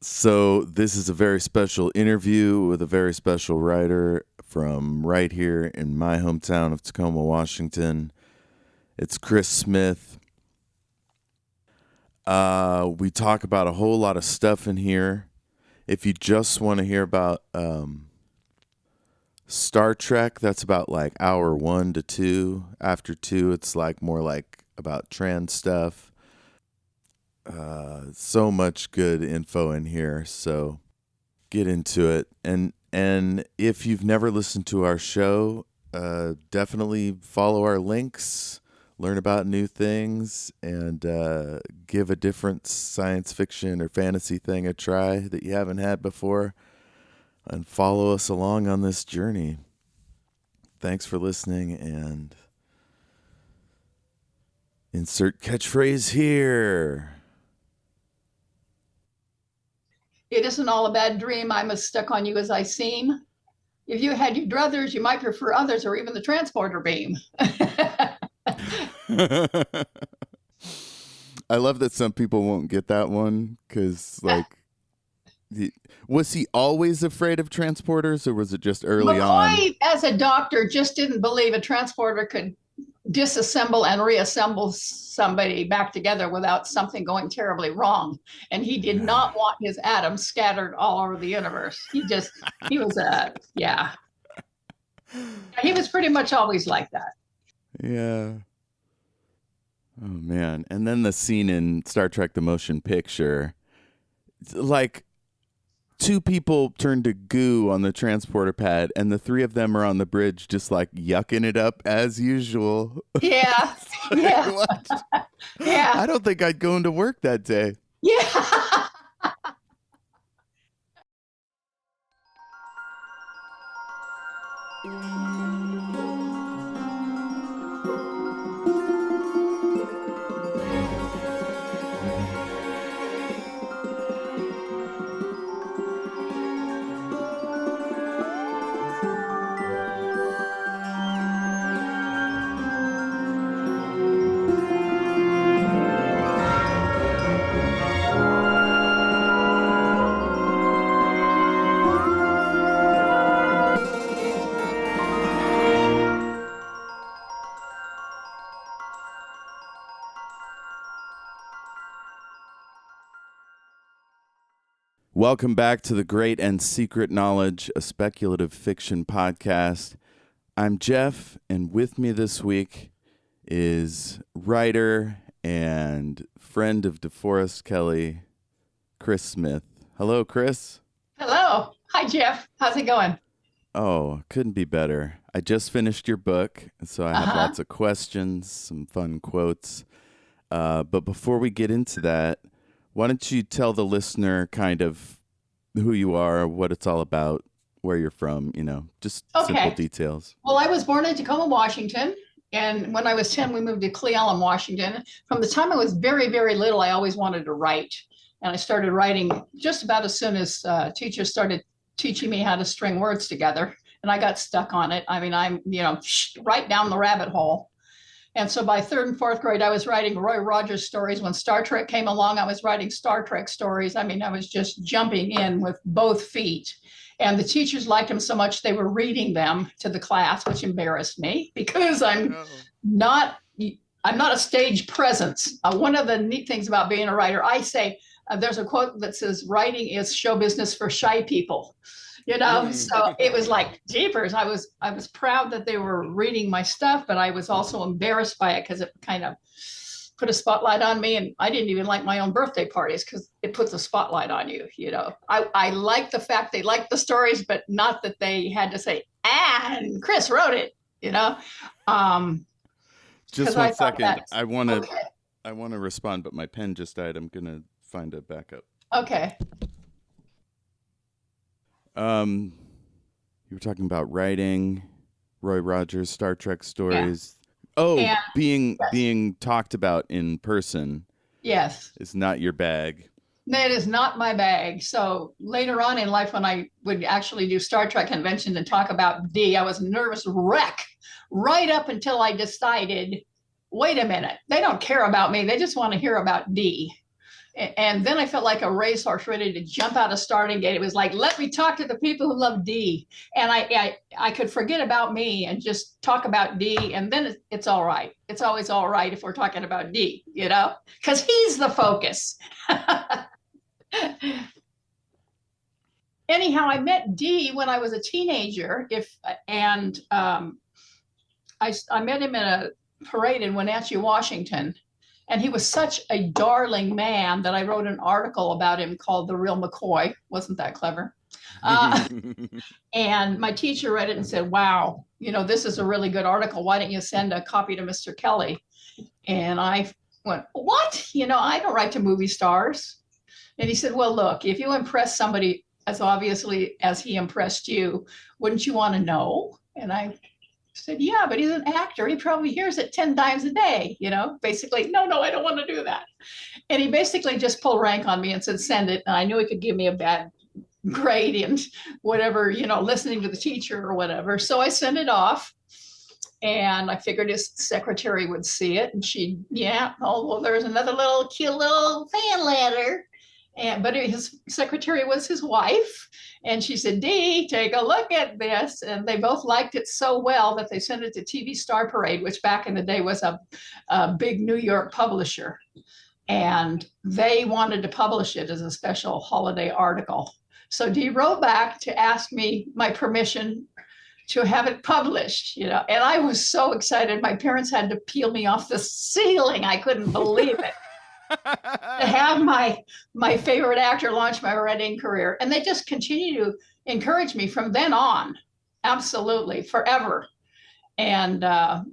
So this is a very special interview with a very special writer from right here in my hometown of Tacoma, Washington. It's Kris Smith. We talk about a whole lot of stuff in here. If you just want to hear about Star Trek, that's about like hour 1 to 2. After 2, it's like more like about trans stuff. So much good info in here, so get into it. And if you've never listened to our show, definitely follow our links, learn about new things, and give a different science fiction or fantasy thing a try that you haven't had before, and follow us along on this journey. Thanks for listening, and insert catchphrase here. It isn't all a bad dream. I'm as stuck on you as I seem. If you had your druthers, you might prefer others or even the transporter beam. I love that some people won't get that one because, like, was he always afraid of transporters, or was it just early McCoy, on? as a doctor, just didn't believe a transporter could disassemble and reassemble somebody back together without something going terribly wrong. And he did not want his atoms scattered all over the universe. He was he was pretty much always like that. Yeah. Oh, man. And then the scene in Star Trek The Motion Picture, like, 2 people turn to goo on the transporter pad, and the 3 of them are on the bridge just, like, yucking it up as usual. Yeah. Like, Yeah. what? Yeah. I don't think I'd go into work that day. Yeah. Welcome back to the Great and Secret Knowledge, a speculative fiction podcast. I'm Jeff, and with me this week is writer and friend of DeForest Kelley, Kris Smith. Hello, Kris. Hello. Hi, Jeff. How's it going? Oh, couldn't be better. I just finished your book, so I have lots of questions, some fun quotes. But before we get into that, why don't you tell the listener kind of who you are, what it's all about, where you're from, just simple details. Well, I was born in Tacoma, Washington. And when I was 10, we moved to Cle Elum, Washington. From the time I was very, very little, I always wanted to write. And I started writing just about as soon as teachers started teaching me how to string words together. And I got stuck on it. I mean, I'm, right down the rabbit hole. And so by 3rd and 4th grade, I was writing Roy Rogers stories. When Star Trek came along, I was writing Star Trek stories. I mean, I was just jumping in with both feet. And the teachers liked them so much, they were reading them to the class, which embarrassed me because I'm not a stage presence. One of the neat things about being a writer, I say, there's a quote that says, writing is show business for shy people. So it was like jeepers. I was proud that they were reading my stuff, but I was also embarrassed by it because it kind of put a spotlight on me. And I didn't even like my own birthday parties because it puts a spotlight on you. I like the fact they liked the stories, but not that they had to say, and Kris wrote it, Just one second. I want to respond, but my pen just died. I'm going to find a backup. Okay. You were talking about writing, Roy Rogers, Star Trek stories. Yeah. Oh, and, being talked about in person. Yes. Is not your bag. That is not my bag. So later on in life, when I would actually do Star Trek conventions and talk about D, I was a nervous wreck right up until I decided, wait a minute, they don't care about me. They just want to hear about D. And then I felt like a racehorse ready to jump out of starting gate. It was like, let me talk to the people who love D. And I could forget about me and just talk about D. And then it's all right. It's always all right if we're talking about D, because he's the focus. Anyhow, I met D when I was a teenager. I met him in a parade in Wenatchee, Washington. And he was such a darling man that I wrote an article about him called The Reel McCoy. Wasn't that clever? And my teacher read it and said, wow, this is a really good article. Why don't you send a copy to Mr. Kelley? And I went, what? I don't write to movie stars. And he said, well, look, if you impress somebody as obviously as he impressed you, wouldn't you want to know? And I said, yeah, but he's an actor. He probably hears it 10 times a day, basically, no, I don't want to do that. And he basically just pulled rank on me and said, send it. And I knew he could give me a bad grade and whatever, listening to the teacher or whatever. So I sent it off and I figured his secretary would see it. And there's another little cute little fan letter. But his secretary was his wife. And she said, Dee, take a look at this. And they both liked it so well that they sent it to TV Star Parade, which back in the day was a big New York publisher. And they wanted to publish it as a special holiday article. So Dee wrote back to ask me my permission to have it published, and I was so excited. My parents had to peel me off the ceiling. I couldn't believe it. To have my favorite actor launch my writing career. And they just continue to encourage me from then on. Absolutely, forever. And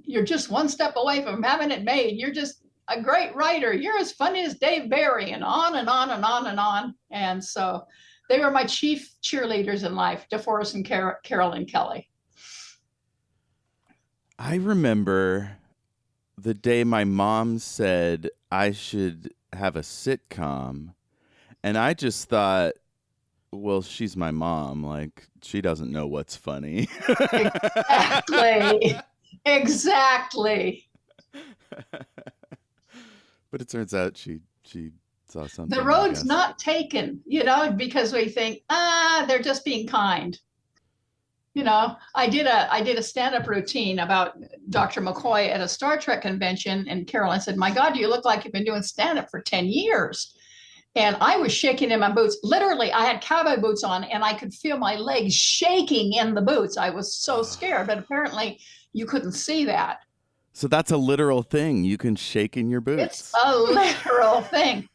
you're just one step away from having it made. You're just a great writer. You're as funny as Dave Barry, and on and on and on and on. And so they were my chief cheerleaders in life, DeForest and Harlan Ellison. I remember the day my mom said I should have a sitcom, and I just thought, well, she's my mom. Like, she doesn't know what's funny. Exactly. But it turns out she saw something. The road's not taken, because we think, they're just being kind. I did a stand-up routine about Dr. McCoy at a Star Trek convention, and Caroline said, my God, you look like you've been doing stand-up for 10 years. And I was shaking in my boots. Literally, I had cowboy boots on, and I could feel my legs shaking in the boots. I was so scared, but apparently you couldn't see that. So that's a literal thing. You can shake in your boots. It's a literal thing.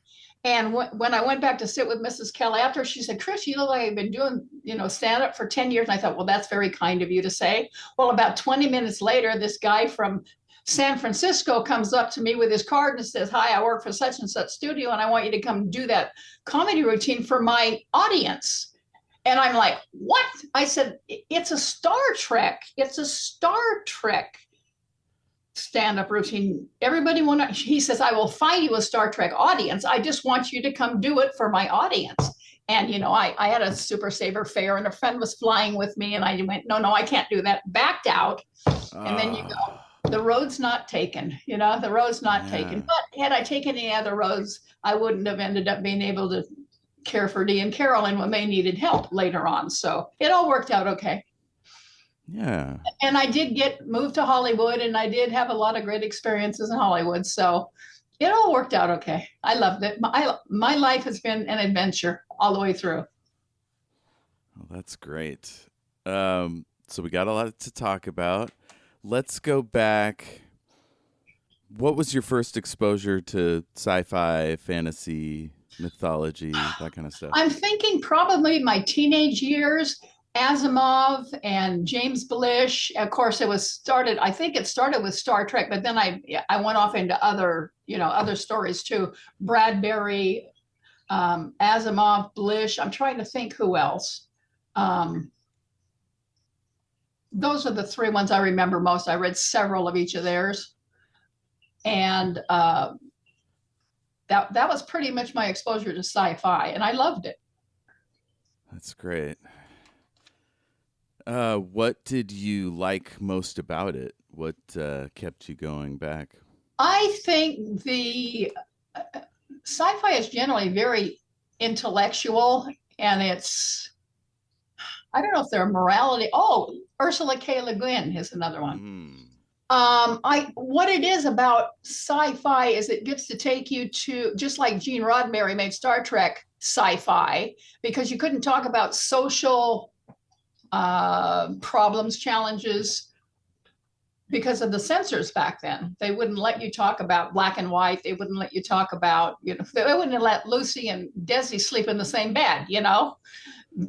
And when I went back to sit with Mrs. Kelley after, she said, Kris, you look like you've been doing, stand-up for 10 years. And I thought, well, that's very kind of you to say. Well, about 20 minutes later, this guy from San Francisco comes up to me with his card and says, hi, I work for such and such studio, and I want you to come do that comedy routine for my audience. And I'm like, what? I said, it's a Star Trek. It's a Star Trek stand-up routine. He says, I will find you a Star Trek audience. I just want you to come do it for my audience. And, I had a Super Saver fare, and a friend was flying with me, and I went, no, I can't do that. Backed out. And then you go, the road's not taken, the road's not taken. But had I taken any other roads, I wouldn't have ended up being able to care for Dee and Carolyn when they needed help later on. So it all worked out okay. Yeah. And I did get moved to Hollywood, and I did have a lot of great experiences in Hollywood. So it all worked out okay. I loved it. My life has been an adventure all the way through. Well, that's great. So we got a lot to talk about. Let's go back. What was your first exposure to sci-fi, fantasy, mythology, that kind of stuff? I'm thinking probably my teenage years. Asimov and James Blish. Of course, it started with Star Trek, but then I went off into other stories too. Bradbury, Asimov, Blish. I'm trying to think who else. Those are the three ones I remember most. I read several of each of theirs. And that was pretty much my exposure to sci-fi, and I loved it. That's great. What did you like most about it? What kept you going back? I think the sci-fi is generally very intellectual, and I don't know if they're morality. Oh, Ursula K LeGuin is another one. What it is about sci-fi is it gets to take you to, just like Gene Roddenberry made Star Trek sci-fi, because you couldn't talk about social problems, challenges, because of the censors back then. They wouldn't let you talk about black and white. They wouldn't let you talk about, they wouldn't let Lucy and Desi sleep in the same bed,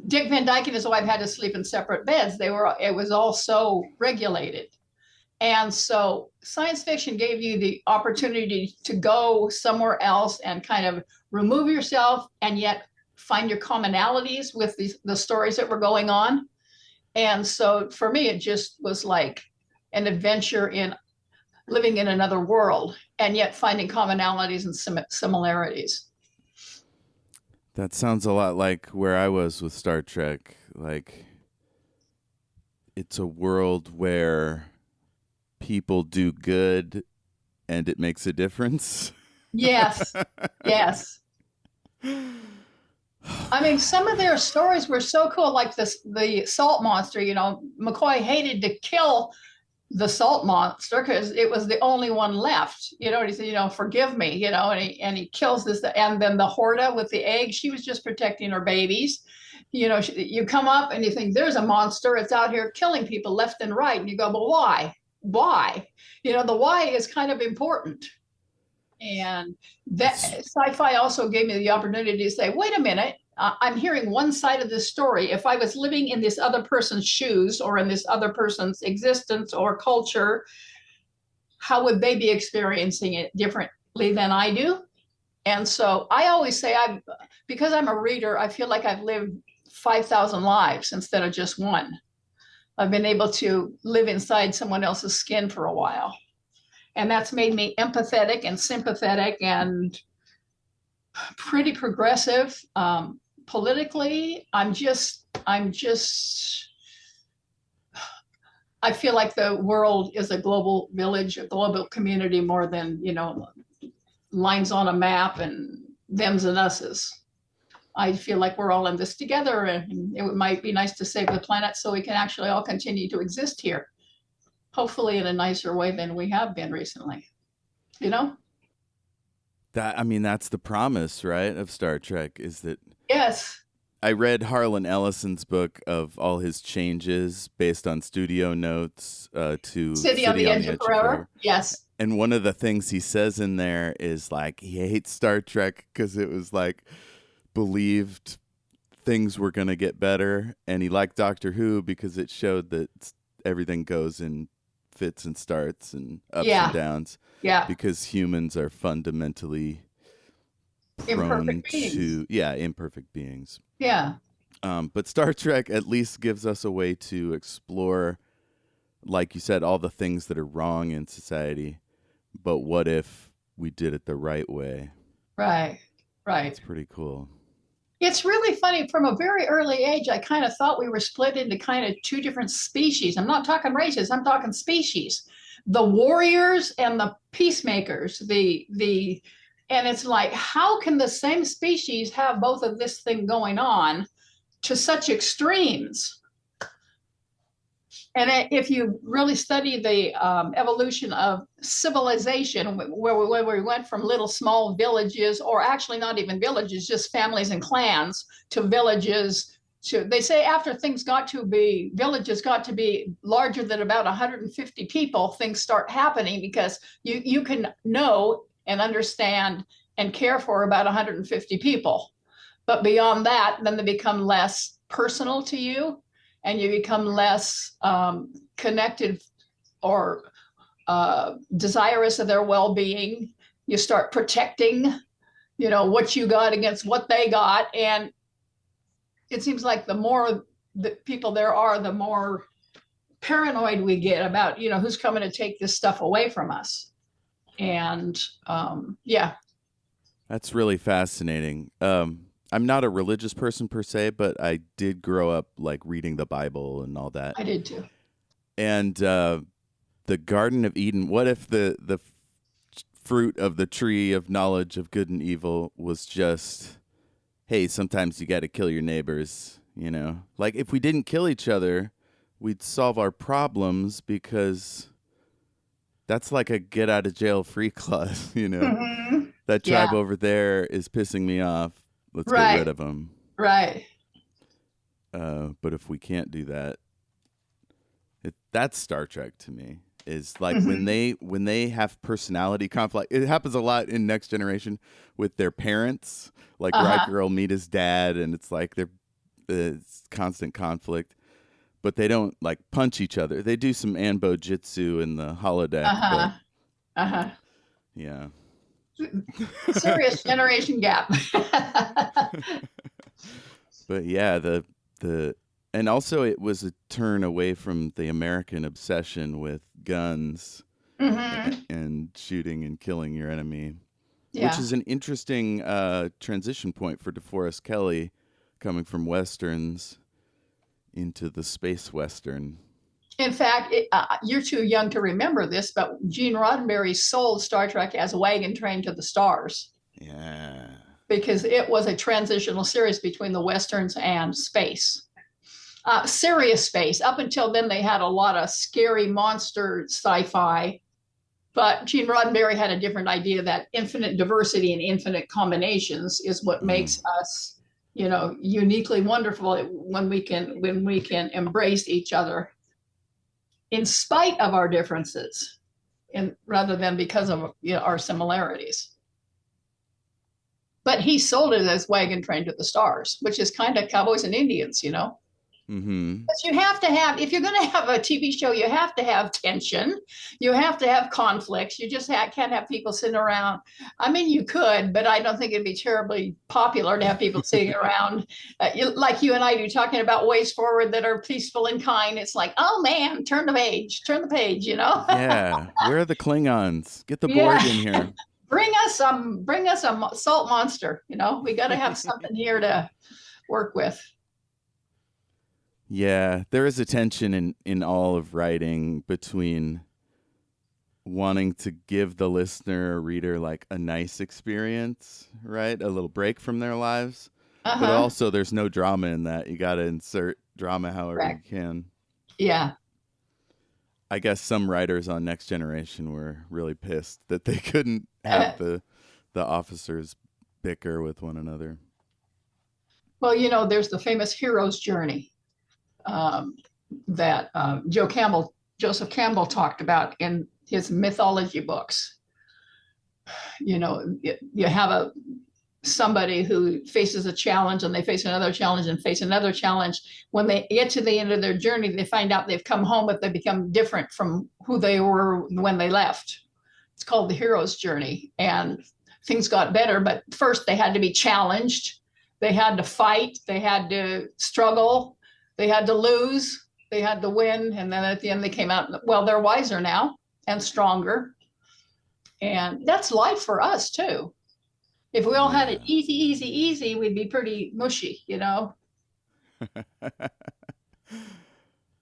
Dick Van Dyke and his wife had to sleep in separate beds. It was all so regulated. And so science fiction gave you the opportunity to go somewhere else and kind of remove yourself and yet find your commonalities with the stories that were going on. And so for me, it just was like an adventure in living in another world and yet finding commonalities and similarities. That sounds a lot like where I was with Star Trek. Like, it's a world where people do good and it makes a difference. Yes. Yes. I mean, some of their stories were so cool, like the salt monster. McCoy hated to kill the salt monster because it was the only one left. And he said, forgive me, and he kills this. And then the horta with the egg, she was just protecting her babies. You come up and you think there's a monster. It's out here killing people left and right. And you go, but why? Why? The why is kind of important. And that sci-fi also gave me the opportunity to say, wait a minute, I'm hearing one side of this story. If I was living in this other person's shoes or in this other person's existence or culture, how would they be experiencing it differently than I do? And so I always say, because I'm a reader, I feel like I've lived 5,000 lives instead of just one. I've been able to live inside someone else's skin for a while. And that's made me empathetic and sympathetic and pretty progressive. Politically, I feel like the world is a global village, a global community, more than, lines on a map and thems and us's. I feel like we're all in this together, and it might be nice to save the planet so we can actually all continue to exist here. Hopefully in a nicer way than we have been recently, That's the promise, right, of Star Trek, is that. Yes. I read Harlan Ellison's book of all his changes based on studio notes to City on the Edge of Forever. Yes. And one of the things he says in there is like he hates Star Trek because it was like believed things were going to get better, and he liked Doctor Who because it showed that everything goes in fits and starts and ups and downs. Yeah. Because humans are fundamentally prone to imperfect beings. Yeah. But Star Trek at least gives us a way to explore, like you said, all the things that are wrong in society. But what if we did it the right way? Right. It's pretty cool. It's really funny. From a very early age, I kind of thought we were split into kind of two different species. I'm not talking races. I'm talking species. The warriors and the peacemakers. And it's like, how can the same species have both of this thing going on to such extremes? And if you really study the evolution of civilization, where we went from little small villages, or actually not even villages, just families and clans, to villages, they say after villages got to be larger than about 150 people, things start happening, because you can know and understand and care for about 150 people. But beyond that, then they become less personal to you, and you become less connected or desirous of their well-being. You start protecting, what you got against what they got. And it seems like the more the people there are, the more paranoid we get about, who's coming to take this stuff away from us. And That's really fascinating. I'm not a religious person per se, but I did grow up like reading the Bible and all that. I did too. And the Garden of Eden, what if the fruit of the tree of knowledge of good and evil was just, hey, sometimes you got to kill your neighbors, you know? Like, if we didn't kill each other, we'd solve our problems, because that's like a get out of jail free clause, you know? Mhm. That Yeah. tribe over there is pissing me off. Let's Right. get rid of them. Right. But if we can't do that, that's Star Trek to me. Is like Mhm. when they have personality conflict. It happens a lot in Next Generation with their parents. Like Uh-huh. Riker will meet his dad, and it's like it's constant conflict. But they don't like punch each other. They do some Anbo Jitsu in the holodeck, but Uh-huh. Uh-huh. yeah. Serious generation gap. But yeah, the and also it was a turn away from the American obsession with guns Hmm. and shooting and killing your enemy, which Yeah. is an interesting transition point for DeForest Kelley, coming from westerns into the space western. In fact, you're too young to remember this, but Gene Roddenberry sold Star Trek as a Wagon Train to the Stars Yeah. because it was a transitional series between the westerns and space. Serious space. Up until then, they had a lot of scary monster sci-fi, but Gene Roddenberry had a different idea that infinite diversity and infinite combinations is what Mm. makes us, uniquely wonderful when we can embrace each other in spite of our differences, and rather than because of our similarities. But he sold it as Wagon Train to the Stars, which is kind of cowboys and Indians, Mm-hmm. Because you have to have, if you're going to have a TV show, you have to have tension. You have to have conflicts. You just can't have people sitting around. I mean, you could, but I don't think it'd be terribly popular to have people sitting around like you and I do, talking about ways forward that are peaceful and kind. It's like, oh man, turn the page, Yeah. Where are the Klingons? Get the Yeah. Borg in here. Bring us a salt monster. We got to have something here to work with. Yeah, there is a tension in all of writing between wanting to give the listener or reader like a nice experience, right? A little break from their lives. But Uh-huh. also there's no drama in that. You got to insert drama however you Correct. can. Yeah. I guess some writers on Next Generation were really pissed that they couldn't Uh, have the officers bicker with one another. well, there's the famous hero's journey um, that Joseph Campbell talked about in his mythology books. You have somebody who faces a challenge, and they face another challenge and face another challenge. When they get to the end of their journey, they find out they've come home, but they become different from who they were when they left. It's called the hero's journey. And things got better, but first they had to be challenged. They had to fight. They had to struggle. They had to lose. They had to win. And then at the end, they came out, well, they're wiser now and stronger. And that's life for us, too. If we all had it Yeah. easy, easy, easy, we'd be pretty mushy.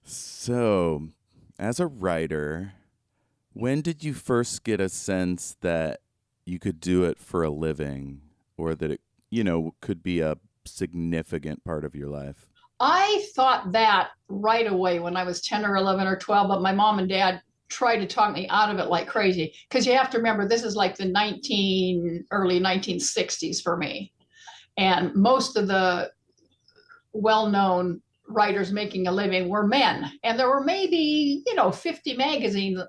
So, as a writer, when did you first get a sense that you could do it for a living, or that it, could be a significant part of your life? I thought that right away when I was 10 or 11 or 12, but my mom and dad tried to talk me out of it like crazy. Because you have to remember, this is like the early 1960s for me. And most of the well-known writers making a living were men. And there were maybe, 50 magazines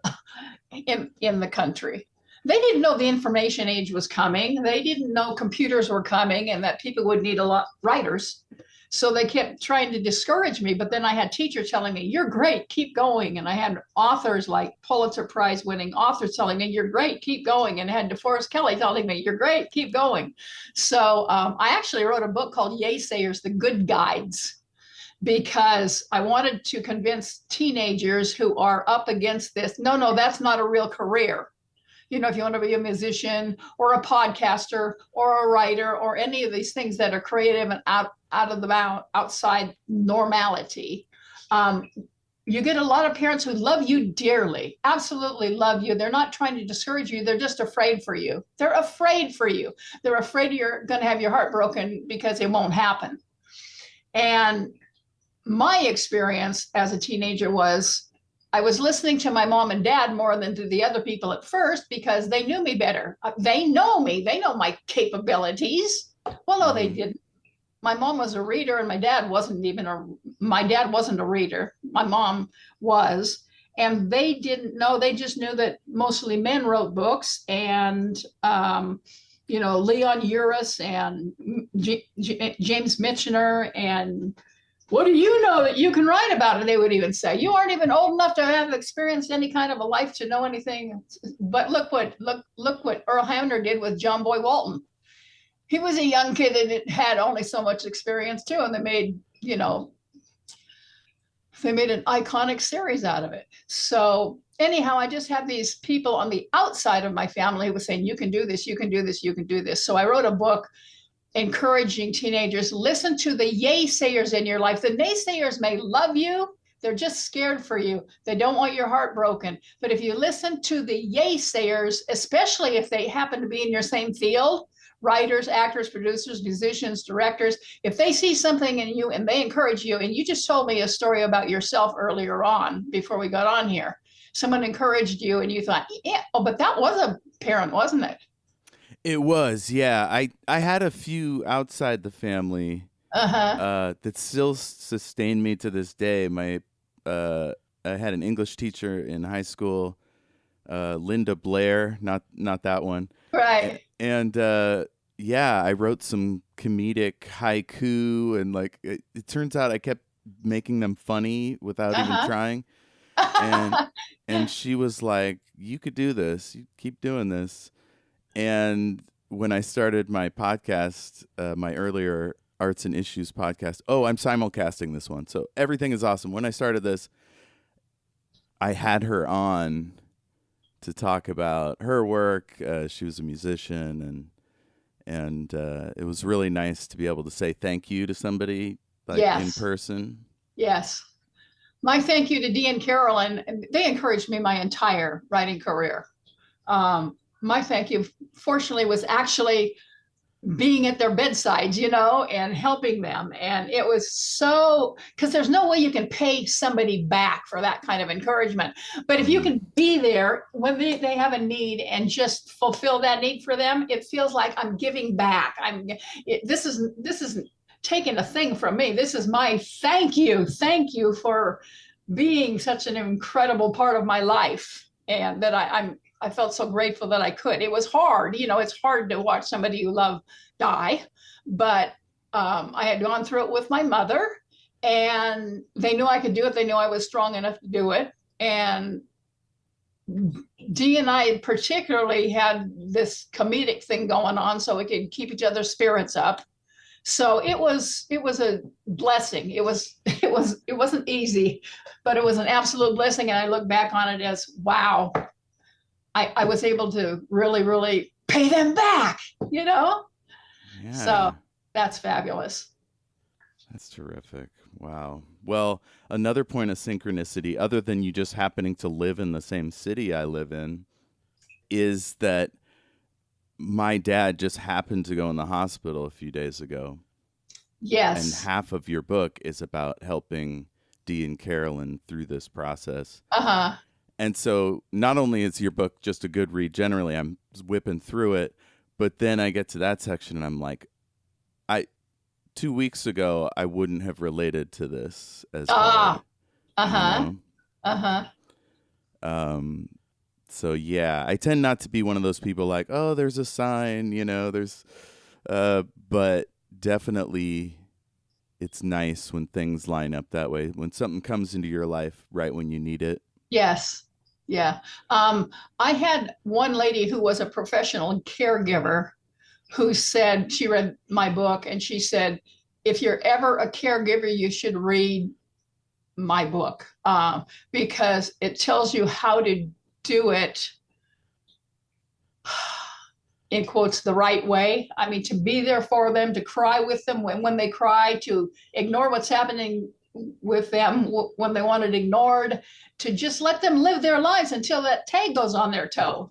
in the country. They didn't know the information age was coming. They didn't know computers were coming and that people would need a lot of writers. So they kept trying to discourage me. But then I had teachers telling me, you're great, keep going. And I had authors like Pulitzer Prize winning authors telling me, you're great, keep going. And I had DeForest Kelley telling me, you're great, keep going. So I actually wrote a book called Yay Sayers, The Good Guides, because I wanted to convince teenagers who are up against this, no, that's not a real career. If you want to be a musician or a podcaster or a writer or any of these things that are creative and out of the outside normality, um, you get a lot of parents who love you dearly, absolutely love you. They're not trying to discourage you. They're just afraid for you. They're afraid for you. They're afraid you're going to have your heart broken because it won't happen. And my experience as a teenager was I was listening to my mom and dad more than to the other people at first because they knew me better. They know me. They know my capabilities. Well, no, they didn't. My mom was a reader and my dad wasn't a reader. My mom was. And they didn't know. They just knew that mostly men wrote books and, Leon Uris and James Michener and what do you know that you can write about it? They would even say, you aren't even old enough to have experienced any kind of a life to know anything. But look what Earl Hamner did with John Boy Walton. He was a young kid that had only so much experience too. And they made an iconic series out of it. So anyhow, I just have these people on the outside of my family who were saying, you can do this, you can do this, you can do this. So I wrote a book encouraging teenagers, listen to the yay sayers in your life. The naysayers may love you. They're just scared for you. They don't want your heart broken. But if you listen to the yay sayers, especially if they happen to be in your same field, writers, actors, producers, musicians, directors, if they see something in you and they encourage you, and you just told me a story about yourself earlier on before we got on here, someone encouraged you and you thought, yeah, oh, but that was a parent, wasn't it? It was, yeah. I had a few outside the family that still sustain me to this day. I had an English teacher in high school, Linda Blair, not that one. Right. And yeah, I wrote some comedic haiku, and it turns out I kept making them funny without even trying. And and she was like, "You could do this. You keep doing this." And when I started my podcast, my earlier Arts and Issues podcast, I'm simulcasting this one. So everything is awesome. When I started this, I had her on to talk about her work. She was a musician, and it was really nice to be able to say thank you to somebody in person. Yes. My thank you to Dee and Carolyn. They encouraged me my entire writing career. My thank you, fortunately, was actually being at their bedsides, and helping them. And it was so, because there's no way you can pay somebody back for that kind of encouragement. But if you can be there when they have a need and just fulfill that need for them, it feels like I'm giving back. This isn't taking a thing from me. This is my thank you. Thank you for being such an incredible part of my life. And that I felt so grateful that I could. It was hard. It's hard to watch somebody you love die, but I had gone through it with my mother, and they knew I could do it. They knew I was strong enough to do it. And Dee and I particularly had this comedic thing going on so we could keep each other's spirits up. So it was a blessing. It wasn't easy, but it was an absolute blessing. And I look back on it as, wow, I was able to really, really pay them back, Yeah. So that's fabulous. That's terrific. Wow. Well, another point of synchronicity, other than you just happening to live in the same city I live in, is that my dad just happened to go in the hospital a few days ago. Yes. And half of your book is about helping Dee and Carolyn through this process. And so not only is your book just a good read generally, I'm whipping through it, but then I get to that section and I'm like, 2 weeks ago, I wouldn't have related to this as hard. So yeah, I tend not to be one of those people like, oh, there's a sign, but definitely it's nice when things line up that way, when something comes into your life right when you need it. Yes. Yeah. I had one lady who was a professional caregiver who said, she read my book and she said, if you're ever a caregiver, you should read my book because it tells you how to do it, in quotes, the right way. I mean, to be there for them, to cry with them when they cry, to ignore what's happening with them when they wanted ignored, to just let them live their lives until that tag goes on their toe,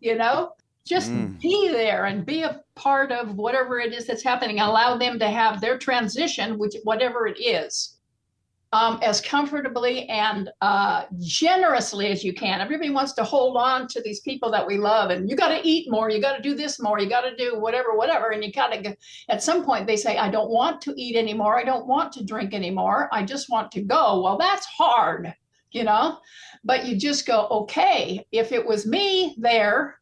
just be there and be a part of whatever it is that's happening. Allow them to have their transition, which whatever it is, as comfortably and generously as you can. Everybody wants to hold on to these people that we love, and you got to eat more, you got to do this more, you got to do whatever. And you got to, at some point, they say, I don't want to eat anymore, I don't want to drink anymore, I just want to go. Well, that's hard, but you just go, okay, if it was me there,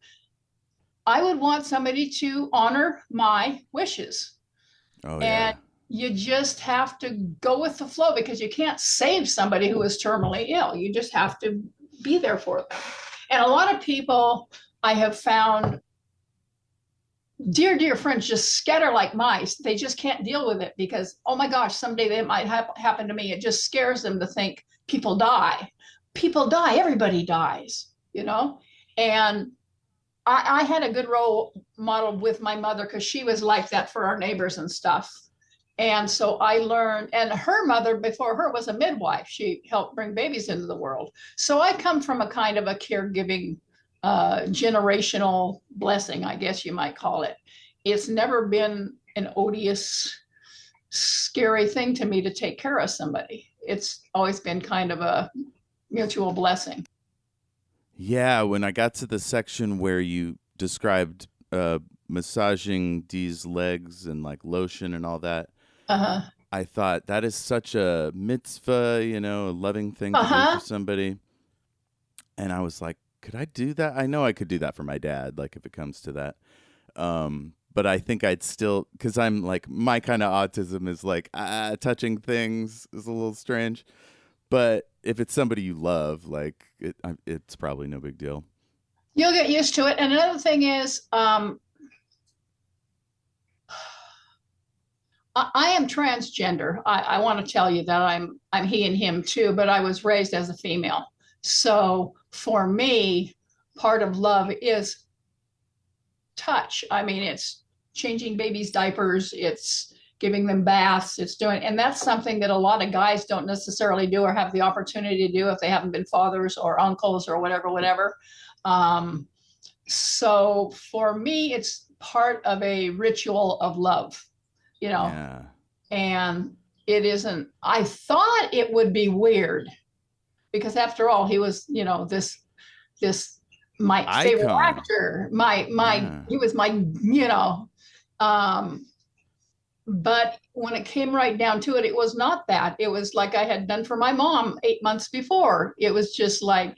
I would want somebody to honor my wishes. Oh, and yeah. You just have to go with the flow, because you can't save somebody who is terminally ill. You just have to be there for them. And a lot of people I have found, dear friends, just scatter like mice. They just can't deal with it because, oh my gosh, someday that might happen to me. It just scares them to think people die. People die. Everybody dies, And I had a good role model with my mother, because she was like that for our neighbors and stuff. And so I learned, and her mother before her was a midwife. She helped bring babies into the world. So I come from a kind of a caregiving generational blessing, I guess you might call it. It's never been an odious, scary thing to me to take care of somebody. It's always been kind of a mutual blessing. Yeah, when I got to the section where you described massaging Dee's legs and like lotion and all that, I thought that is such a mitzvah, a loving thing to do for somebody. And I was like, could I do that? I know I could do that for my dad, like if it comes to that. But I think I'd still, because I'm like, my kind of autism is like, touching things is a little strange. But if it's somebody you love, like it's probably no big deal. You'll get used to it. And another thing is, I am transgender. I want to tell you that I'm he and him too, but I was raised as a female. So for me, part of love is touch. I mean, it's changing babies' diapers, it's giving them baths, and that's something that a lot of guys don't necessarily do or have the opportunity to do if they haven't been fathers or uncles or whatever. So for me, it's part of a ritual of love. Yeah. And it isn't, I thought it would be weird because after all, he was, this my Icon. favorite actor, he was my, but when it came right down to it, it was not that. It was like I had done for my mom 8 months before. It was just like,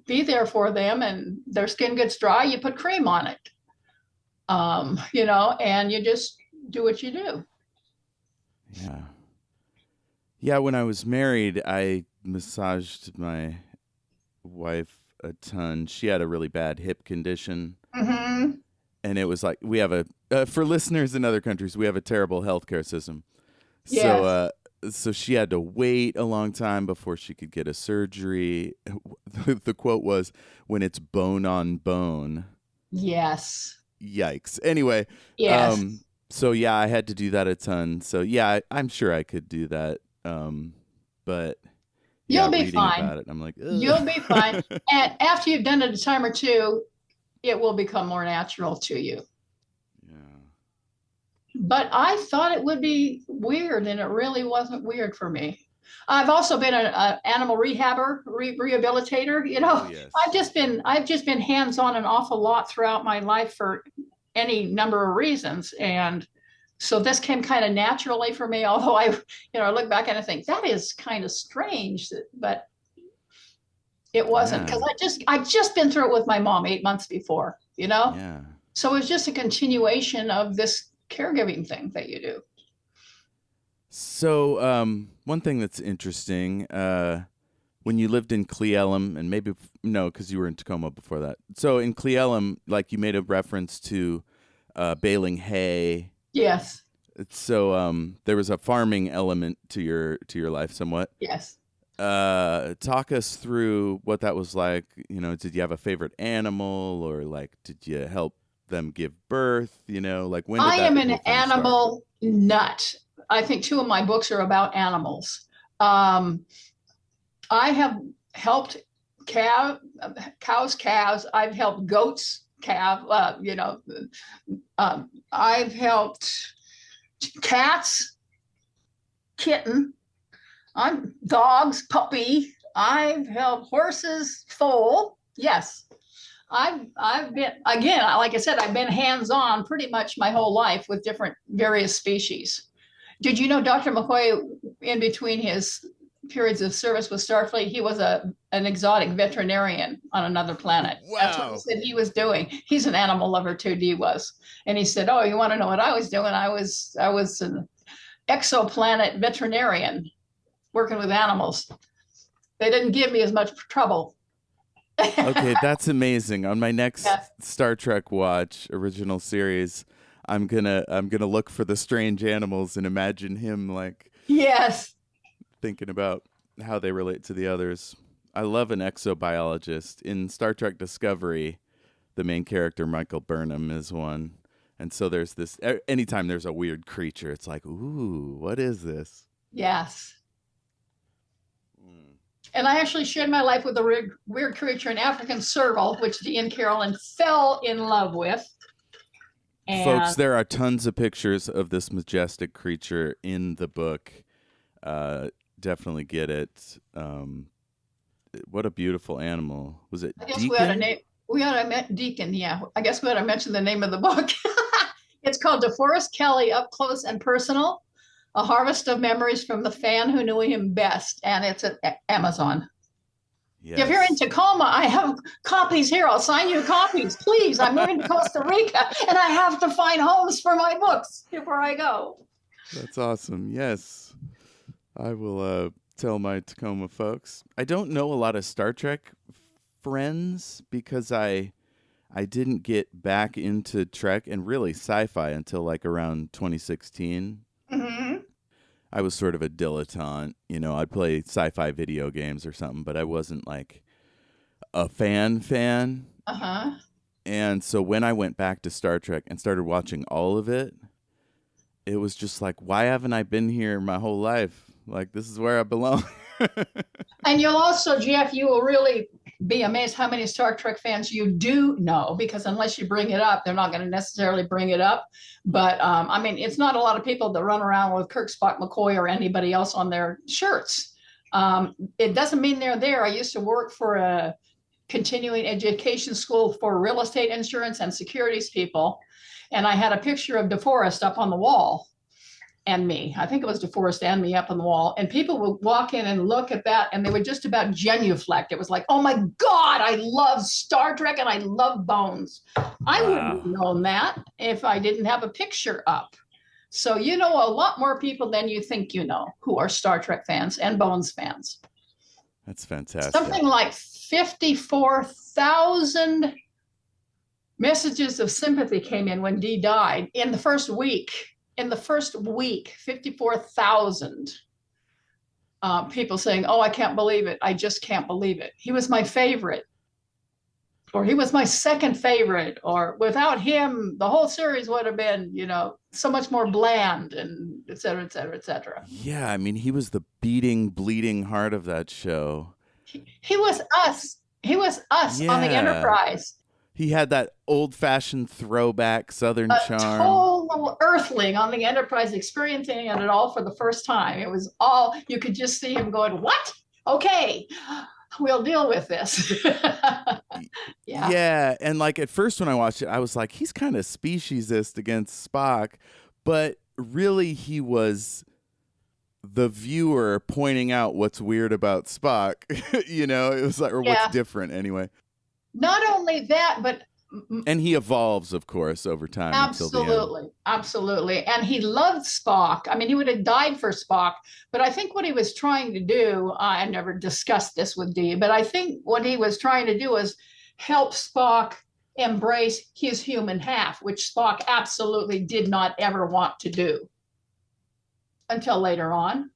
be there for them, and their skin gets dry, you put cream on it. And you just do what you do. Yeah. Yeah, when I was married, I massaged my wife a ton. She had a really bad hip condition. Mm-hmm. And it was like, we have for listeners in other countries, we have a terrible healthcare system. Yes. So she had to wait a long time before she could get a surgery. The quote was, when it's bone on bone. Yes. Yikes. Anyway. Yes. So yeah, I had to do that a ton. So yeah, I'm sure I could do that. But yeah, you'll be fine. About it, I'm like, ugh. You'll be fine. And after you've done it a time or two, it will become more natural to you. Yeah. But I thought it would be weird, and it really wasn't weird for me. I've also been an animal rehabber, rehabilitator. Oh, yes. I've just been hands-on an awful lot throughout my life for any number of reasons, and so this came kind of naturally for me. Although I look back and I think that is kind of strange, but it wasn't, because I just been through it with my mom 8 months before. Yeah. So it was just a continuation of this caregiving thing that you do. So one thing that's interesting, when you lived in Cle Elum, and maybe no, because you were in Tacoma before that. So in Cle Elum, like you made a reference to baling hay. Yes. So there was a farming element to your life somewhat. Yes. Talk us through what that was like. Did you have a favorite animal, or like did you help them give birth? Like when did I that am an whole thing animal nut. I think 2 of my books are about animals. Um, I have helped cows, calves. I've helped goats, I've helped cats, kitten. I'm dogs, puppy. I've helped horses, foal. Yes, I've been again, like I said, I've been hands-on pretty much my whole life with different various species. Did you know Dr. McCoy, in between his periods of service with Starfleet, he was an exotic veterinarian on another planet. That's what he Wow. said he was doing. He's an animal lover too, D was. And he said, "Oh, you want to know what I was doing? I was an exoplanet veterinarian working with animals. They didn't give me as much trouble." Okay, that's amazing. On my Yeah. next Star Trek watch, original series, I'm gonna look for the strange animals and imagine him like Yes. thinking about how they relate to the others. I love an exobiologist. In Star Trek Discovery, the main character, Michael Burnham, is one. And so there's this, anytime there's a weird creature, it's like, ooh, what is this? Yes. And I actually shared my life with a weird creature, an African serval, which Dee and Carolyn fell in love with. Folks, And there are tons of pictures of this majestic creature in the book. Definitely get it. What a beautiful animal. Was it I guess Deacon? we ought to Deacon, yeah. I guess we ought to mention the name of the book. It's called DeForest Kelley, Up Close and Personal, A Harvest of Memories from the Fan Who Knew Him Best. And it's at Amazon. Yes. If you're in Tacoma, I have copies here. I'll sign you copies, please. I'm moving to Costa Rica and I have to find homes for my books before I go. That's awesome. Yes. I will tell my Tacoma folks. I don't know a lot of Star Trek friends because I didn't get back into Trek and really sci-fi until like around 2016. Mm-hmm. I was sort of a dilettante, I'd play sci-fi video games or something, but I wasn't like a fan. Uh-huh. And so when I went back to Star Trek and started watching all of it, it was just like, why haven't I been here my whole life? Like, this is where I belong. And you'll also, Jeff, you will really be amazed how many Star Trek fans you do know, because unless you bring it up, they're not going to necessarily bring it up. But I mean, it's not a lot of people that run around with Kirk, Spock, McCoy, or anybody else on their shirts. It doesn't mean they're there. I used to work for a continuing education school for real estate insurance and securities people. And I had a picture of DeForest up on the wall and me. I think it was DeForest and me up on the wall. And people would walk in and look at that and they would just about genuflect. It was like, oh my God, I love Star Trek and I love Bones. I wouldn't have known that if I didn't have a picture up. So you know a lot more people than you think you know who are Star Trek fans and Bones fans. That's fantastic. Something like 54,000 messages of sympathy came in when Dee died in the first week. 54,000 people saying, oh, I can't believe it. I just can't believe it. He was my favorite. Or he was my second favorite. Or without him, the whole series would have been, so much more bland, and et cetera, et cetera, et cetera. Yeah, I mean, he was the beating, bleeding heart of that show. He was us. He was us on the Enterprise. He had that old-fashioned throwback Southern charm. Total Earthling on the Enterprise, experiencing it all for the first time. It was all, you could just see him going, what? Okay, we'll deal with this. Yeah, and like at first when I watched it, I was like, he's kind of speciesist against Spock, but really he was the viewer pointing out what's weird about Spock. It was like, or what's different anyway. Not only that, but and he evolves, of course, over time. Absolutely. And he loved Spock. I mean, he would have died for Spock. But I think what he was trying to do, I never discussed this with Dee, but I think what he was trying to do was help Spock embrace his human half, which Spock absolutely did not ever want to do until later on.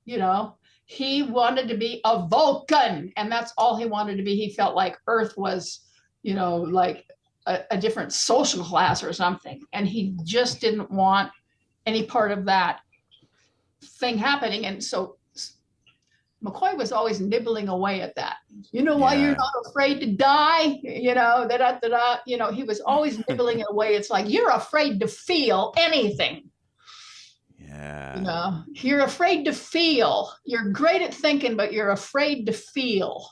He wanted to be a Vulcan, and that's all he wanted to be. He felt like Earth was, like a different social class or something. And he just didn't want any part of that thing happening. And so McCoy was always nibbling away at that. You know why you're Yeah. not afraid to die? You know, he was always nibbling away. It's like, you're afraid to feel anything. You Yeah. know, you're afraid to feel. You're great at thinking, but you're afraid to feel.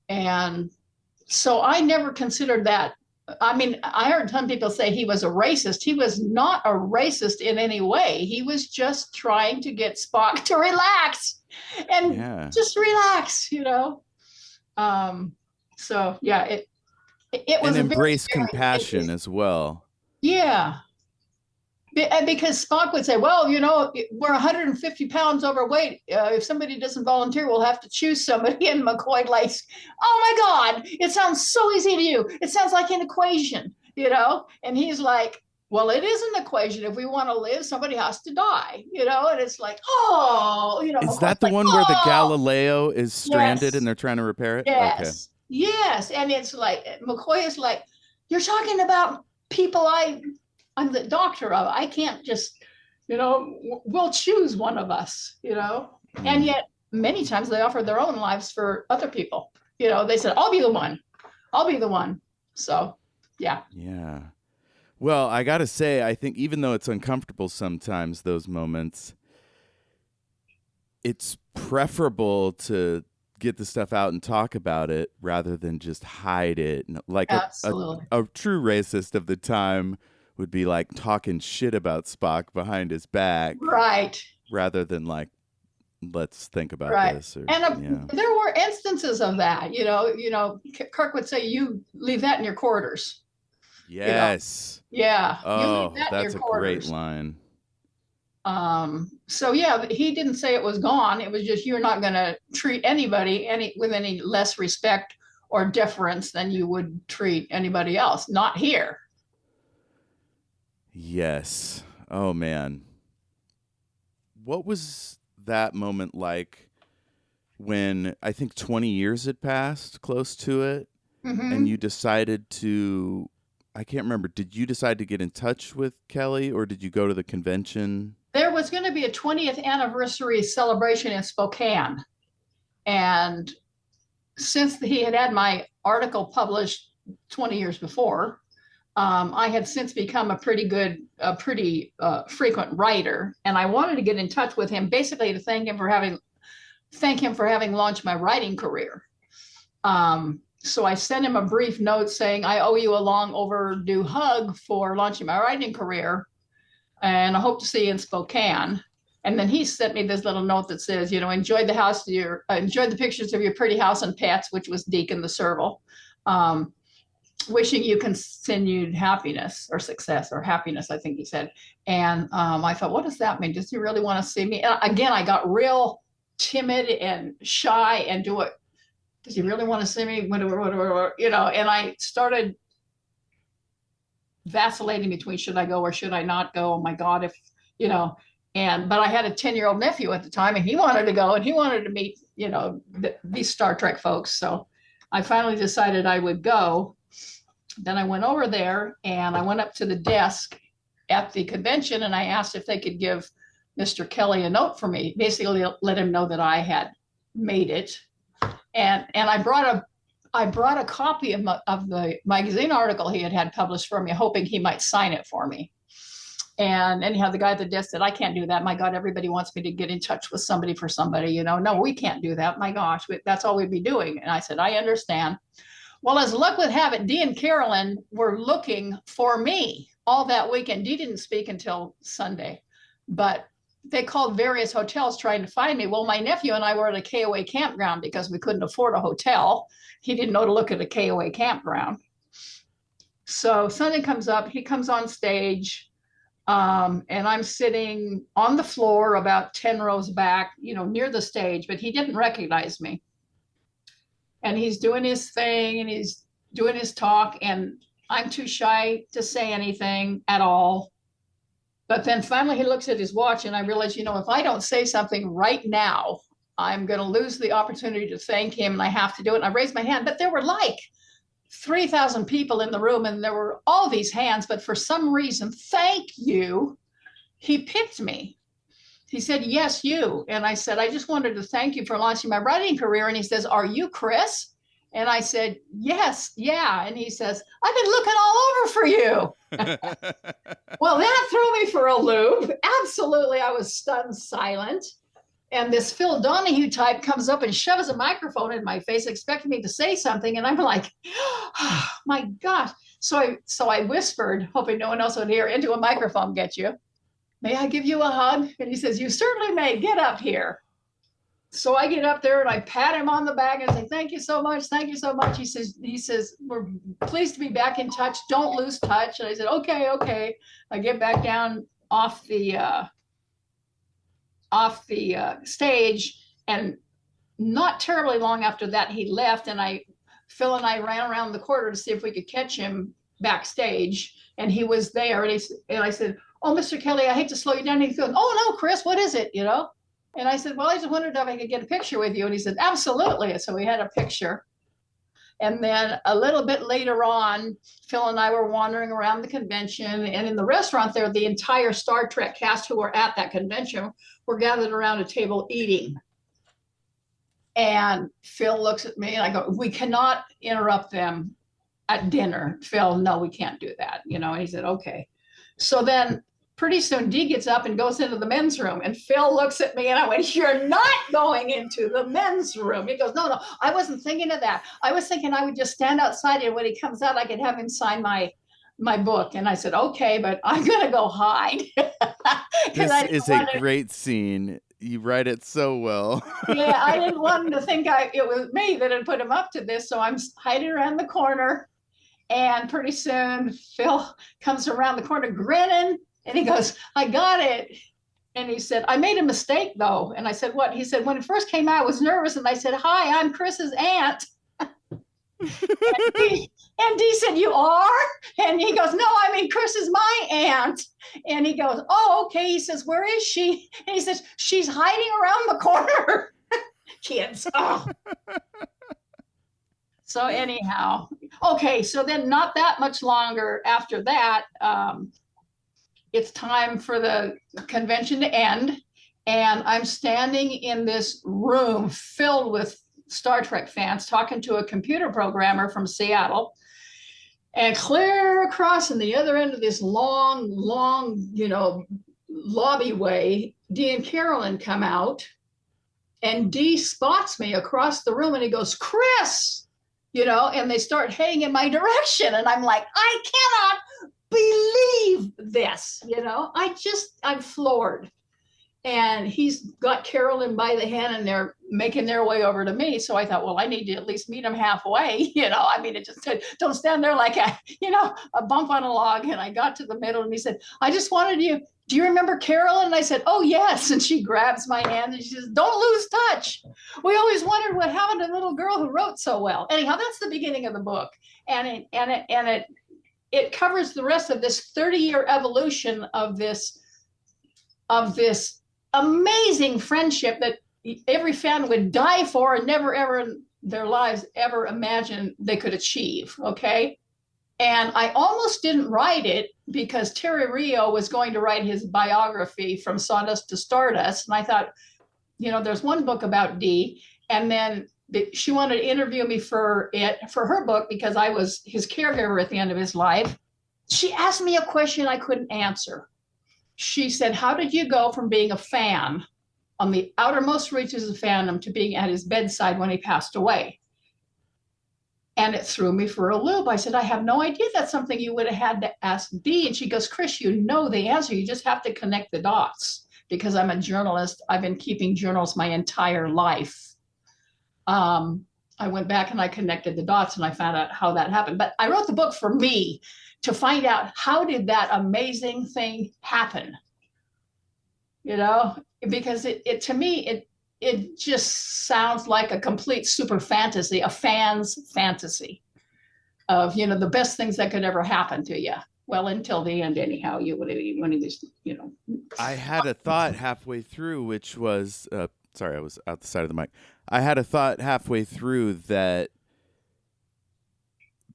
And so I never considered that. I mean, I heard some people say he was a racist. He was not a racist in any way. He was just trying to get Spock to relax and just relax, you know. So yeah, it was and a very embrace compassion as well. Yeah. Because Spock would say, well, you know, we're 150 pounds overweight. If somebody doesn't volunteer, we'll have to choose somebody. And McCoy like, oh my God, it sounds so easy to you. It sounds like an equation, you know? And he's like, well, it is an equation. If we want to live, somebody has to die, you know? And it's like, oh, you know. Is McCoy's that the like, one where the Galileo is stranded yes, and they're trying to repair it? Okay. yes, yes. And it's like, McCoy is like, you're talking about people I'm the doctor of. I can't just, you know, we'll choose one of us, you know. And yet many times they offer their own lives for other people. You know, they said, I'll be the one. I'll be the one. So, yeah. Yeah. Well, I got to say, I think even though it's uncomfortable sometimes, those moments, it's preferable to get the stuff out and talk about it rather than just hide it. Like a true racist of the time would be like talking shit about Spock behind his back, right? Rather than like, let's think about this. Or, and there were instances of that. You know, Kirk would say, "You leave that in your quarters." Yes. You know? Yeah. Oh, that's a great line. So yeah, he didn't say it was gone. It was just, you're not going to treat anybody with any less respect or deference than you would treat anybody else. Not here. Yes. Oh, man. What was that moment like when I think 20 years had passed, close to it, and you decided to, I can't remember, did you decide to get in touch with Kelley or did you go to the convention? There was going to be a 20th anniversary celebration in Spokane. And since he had my article published 20 years before, I had since become a pretty frequent writer, and I wanted to get in touch with him, basically to thank him for having launched my writing career. So I sent him a brief note saying, I owe you a long overdue hug for launching my writing career, and I hope to see you in Spokane. And then he sent me this little note that says, you know, enjoyed the pictures of your pretty house and pets, which was Deke and the serval. Wishing you continued happiness or success or happiness, I think he said. And I thought, what does that mean? Does he really want to see me? And again, I got real timid and shy and does he really want to see me? You know, and I started vacillating between should I go or should I not go? Oh my God, if, you know, but I had a 10-year-old nephew at the time and he wanted to go and he wanted to meet, you know, these Star Trek folks. So I finally decided I would go. Then I went over there and I went up to the desk at the convention and I asked if they could give Mr. Kelley a note for me, basically let him know that I had made it. And I brought a copy of the magazine article he had published for me, hoping he might sign it for me. And anyhow, the guy at the desk said, I can't do that. My God, everybody wants me to get in touch with somebody for somebody, you know. No, we can't do that. My gosh, that's all we'd be doing. And I said, I understand. Well, as luck would have it, Dee and Carolyn were looking for me all that weekend. Dee didn't speak until Sunday, but they called various hotels trying to find me. Well, my nephew and I were at a KOA campground because we couldn't afford a hotel. He didn't know to look at a KOA campground. So Sunday comes up, he comes on stage, and I'm sitting on the floor about 10 rows back, you know, near the stage, but he didn't recognize me. And he's doing his thing and he's doing his talk, and I'm too shy to say anything at all. But then finally he looks at his watch and I realize, you know, if I don't say something right now, I'm going to lose the opportunity to thank him and I have to do it. And I raised my hand, but there were like 3,000 people in the room and there were all these hands, but for some reason, thank you, he picked me. he said, yes, you. And I said, I just wanted to thank you for launching my writing career. And he says, are you Kris? And I said, yes, yeah. And he says, I've been looking all over for you. Well, that threw me for a loop. Absolutely. I was stunned silent. And this Phil Donahue type comes up and shoves a microphone in my face, expecting me to say something. And I'm like, oh, my gosh. So I whispered, hoping no one else would hear, into a microphone, get you. May I give you a hug? And he says, you certainly may. Get up here. So I get up there and I pat him on the back and say, thank you so much. Thank you so much. He says, we're pleased to be back in touch. Don't lose touch. And I said, okay. I get back down off the stage, and not terribly long after that, he left, and Phil and I ran around the corridor to see if we could catch him backstage, and he was there, and I said, oh, Mr. Kelley, I hate to slow you down. And he goes, oh, no, Kris, what is it, And I said, well, I just wondered if I could get a picture with you. And he said, absolutely. So we had a picture. And then a little bit later on, Phil and I were wandering around the convention, and in the restaurant there, the entire Star Trek cast who were at that convention were gathered around a table eating. And Phil looks at me and I go, we cannot interrupt them at dinner. Phil, no, we can't do that. And he said, okay. So then pretty soon Dee gets up and goes into the men's room, and Phil looks at me and I went, you're not going into the men's room. He goes, no, I wasn't thinking of that. I was thinking I would just stand outside, and when he comes out, I could have him sign my book. And I said, okay, but I'm going to go hide. This is a great scene. You write it so well. Yeah, I didn't want him to think it was me that had put him up to this. So I'm hiding around the corner, and pretty soon Phil comes around the corner grinning. And he goes, I got it. And he said, I made a mistake, though. And I said, what? He said, when it first came out, I was nervous. And I said, hi, I'm Kris's aunt. and Dee said, you are? And he goes, no, I mean, Kris is my aunt. And he goes, oh, okay. He says, where is she? And he says, she's hiding around the corner. Kids. Oh. So anyhow, okay. So then not that much longer after that, it's time for the convention to end, and I'm standing in this room filled with Star Trek fans talking to a computer programmer from Seattle, and clear across on the other end of this long, lobby way, Dee and Carolyn come out, and Dee spots me across the room, and he goes, Kris, and they start heading in my direction, and I'm like, I cannot believe this, I'm floored. And he's got Carolyn by the hand, and they're making their way over to me. So I thought, well, I need to at least meet them halfway. It just said, don't stand there like a bump on a log. And I got to the middle, and he said, I just wanted you, do you remember Carolyn? And I said, oh, yes. And she grabs my hand and she says, don't lose touch. We always wondered what happened to the little girl who wrote so well. Anyhow, that's the beginning of the book. And it covers the rest of this 30-year evolution of this amazing friendship that every fan would die for and never ever in their lives ever imagine they could achieve. Okay. And I almost didn't write it because Terry Rio was going to write his biography From Sawdust to Stardust. And I thought, there's one book about Dee, and then she wanted to interview me for her book because I was his caregiver at the end of his life. She asked me a question I couldn't answer. She said, how did you go from being a fan on the outermost reaches of fandom to being at his bedside when he passed away? And it threw me for a loop. I said, I have no idea. That's something you would have had to ask Dee. And she goes, Kris, you know the answer. You just have to connect the dots. Because I'm a journalist, I've been keeping journals my entire life. I went back and I connected the dots, and I found out how that happened. But I wrote the book for me to find out, how did that amazing thing happen? Because it to me, it just sounds like a complete super fantasy, a fan's fantasy of, the best things that could ever happen to you. Well, until the end, anyhow, I had a thought halfway through, which was, sorry, I was out the side of the mic. I had a thought halfway through that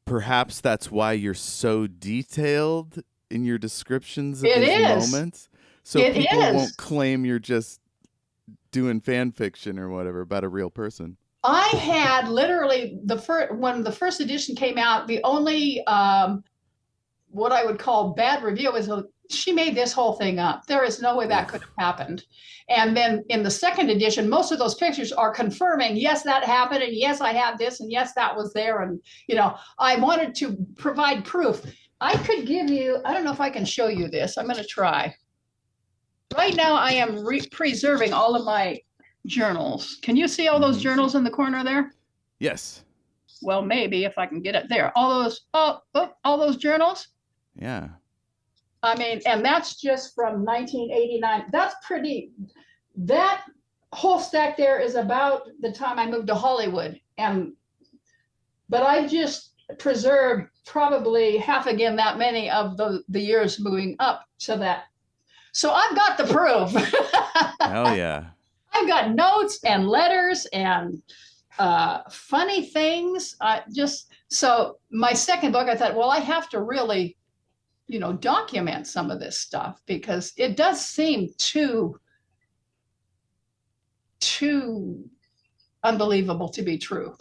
perhaps that's why you're so detailed in your descriptions of these moments. So It people is. won't claim you're just doing fan fiction or whatever about a real person. I had literally when the first edition came out, the only what I would call bad review was she made this whole thing up. There is no way that could have happened. And then in the second edition, most of those pictures are confirming, yes, that happened, and yes, I have this, and yes, that was there. And I wanted to provide proof. I could give you, I don't know if I can show you this. I'm going to try. Right now, I am preserving all of my journals. Can you see all those journals in the corner there? Yes. Well, maybe if I can get it there. All those journals. Yeah. I mean, and that's just from 1989. That whole stack there is about the time I moved to Hollywood. But I just preserved probably half again that many of the years moving up to that. So I've got the proof. Hell yeah. I've got notes and letters and funny things. So my second book, I thought, well, I have to really, document some of this stuff because it does seem too unbelievable to be true.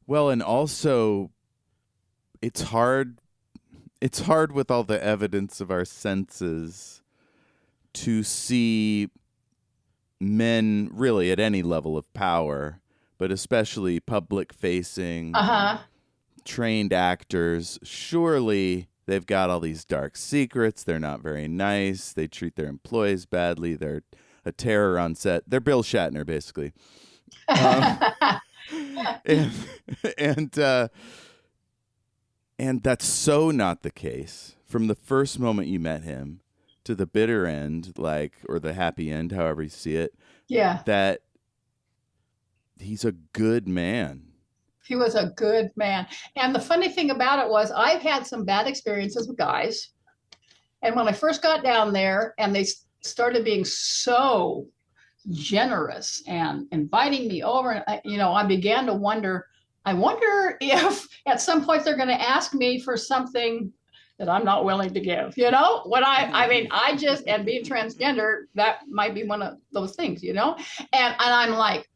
Well, and also it's hard with all the evidence of our senses to see men really at any level of power, but especially public facing, trained actors. Surely they've got all these dark secrets. They're not very nice. They treat their employees badly. They're a terror on set. They're Bill Shatner, basically. And that's so not the case from the first moment you met him to the bitter end, or the happy end, however you see it. Yeah. That he's a good man. He was a good man. And the funny thing about it was I've had some bad experiences with guys. And when I first got down there and they started being so generous and inviting me over, I began to wonder, I wonder if at some point they're going to ask me for something that I'm not willing to give, when and being transgender, that might be one of those things, and I'm like,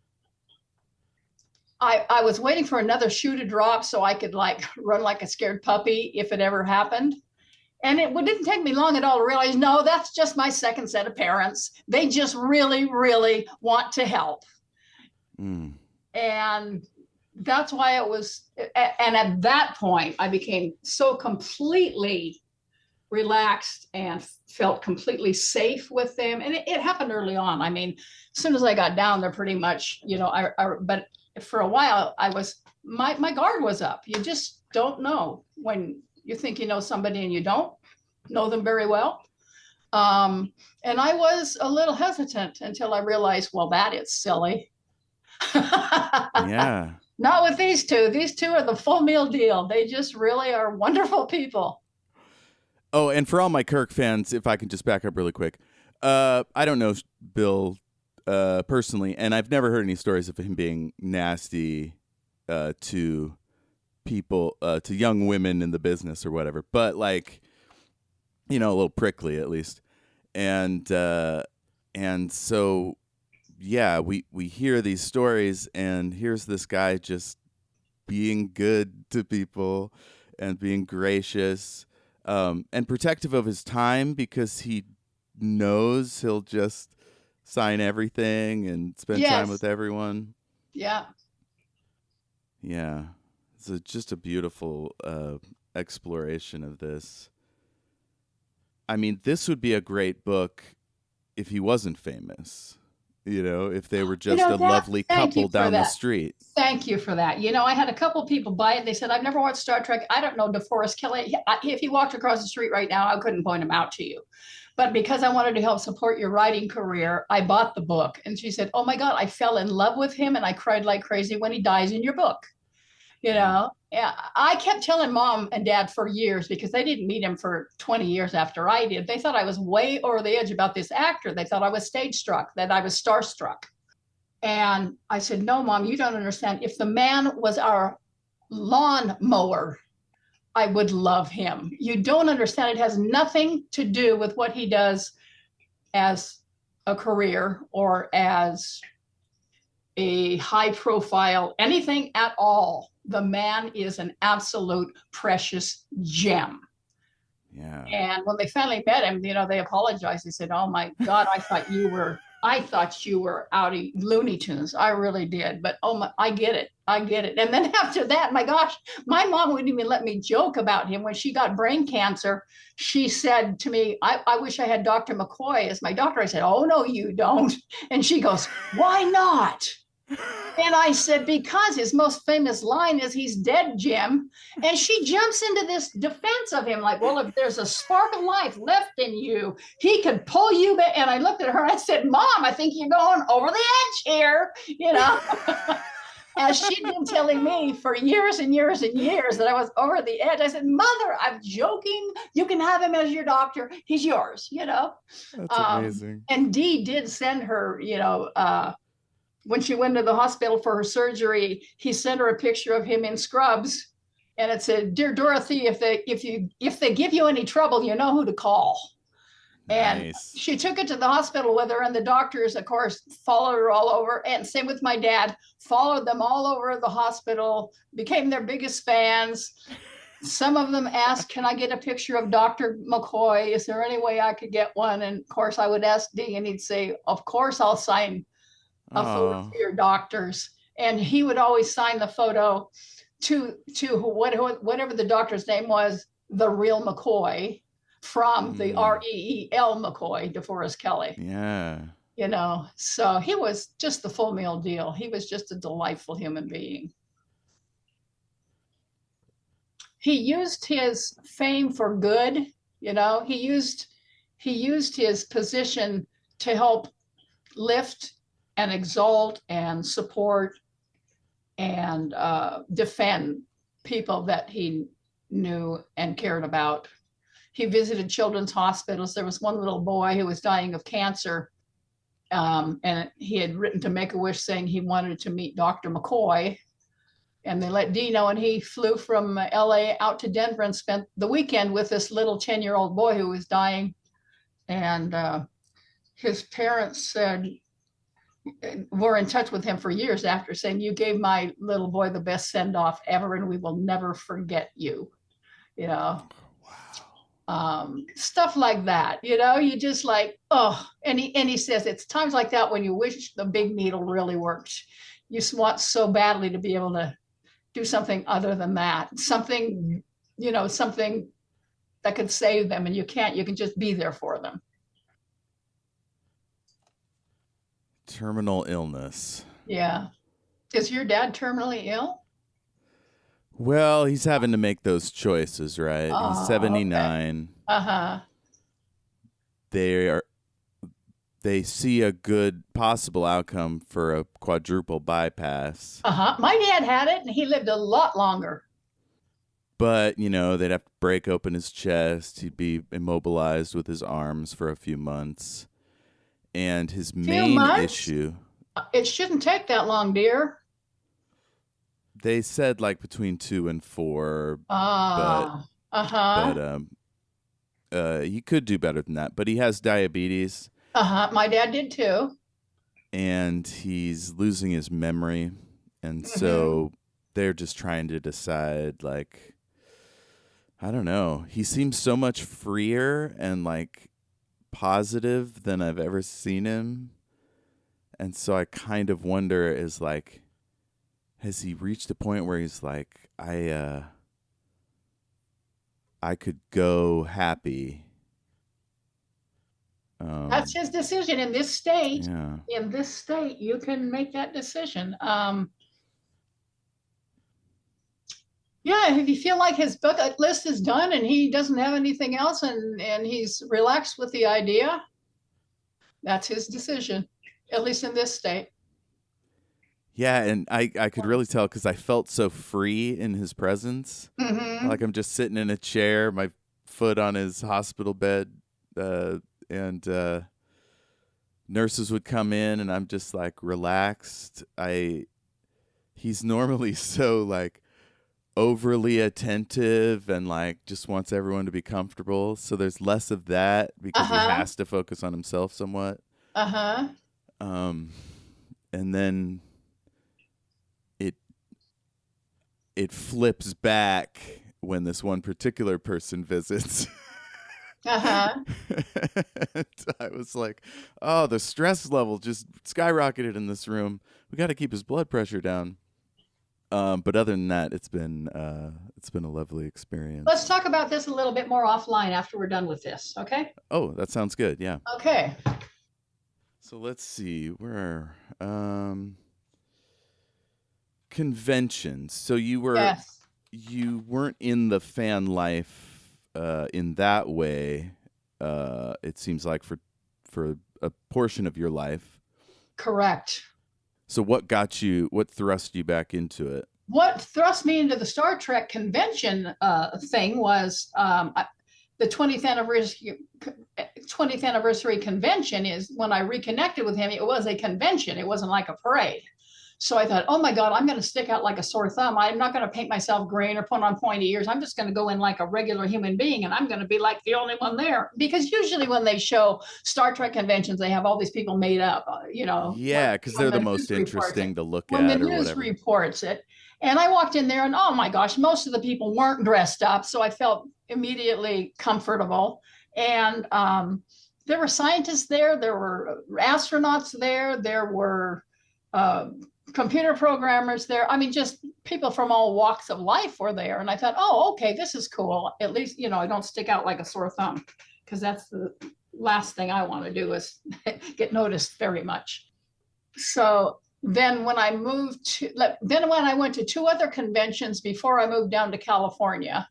I was waiting for another shoe to drop so I could run like a scared puppy if it ever happened. And it didn't take me long at all to realize, no, that's just my second set of parents. They just really, really want to help. And that's why it was, and at that point, I became so completely relaxed and felt completely safe with them. And it happened early on. I mean, as soon as I got down there, pretty much, but for a while, my guard was up. You just don't know when you think you know somebody and you don't know them very well. And I was a little hesitant until I realized, well, that is silly. Yeah. Not with these two. These two are the full meal deal. They just really are wonderful people. Oh, and for all my Kirk fans, if I can just back up really quick. I don't know Bill personally, and I've never heard any stories of him being nasty to people, to young women in the business or whatever. But a little prickly at least. And so, yeah, we hear these stories, and here's this guy just being good to people and being gracious and protective of his time because he knows he'll just sign everything and spend time with everyone. Yeah. Yeah. It's just a beautiful exploration of this. I mean, this would be a great book if he wasn't famous. If they were just a lovely couple down the street. Thank you for that. I had a couple people buy it. They said, I've never watched Star Trek. I don't know DeForest Kelley. If he walked across the street right now, I couldn't point him out to you. But because I wanted to help support your writing career, I bought the book. And she said, oh my God, I fell in love with him and I cried like crazy when he dies in your book. I kept telling Mom and Dad for years because they didn't meet him for 20 years after I did. They thought I was way over the edge about this actor. They thought I was stage struck, that I was starstruck. And I said, no, Mom, you don't understand. If the man was our lawn mower, I would love him. You don't understand. It has nothing to do with what he does as a career or as a high profile, anything at all. The man is an absolute precious gem. Yeah. And when they finally met him, they apologized. They said, "Oh my God, I thought you were out of Looney Tunes. I really did. But I get it. I get it." And then after that, my gosh, my mom wouldn't even let me joke about him. When she got brain cancer, she said to me, I wish I had Dr. McCoy as my doctor. I said, "Oh, no, you don't." And she goes, "Why not?" And I said, "Because his most famous line is, 'He's dead, Jim.'" And she jumps into this defense of him, like, "Well, if there's a spark of life left in you, he could pull you back." And I looked at her and I said, "Mom, I think you're going over the edge here," As she'd been telling me for years and years and years that I was over the edge. I said, "Mother, I'm joking. You can have him as your doctor. He's yours." That's amazing. And Dee did send her, when she went to the hospital for her surgery, he sent her a picture of him in scrubs, and it said, "Dear Dorothy, if they give you any trouble, you know who to call." And Nice. she took it to the hospital with her, and the doctors, of course, followed her all over. And same with my dad, followed them all over the hospital, became their biggest fans. Some of them asked, "Can I get a picture of Dr. McCoy? Is there any way I could get one?" And of course, I would ask Dee, and he'd say, "Of course, I'll sign a photo for your doctors." And he would always sign the photo to whatever the doctor's name was, the Reel McCoy, from the Reel McCoy, DeForest Kelley. Yeah. So he was just the full meal deal. He was just a delightful human being. He used his fame for good. He used his position to help lift and exalt and support and defend people that he knew and cared about. He visited children's hospitals. There was one little boy who was dying of cancer, and he had written to Make-A-Wish saying he wanted to meet Dr. McCoy. And they let Dee know, and he flew from LA out to Denver and spent the weekend with this little 10-year-old boy who was dying. And his parents were in touch with him for years after, saying, "You gave my little boy the best send-off ever, and we will never forget you." Stuff like that. You just like, oh. And he says it's times like that when you wish the big needle really worked. You want so badly to be able to do something other than that, something that could save them, and you can't. You can just be there for them. Terminal illness. Yeah. Is your dad terminally ill? Well, he's having to make those choices, right? He's 79. Okay. Uh-huh. They see a good possible outcome for a quadruple bypass. Uh-huh. My dad had it, and he lived a lot longer. But, they'd have to break open his chest. He'd be immobilized with his arms for a few months. And his main issue... It shouldn't take that long, dear. They said like between 2 and 4. Uh-huh. But he could do better than that. But he has diabetes. Uh-huh. My dad did too. And he's losing his memory. And so they're just trying to decide, like, I don't know. He seems so much freer and like positive than I've ever seen him. And so I kind of wonder, is like, has he reached a point where he's like, I could go happy. That's his decision in this state. Yeah. In this state, you can make that decision. Yeah, if you feel like his bucket list is done and he doesn't have anything else, and he's relaxed with the idea, that's his decision, at least in this state. Yeah, and I could really tell because I felt so free in his presence. Like I'm just sitting in a chair, my foot on his hospital bed, and nurses would come in, and I'm just like relaxed. He's normally so like overly attentive and like just wants everyone to be comfortable. So there's less of that because he Uh-huh. has to focus on himself somewhat. Uh-huh. And then it flips back when this one particular person visits. Uh-huh. And I was like, oh, the stress level just skyrocketed in this room. We got to keep his blood pressure down. But other than that, it's been a lovely experience. Let's talk about this a little bit more offline after we're done with this, okay? Oh, that sounds good. Yeah. Okay. So let's see where conventions. So you weren't in the fan life in that way. It seems like for a portion of your life. Correct. So what thrust you back into it? What thrust me into the Star Trek convention thing was the 20th anniversary convention is when I reconnected with him. It was a convention. It wasn't like a parade. So I thought, oh my God, I'm going to stick out like a sore thumb. I'm not going to paint myself green or put on pointy ears. I'm just going to go in like a regular human being, and I'm going to be like the only one there. Because usually when they show Star Trek conventions, they have all these people made up, Yeah, because they're the most interesting to look when at the or news whatever. reports it. And I walked in there and, oh my gosh, most of the people weren't dressed up. So I felt immediately comfortable. And there were scientists there. There were astronauts there. There were computer programmers there. I mean, just people from all walks of life were there. And I thought, oh, okay, this is cool. At least, I don't stick out like a sore thumb, because that's the last thing I want to do is get noticed very much. So then when I went to two other conventions before I moved down to California.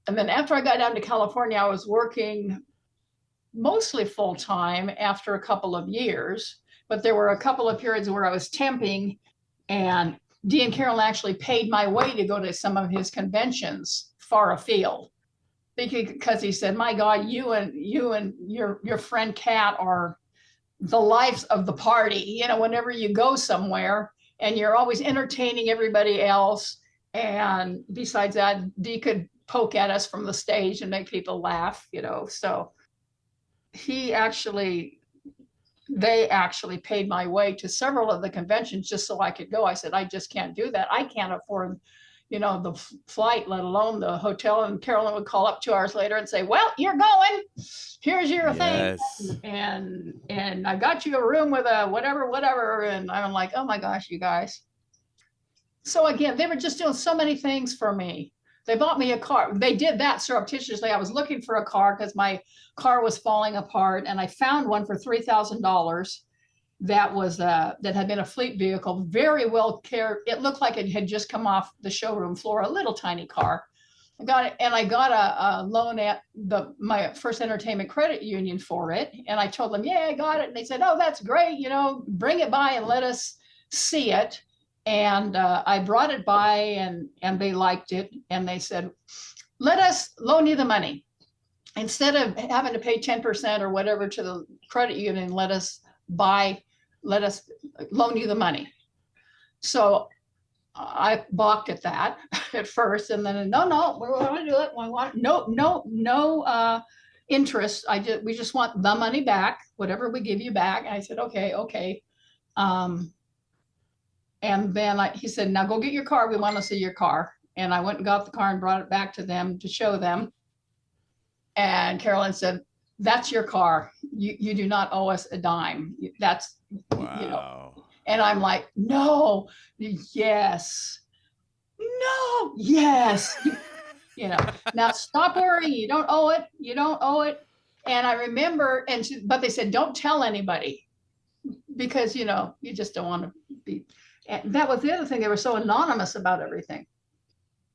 And then after I got down to California, I was working mostly full time after a couple of years. But there were a couple of periods where I was temping, and Dean Carroll actually paid my way to go to some of his conventions far afield, because he said, "My God, you and your friend Kat are the lives of the party. Whenever you go somewhere, and you're always entertaining everybody else. And besides that, Dee could poke at us from the stage and make people laugh. So they actually paid my way to several of the conventions just so I could go. I said, I just can't do that. I can't afford, the flight, let alone the hotel. And Carolyn would call up 2 hours later and say, well, you're going, here's your thing. And I got you a room with a whatever. And I'm like, oh my gosh, you guys. So again, they were just doing so many things for me. They bought me a car. They did that surreptitiously. I was looking for a car because my car was falling apart, and I found one for $3,000 that had been a fleet vehicle, very well cared. It looked like it had just come off the showroom floor, a little tiny car. I got it, and I got a loan at my First Entertainment Credit Union for it. And I told them, yeah, I got it. And they said, oh, that's great. Bring it by and let us see it. And I brought it by, and they liked it. And they said, let us loan you the money. Instead of having to pay 10% or whatever to the credit union, let us loan you the money. So I balked at that at first, and then no, we want to do it. We want no interest. We just want the money back, whatever we give you back. And I said, okay. And then he said, now go get your car. We want to see your car. And I went and got the car and brought it back to them to show them. And Carolyn said, that's your car. You do not owe us a dime. That's, wow. And I'm like, no, yes, no, yes. Now stop worrying. You don't owe it. You don't owe it. And I remember, but they said, don't tell anybody, because, you just don't want to be. And that was the other thing. They were so anonymous about everything.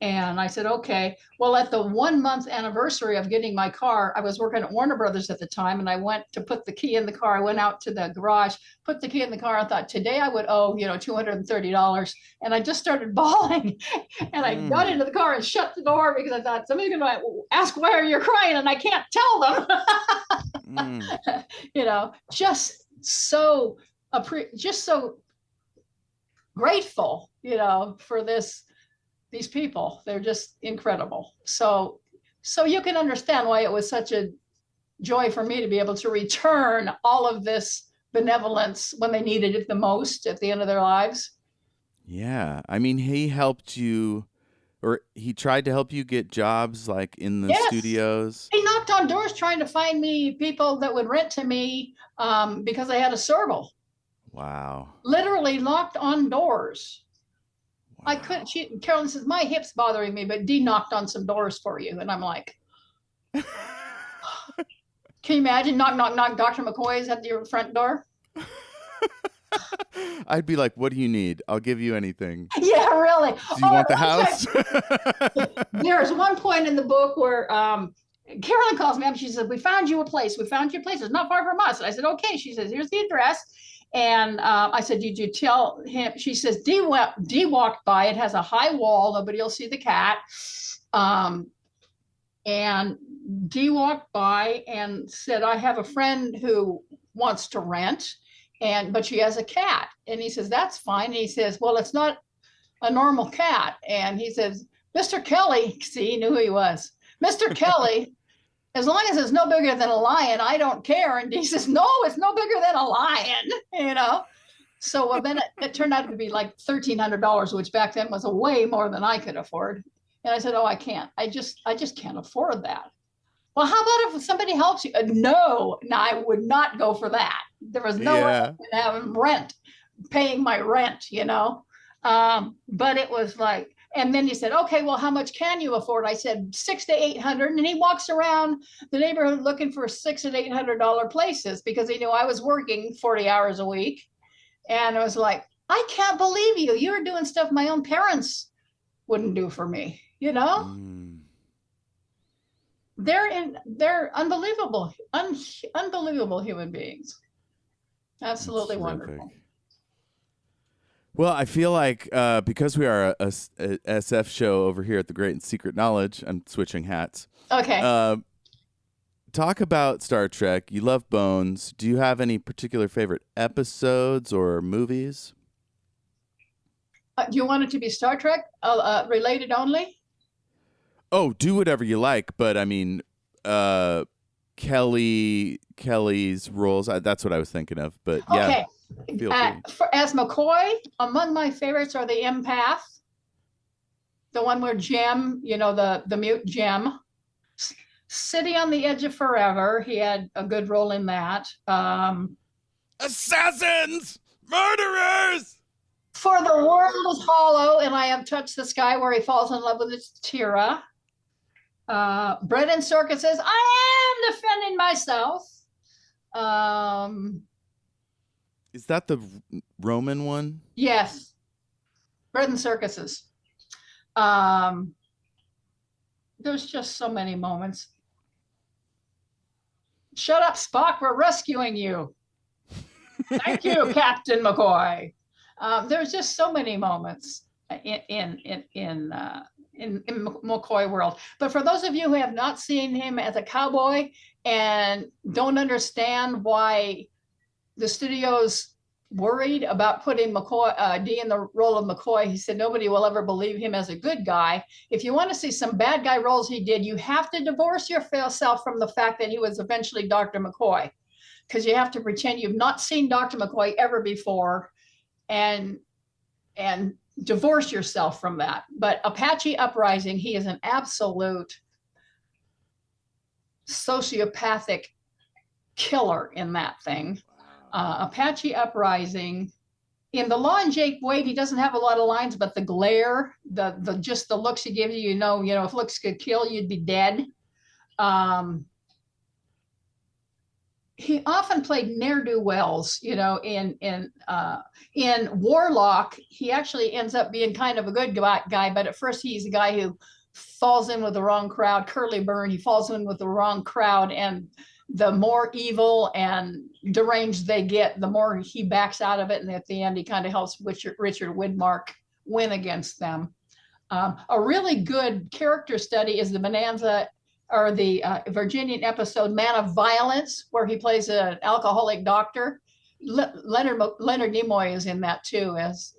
And I said, okay. Well, at the 1 month anniversary of getting my car, I was working at Warner Brothers at the time, and I went to put the key in the car. I went out to the garage, put the key in the car. I thought, today I would owe, $230. And I just started bawling. And I got into the car and shut the door, because I thought, somebody's going to ask why you're crying, and I can't tell them. Just so grateful, for this these people. They're just incredible. So you can understand why it was such a joy for me to be able to return all of this benevolence when they needed it the most at the end of their lives. Yeah. I mean, he helped you, or he tried to help you get jobs like in the Yes. studios. He knocked on doors trying to find me people that would rent to me because I had a serval. Wow. Literally knocked on doors. Wow. I couldn't. Carolyn says, my hip's bothering me, but Dee knocked on some doors for you. And I'm like, can you imagine? Knock, knock, knock. Dr. McCoy's at your front door. I'd be like, what do you need? I'll give you anything. Yeah, really. Do you want the house? There's one point in the book where Carolyn calls me up. She says, we found you a place. We found you a place. It's not far from us. And I said, okay. She says, here's the address. And I said, did you tell him? She says, Dee walked by. It has a high wall. Nobody will see the cat. And Dee walked by and said, I have a friend who wants to rent, but she has a cat. And he says, that's fine. And he says, well, it's not a normal cat. And he says, Mr. Kelley, see, he knew who he was. Mr. Kelley, as long as it's no bigger than a lion, I don't care. And he says, no, it's no bigger than a lion, you know? So well, then it turned out to be like $1,300, which back then was way more than I could afford. And I said, oh, I can't. I just can't afford that. Well, how about if somebody helps you? No, I would not go for that. There was no way I could have paying my rent, you know? But it was like, and then he said, okay, well, how much can you afford? I said, $600 to $800. And he walks around the neighborhood looking for $600 and $800 places because he knew I was working 40 hours a week. And I was like, I can't believe you. You're doing stuff my own parents wouldn't do for me, you know? They're unbelievable, unbelievable human beings. Absolutely wonderful. Well, I feel like because we are a SF show over here at the Great and Secret Knowledge, I'm switching hats. Okay. Talk about Star Trek. You love Bones. Do you have any particular favorite episodes or movies? Do you want it to be Star Trek related only? Oh, do whatever you like. But I mean, Kelley's roles. That's what I was thinking of. But yeah. Okay. As McCoy, among my favorites are the Empath, the one where Jem, you know, the mute Jem, City on the Edge of Forever. He had a good role in that. Assassins, murderers. For the World is Hollow, and I Have Touched the Sky, where he falls in love with Tira. Bread and Circuses. I am defending myself. Is that the Roman one? Yes. Bread and Circuses. There's just so many moments. Shut up, Spock. We're rescuing you. Thank you, Captain McCoy. There's just so many moments in McCoy world. But for those of you who have not seen him as a cowboy and don't understand why the studio's worried about putting Dee in the role of McCoy, he said nobody will ever believe him as a good guy. If you want to see some bad guy roles he did, you have to divorce yourself from the fact that he was eventually Dr. McCoy, because you have to pretend you've not seen Dr. McCoy ever before and divorce yourself from that. But Apache Uprising, he is an absolute sociopathic killer in that thing. Apache Uprising, in The Law and Jake Wade, he doesn't have a lot of lines, but the glare, the just the looks he gives you, you know, if looks could kill, you'd be dead. He often played ne'er-do-wells, you know. In Warlock, he actually ends up being kind of a good guy, but at first he's a guy who falls in with the wrong crowd. Curly Burn, he falls in with the wrong crowd, and the more evil and deranged they get, the more he backs out of it, and at the end he kind of helps Richard Widmark win against them. A really good character study is the Bonanza or the Virginian episode Man of Violence, where he plays an alcoholic doctor. Leonard Nimoy is in that too as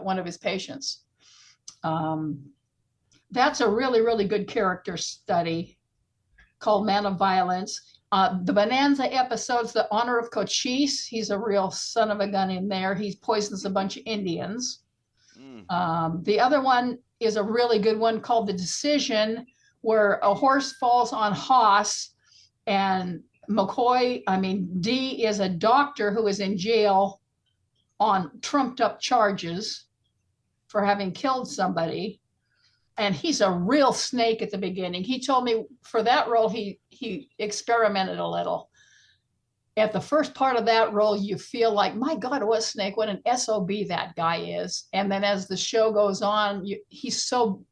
one of his patients. That's a really, really good character study called Man of Violence. The Bonanza episodes, The Honor of Cochise, he's a real son of a gun in there. He poisons a bunch of Indians. The other one is a really good one called The Decision, where a horse falls on Haas, and D is a doctor who is in jail on trumped up charges for having killed somebody. And he's a real snake at the beginning. He told me for that role, he experimented a little. At the first part of that role, you feel like, my God, what a snake, what an SOB that guy is. And then as the show goes on, he's so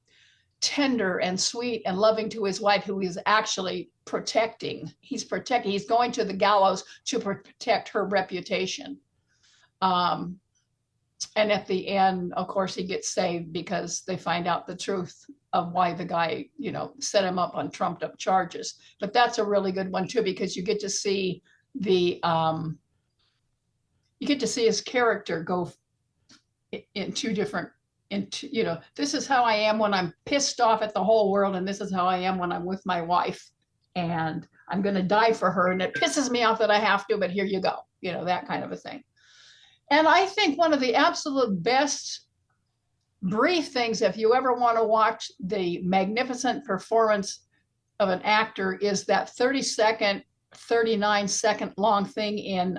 tender and sweet and loving to his wife, who he's actually protecting. He's going to the gallows to protect her reputation. And at the end, of course, he gets saved because they find out the truth of why the guy, set him up on trumped up charges. But that's a really good one too, because you get to see his character go in two different, this is how I am when I'm pissed off at the whole world, and this is how I am when I'm with my wife, and I'm going to die for her, and it pisses me off that I have to, but here you go, that kind of a thing. And I think one of the absolute best brief things, if you ever want to watch the magnificent performance of an actor, is that 30-second, 39-second long thing in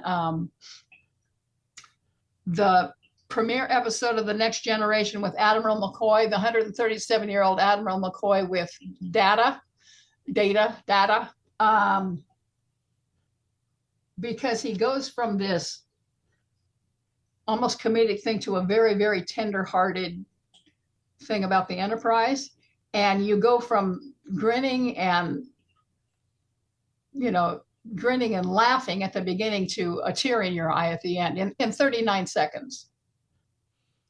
the premiere episode of The Next Generation with Admiral McCoy, the 137-year-old Admiral McCoy with data, because he goes from this almost comedic thing to a very, very tender-hearted thing about the Enterprise. And you go from grinning and laughing at the beginning to a tear in your eye at the end in 39 seconds.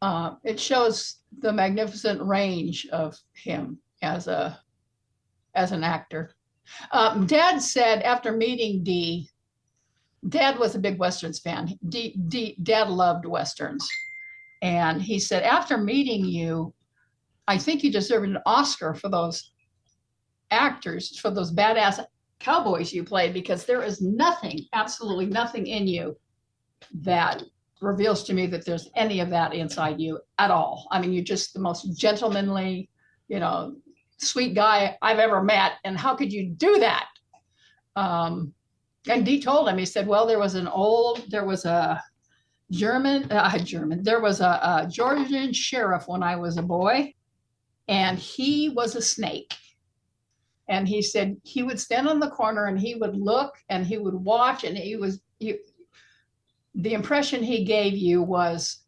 It shows the magnificent range of him as an actor. Dad said after meeting Dee, Dad was a big Westerns fan. Dad loved Westerns. And he said, after meeting you, I think you deserve an Oscar for those actors, for those badass cowboys you played, because there is nothing, absolutely nothing in you that reveals to me that there's any of that inside you at all. I mean, you're just the most gentlemanly, sweet guy I've ever met. And how could you do that? And Dee told him, he said, well, there was a Georgian sheriff when I was a boy, and he was a snake. And he said he would stand on the corner and he would look and he would watch, and the impression he gave you was,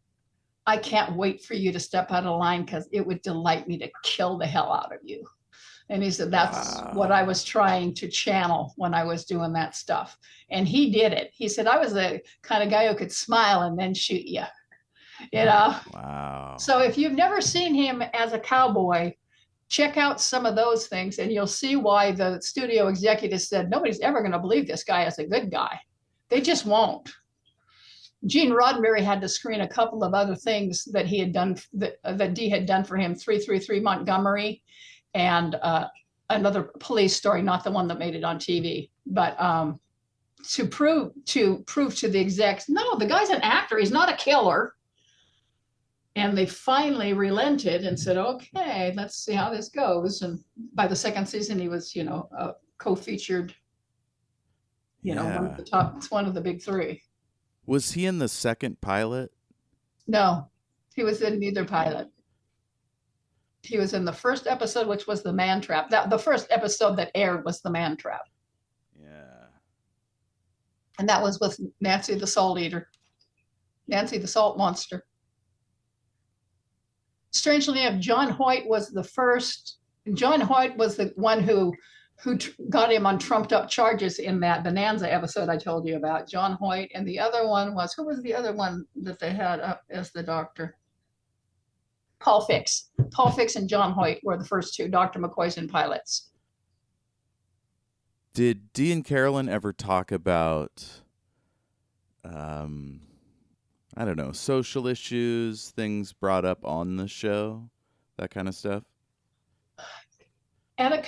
I can't wait for you to step out of line because it would delight me to kill the hell out of you. And he said, that's what I was trying to channel when I was doing that stuff. And he did it. He said, I was the kind of guy who could smile and then shoot you, Wow. So if you've never seen him as a cowboy, check out some of those things and you'll see why the studio executives said, nobody's ever going to believe this guy is a good guy. They just won't. Gene Roddenberry had to screen a couple of other things that he had done, that Dee had done for him, 333 Montgomery, and another police story, not the one that made it on TV, but to prove to the execs, no, the guy's an actor, he's not a killer. And they finally relented and said, okay, let's see how this goes. And by the second season, he was, a co-featured, one of the top, it's one of the big three. Was he in the second pilot? No, he was in neither pilot. He was in the first episode, which was the man trap. The first episode that aired was the man trap. Yeah. And that was with Nancy the Salt Eater. Nancy the Salt Monster. Strangely enough, John Hoyt was the first. John Hoyt was the one who got him on trumped up charges in that Bonanza episode I told you about. John Hoyt. And the other one was, who was the other one that they had up as the doctor? Paul Fix. Paul Fix and John Hoyt were the first two Dr. McCoys and pilots. Did Dee and Carolyn ever talk about, I don't know, social issues, things brought up on the show that kind of stuff? During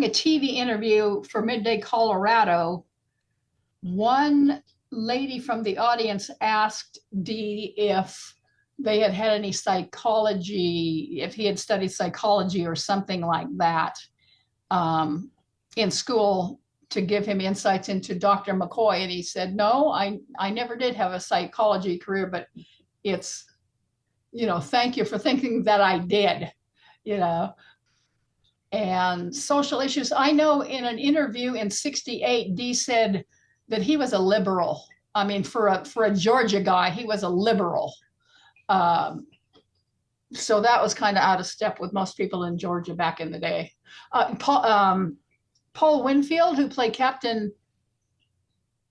a TV interview for Midday Colorado, one lady from the audience asked Dee if they had had any psychology, if he had studied psychology or something like that in school to give him insights into Dr. McCoy. And he said, no, I never did have a psychology career, but it's, thank you for thinking that I did, And social issues. I know in an interview in '68, Dee said that he was a liberal. I mean, for a Georgia guy, he was a liberal. So that was kind of out of step with most people in Georgia back in the day. Paul Winfield, who played Captain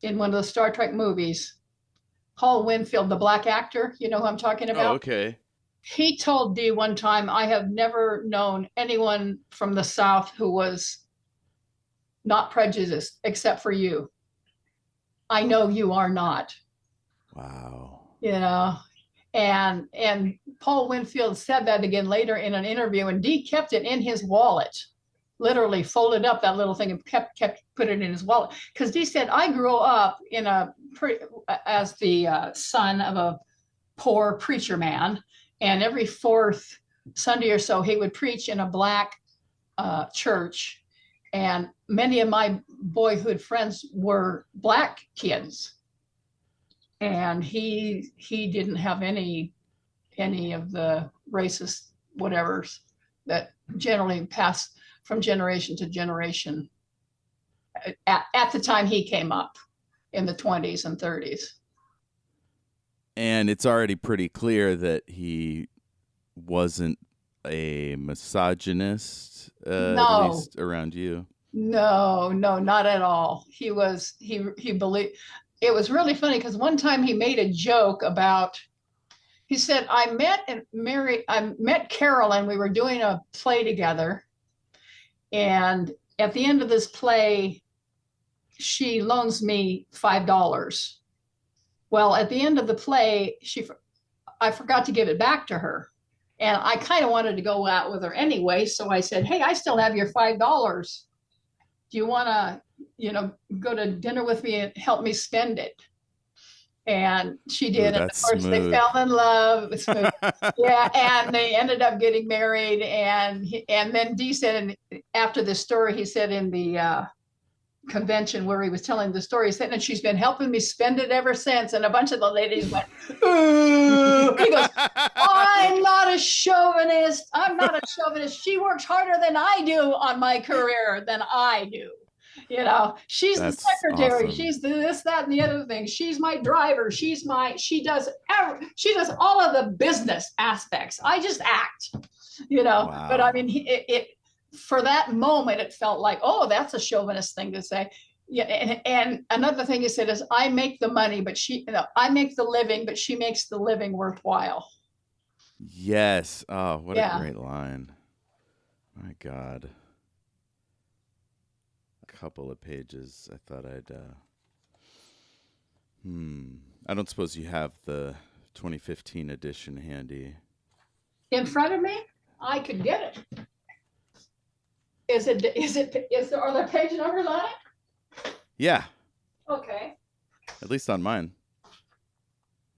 in one of the Star Trek movies, Paul Winfield, the black actor, you know who I'm talking about? Oh, okay. He told Dee one time, I have never known anyone from the South who was not prejudiced except for you. I know you are not. Wow. And Paul Winfield said that again later in an interview, and Dee kept it in his wallet, literally folded up that little thing and kept put it in his wallet. Because Dee said, I grew up as the son of a poor preacher man, and every fourth Sunday or so he would preach in a black church, and many of my boyhood friends were black kids, and he didn't have any of the racist whatevers that generally pass from generation to generation at the time he came up in the 20s and 30s. And it's already pretty clear that he wasn't a misogynist, No. at least around you. No, not at all. He believed. It was really funny because one time he made a joke about, he said, I met Carolyn, we were doing a play together. And at the end of this play, she loans me $5. Well, at the end of the play, I forgot to give it back to her. And I kind of wanted to go out with her anyway. So I said, hey, I still have your $5. Do you want to, go to dinner with me and help me spend it? And she did. Ooh, and of course, smooth. They fell in love. Yeah. And they ended up getting married. And then Dee said, after the story, he said in the convention where he was telling the story, he said, and she's been helping me spend it ever since. And a bunch of the ladies went, ooh. He goes, I'm not a chauvinist. She works harder than I do on my career than I do. She's That's the secretary. awesome. She's this, that, and the other thing. She's my driver. She does all of the business aspects. I just act, Wow. But I mean, it for that moment, it felt like, oh, that's a chauvinist thing to say. Yeah. And another thing he said is, I make the money, but I make the living, but she makes the living worthwhile. Yes. Oh, what a great line. My God. A couple of pages. I thought I'd, I don't suppose you have the 2015 edition handy. In front of me? I could get it. Are there page numbers on it? Yeah. Okay. At least on mine.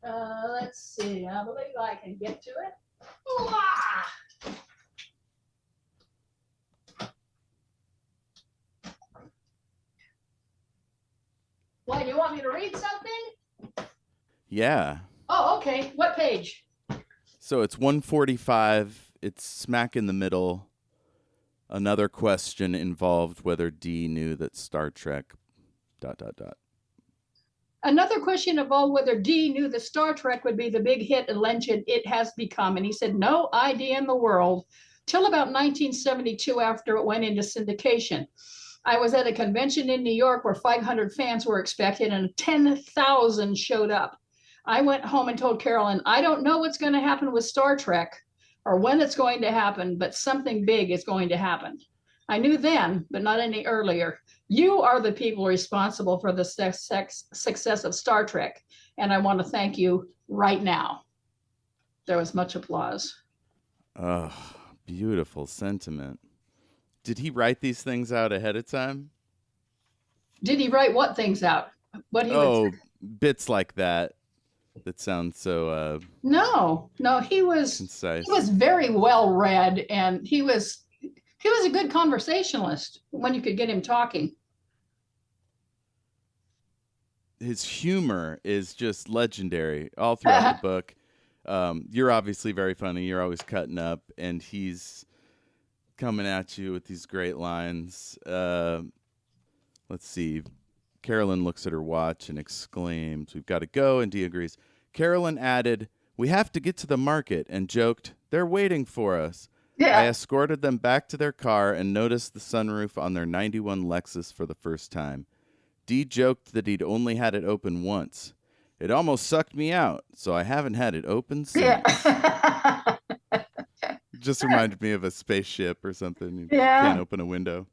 Let's see. I believe I can get to it. Well, you want me to read something? Yeah. Oh, okay. What page? So it's 145. It's smack in the middle. Another question involved whether Dee knew that Star Trek ... Another question involved whether Dee knew that Star Trek would be the big hit and legend it has become. And he said, no idea in the world till about 1972 after it went into syndication. I was at a convention in New York where 500 fans were expected and 10,000 showed up. I went home and told Carolyn, I don't know what's going to happen with Star Trek or when it's going to happen, but something big is going to happen. I knew then, but not any earlier. You are the people responsible for the success of Star Trek, and I want to thank you right now. There was much applause. Oh, beautiful sentiment. Did he write these things out ahead of time? Did he write what things out? What he would Oh, bits like that. That sounds so No, he concise. was very well read, and he was a good conversationalist when you could get him talking. His humor is just legendary all throughout the book. You're obviously very funny. You're always cutting up, and he's coming at you with these great lines. Let's see. Carolyn looks at her watch and exclaims, "We've got to go," and Dee agrees. Carolyn added, "We have to get to the market," and joked, "They're waiting for us." Yeah. I escorted them back to their car and noticed the sunroof on their 91 Lexus for the first time. Dee joked that he'd only had it open once. "It almost sucked me out, so I haven't had it open since." Yeah. Just reminded me of a spaceship or something. You Yeah. can't open a window.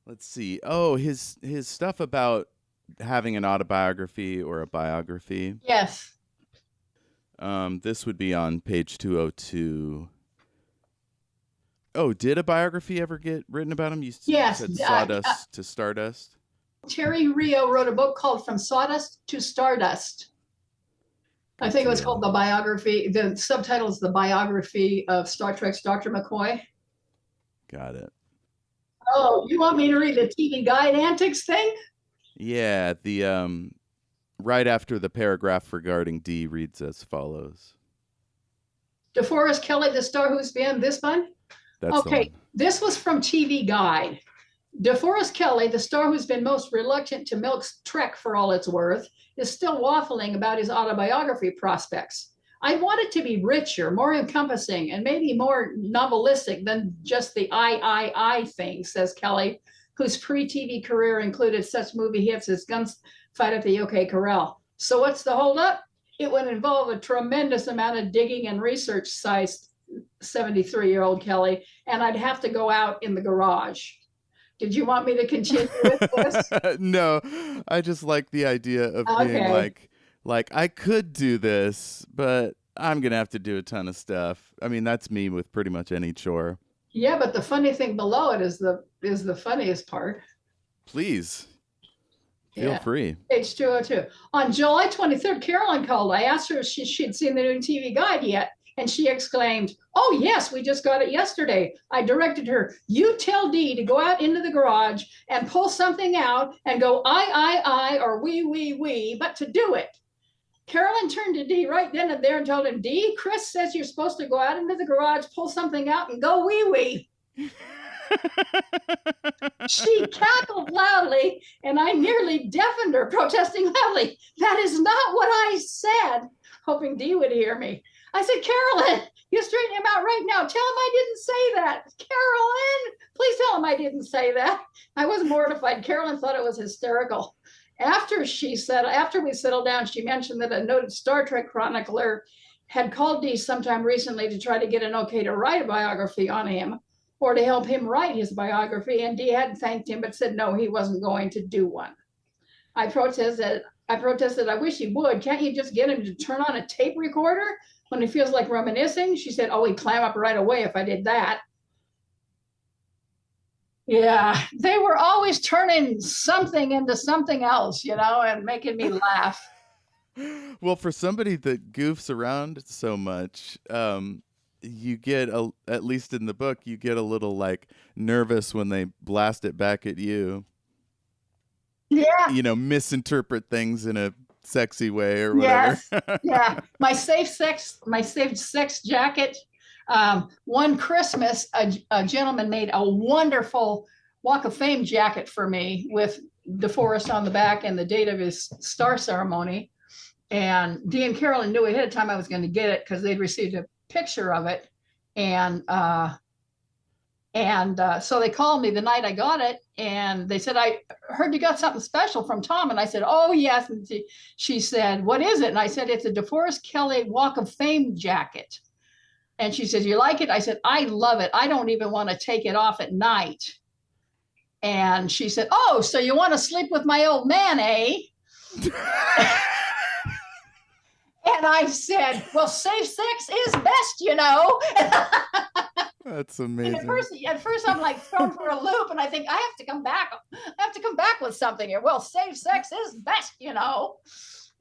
Let's see. Oh, his stuff about having an autobiography or a biography. Yes. This would be on page 202. Oh, did a biography ever get written about him? You Yes. said Sawdust to Stardust. Terry Rio wrote a book called From Sawdust to Stardust. I think it was called the biography. The subtitle is The Biography of Star Trek's Dr. McCoy. Got it. Oh, you want me to read the TV Guide antics thing? Yeah, the right after the paragraph regarding Dee reads as follows. DeForest Kelley, the star who's been this one? That's okay, this was from TV Guide. DeForest Kelley, the star who's been most reluctant to milk Trek for all it's worth, is still waffling about his autobiography prospects. I want it to be richer, more encompassing, and maybe more novelistic than just the I thing, says Kelley, whose pre-TV career included such movie hits as Gunfight at the OK Corral. So what's the holdup? It would involve a tremendous amount of digging and research, size 73-year-old Kelley, and I'd have to go out in the garage. Did you want me to continue with this? No, I just like the idea of being like I could do this, but I'm gonna have to do a ton of stuff. I mean, that's me with pretty much any chore. Yeah, but the funny thing below it is the funniest part. Please. Feel free. Page 202. On July 23rd, Carolyn called. I asked her if she'd seen the new TV Guide yet, and she exclaimed, "Oh, yes, we just got it yesterday." I directed her, "You tell Dee to go out into the garage and pull something out and go I, or we, but to do it." Carolyn turned to Dee right then and there and told him, "Dee, Kris says you're supposed to go out into the garage, pull something out, and go wee." She cackled loudly, and I nearly deafened her, protesting loudly, "That is not what I said," hoping Dee would hear me. I said, "Carolyn, you straighten him out right now. Tell him I didn't say that. Carolyn, please tell him I didn't say that." I was mortified. Carolyn thought it was hysterical. After we settled down, she mentioned that a noted Star Trek chronicler had called Dee sometime recently to try to get an okay to write a biography on him, or to help him write his biography, and Dee had thanked him but said no, he wasn't going to do one. I protested, "I wish he would. Can't you just get him to turn on a tape recorder when he feels like reminiscing?" She said, "Oh, he'd clam up right away if I did that." Yeah, they were always turning something into something else, and making me laugh. Well, for somebody that goofs around so much, you get at least in the book, you get a little like nervous when they blast it back at you. Yeah. Misinterpret things in a sexy way or whatever. Yes. Yeah. My safe sex jacket. One Christmas, a gentleman made a wonderful Walk of Fame jacket for me with DeForest on the back and the date of his star ceremony. And Dee and Carolyn knew ahead of time I was going to get it because they'd received a picture of it. And so they called me the night I got it, and they said, "I heard you got something special from Tom." And I said, "Oh, yes." And she said, "What is it?" And I said, "It's a DeForest Kelley Walk of Fame jacket." And she said, "You like it?" I said, "I love it. I don't even want to take it off at night." And she said, "Oh, so you want to sleep with my old man, eh?" And I said, well, safe sex is best, you know. That's amazing. At first I'm like thrown for a loop, and I think I have to come back with something here. Well, safe sex is best, you know.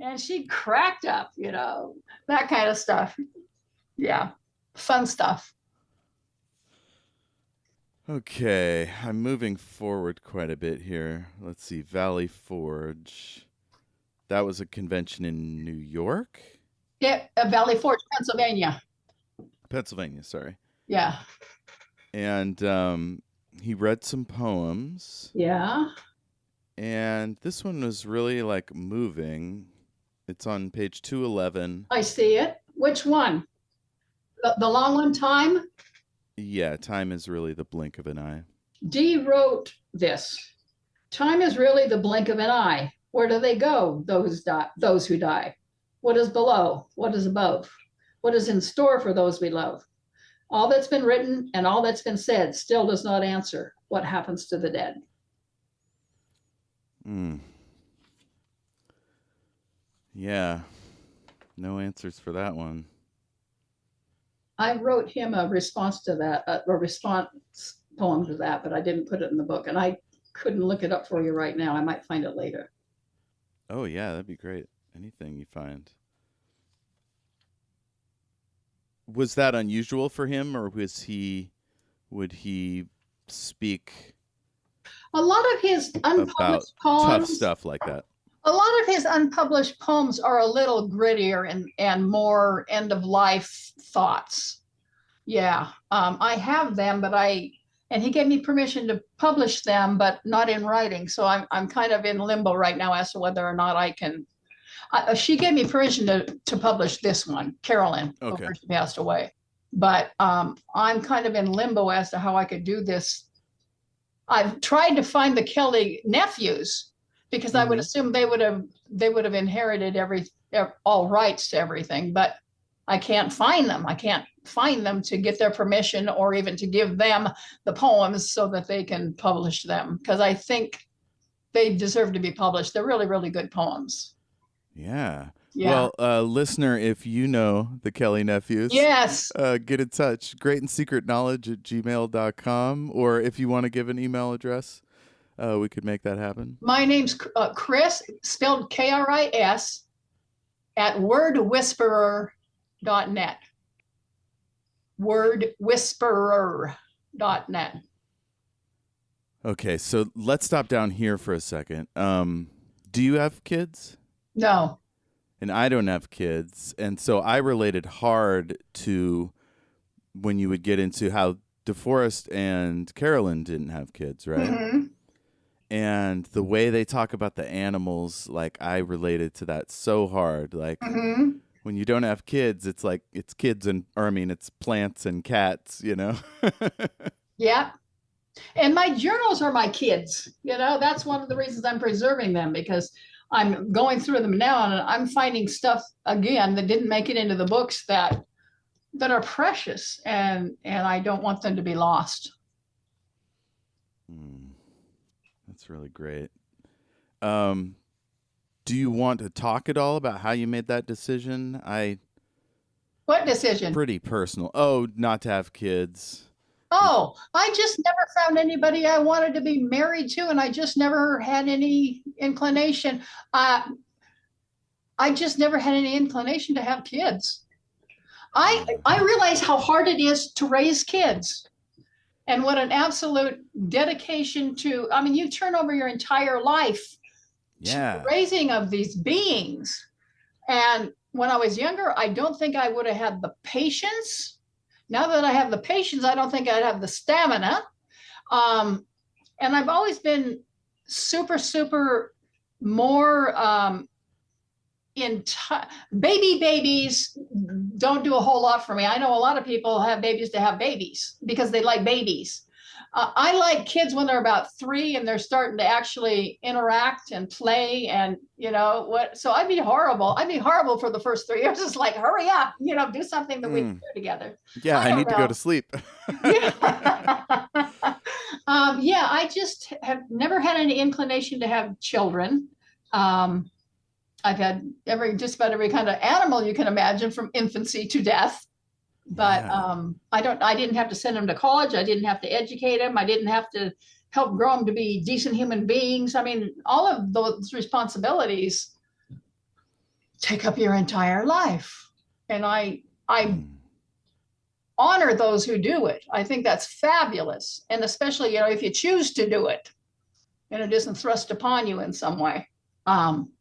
And she cracked up, you know, that kind of stuff. Yeah, fun stuff. Okay, I'm moving forward quite a bit here. Let's see, Valley Forge. That was a convention in New York? Yeah, Valley Forge, Pennsylvania. Pennsylvania, sorry. Yeah. And he read some poems. Yeah. And this one was really like moving. It's on page 211. I see it. Which one? The long one, Time? Yeah, time is really the blink of an eye. Dee wrote this. Time is really the blink of an eye. Where do they go, those who die? What is below? What is above? What is in store for those we love? All that's been written and all that's been said still does not answer what happens to the dead. Yeah, no answers for that one. I wrote him a response to that, a response poem to that, but I didn't put it in the book, and I couldn't look it up for you right now. I might find it later. Oh, yeah, that'd be great. Anything you find. Was that unusual for him, or would he speak a lot of his unpublished poems, tough stuff like that? A lot of his unpublished poems are a little grittier and more end of life thoughts. Yeah, I have them, and he gave me permission to publish them, but not in writing. So I'm kind of in limbo right now as to whether or not I can. She gave me permission to publish this one, Carolyn, before she passed away. But I'm kind of in limbo as to how I could do this. I've tried to find the Kelley nephews, because I would assume they would have inherited all rights to everything, but I can't find them. I can't find them to get their permission or even to give them the poems so that they can publish them, because I think they deserve to be published. They're really, really good poems. Yeah. Yeah. Well, listener, if you know the Kelley nephews, yes, get in touch. greatandsecretknowledge@gmail.com, or if you want to give an email address, we could make that happen. My name's Kris, spelled Kris, at wordwhisperer.net. Wordwhisperer.net. Okay, so let's stop down here for a second. Do you have kids? No. And I don't have kids. And so I related hard to when you would get into how DeForest and Carolyn didn't have kids, right? Mm-hmm. And the way they talk about the animals, like I related to that so hard. Like when you don't have kids, it's like it's kids it's plants and cats, you know? Yeah. And my journals are my kids. You know, that's one of the reasons I'm preserving them, because I'm going through them now and I'm finding stuff again that didn't make it into the books that are precious, and I don't want them to be lost. That's really great. Do you want to talk at all about how you made that decision? What decision? Pretty personal. Oh, not to have kids. Oh, I just never found anybody I wanted to be married to, and I just never had any inclination. I just never had any inclination to have kids. I realize how hard it is to raise kids, and what an absolute dedication to. I mean, you turn over your entire life to the raising of these beings. And when I was younger, I don't think I would have had the patience. Now that I have the patience, I don't think I'd have the stamina. And I've always been super, super more babies don't do a whole lot for me. I know a lot of people have babies to have babies because they like babies. I like kids when they're about 3 and they're starting to actually interact and play, and you know what? So I'd be horrible for the first 3 years. It's like, hurry up, you know, do something that we can do together. Yeah, I need to go to sleep. Yeah, I just have never had any inclination to have children. I've had just about every kind of animal you can imagine from infancy to death. But Yeah. I didn't have to send them to college. I didn't have to educate them. I didn't have to help grow them to be decent human beings. I mean, all of those responsibilities take up your entire life. And I Mm. honor those who do it. I think that's fabulous. And especially, if you choose to do it and it isn't thrust upon you in some way. Um,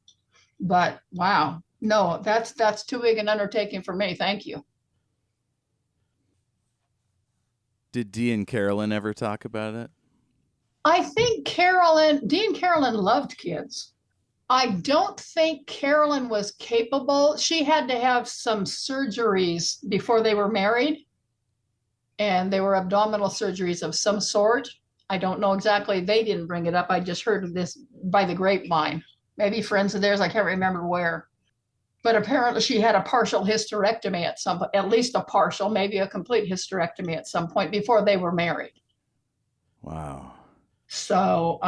but wow, no, that's too big an undertaking for me. Thank you. Did Dee and Carolyn ever talk about it? I think Dee and Carolyn loved kids. I don't think Carolyn was capable. She had to have some surgeries before they were married, and they were abdominal surgeries of some sort. I don't know exactly. They didn't bring it up. I just heard of this by the grapevine. Maybe friends of theirs. I can't remember where. But apparently she had a partial hysterectomy at least a partial, maybe a complete hysterectomy at some point before they were married. Wow. So,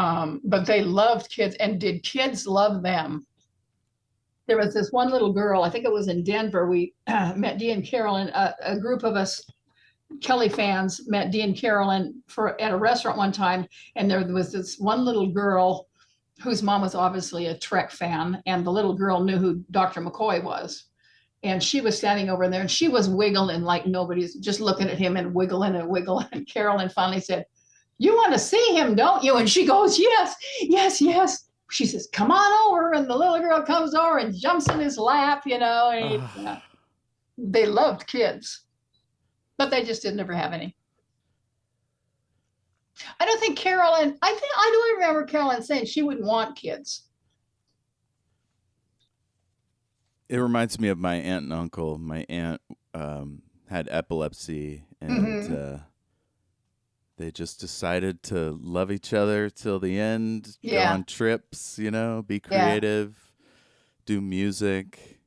but they loved kids, and did kids love them? There was this one little girl, I think it was in Denver. We met Dee and Carolyn, a group of us Kelley fans met Dee and Carolyn at a restaurant one time, and there was this one little girl whose mom was obviously a Trek fan, and the little girl knew who Dr. McCoy was. And she was standing over there, and she was wiggling like nobody's, just looking at him and wiggling and wiggling. And Carolyn finally said, "You want to see him, don't you?" And she goes, "Yes, yes, yes." She says, "Come on over." And the little girl comes over and jumps in his lap, and they loved kids, but they just didn't ever have any. I don't think Carolyn, I do remember Carolyn saying she wouldn't want kids. It reminds me of my aunt and uncle. My aunt had epilepsy, and Mm-hmm. they just decided to love each other till the end, go Yeah, on trips, be yeah. creative, do music.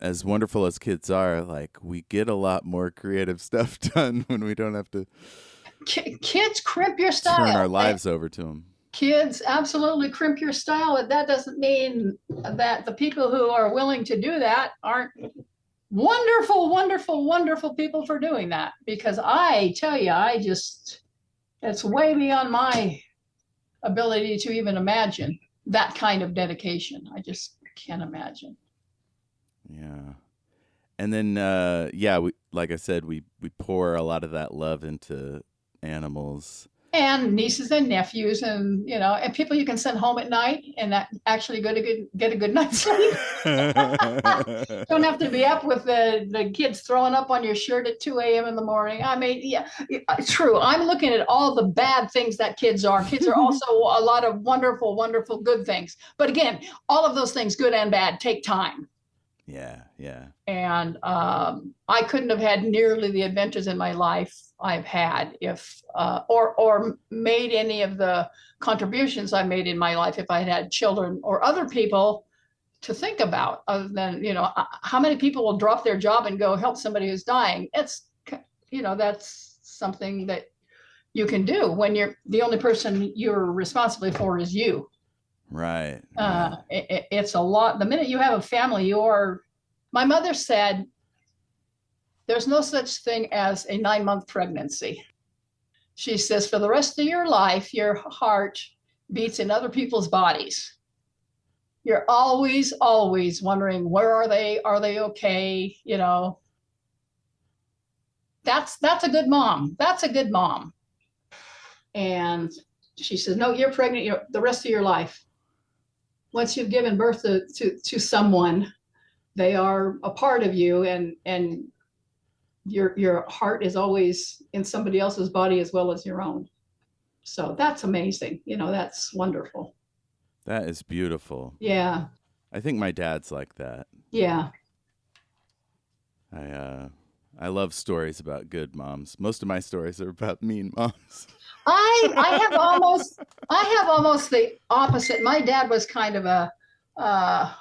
As wonderful as kids are, like, we get a lot more creative stuff done when we don't have to Kids crimp your turn our style. lives over to them. Kids absolutely crimp your style. But that doesn't mean that the people who are willing to do that aren't wonderful, wonderful, wonderful people for doing that. Because I tell you, it's way beyond my ability to even imagine that kind of dedication. I just can't imagine. Yeah. And then we, like I said, we pour a lot of that love into animals. And nieces and nephews, and people you can send home at night and that actually get a good night's sleep. Don't have to be up with the kids throwing up on your shirt at 2 a.m. in the morning. I mean, yeah, true. I'm looking at all the bad things that kids are. Kids are also a lot of wonderful, wonderful, good things. But again, all of those things, good and bad, take time. Yeah, yeah. And I couldn't have had nearly the adventures in my life I've had if or made any of the contributions I made in my life if I had children or other people to think about, other than how many people will drop their job and go help somebody who's dying. That's something that you can do when you're the only person you're responsible for is you. Right. Right. It's a lot. The minute you have a family, my mother said, there's no such thing as a 9-month pregnancy. She says, for the rest of your life, your heart beats in other people's bodies. You're always, always wondering, where are they? Are they okay? That's a good mom. That's a good mom. And she says, no, you're pregnant the rest of your life. Once you've given birth to someone, they are a part of you, and your heart is always in somebody else's body as well as your own. So that's amazing. That's wonderful. That is beautiful. Yeah. I think my dad's like that. Yeah. I love stories about good moms. Most of my stories are about mean moms. I have almost the opposite. My dad was kind of uh,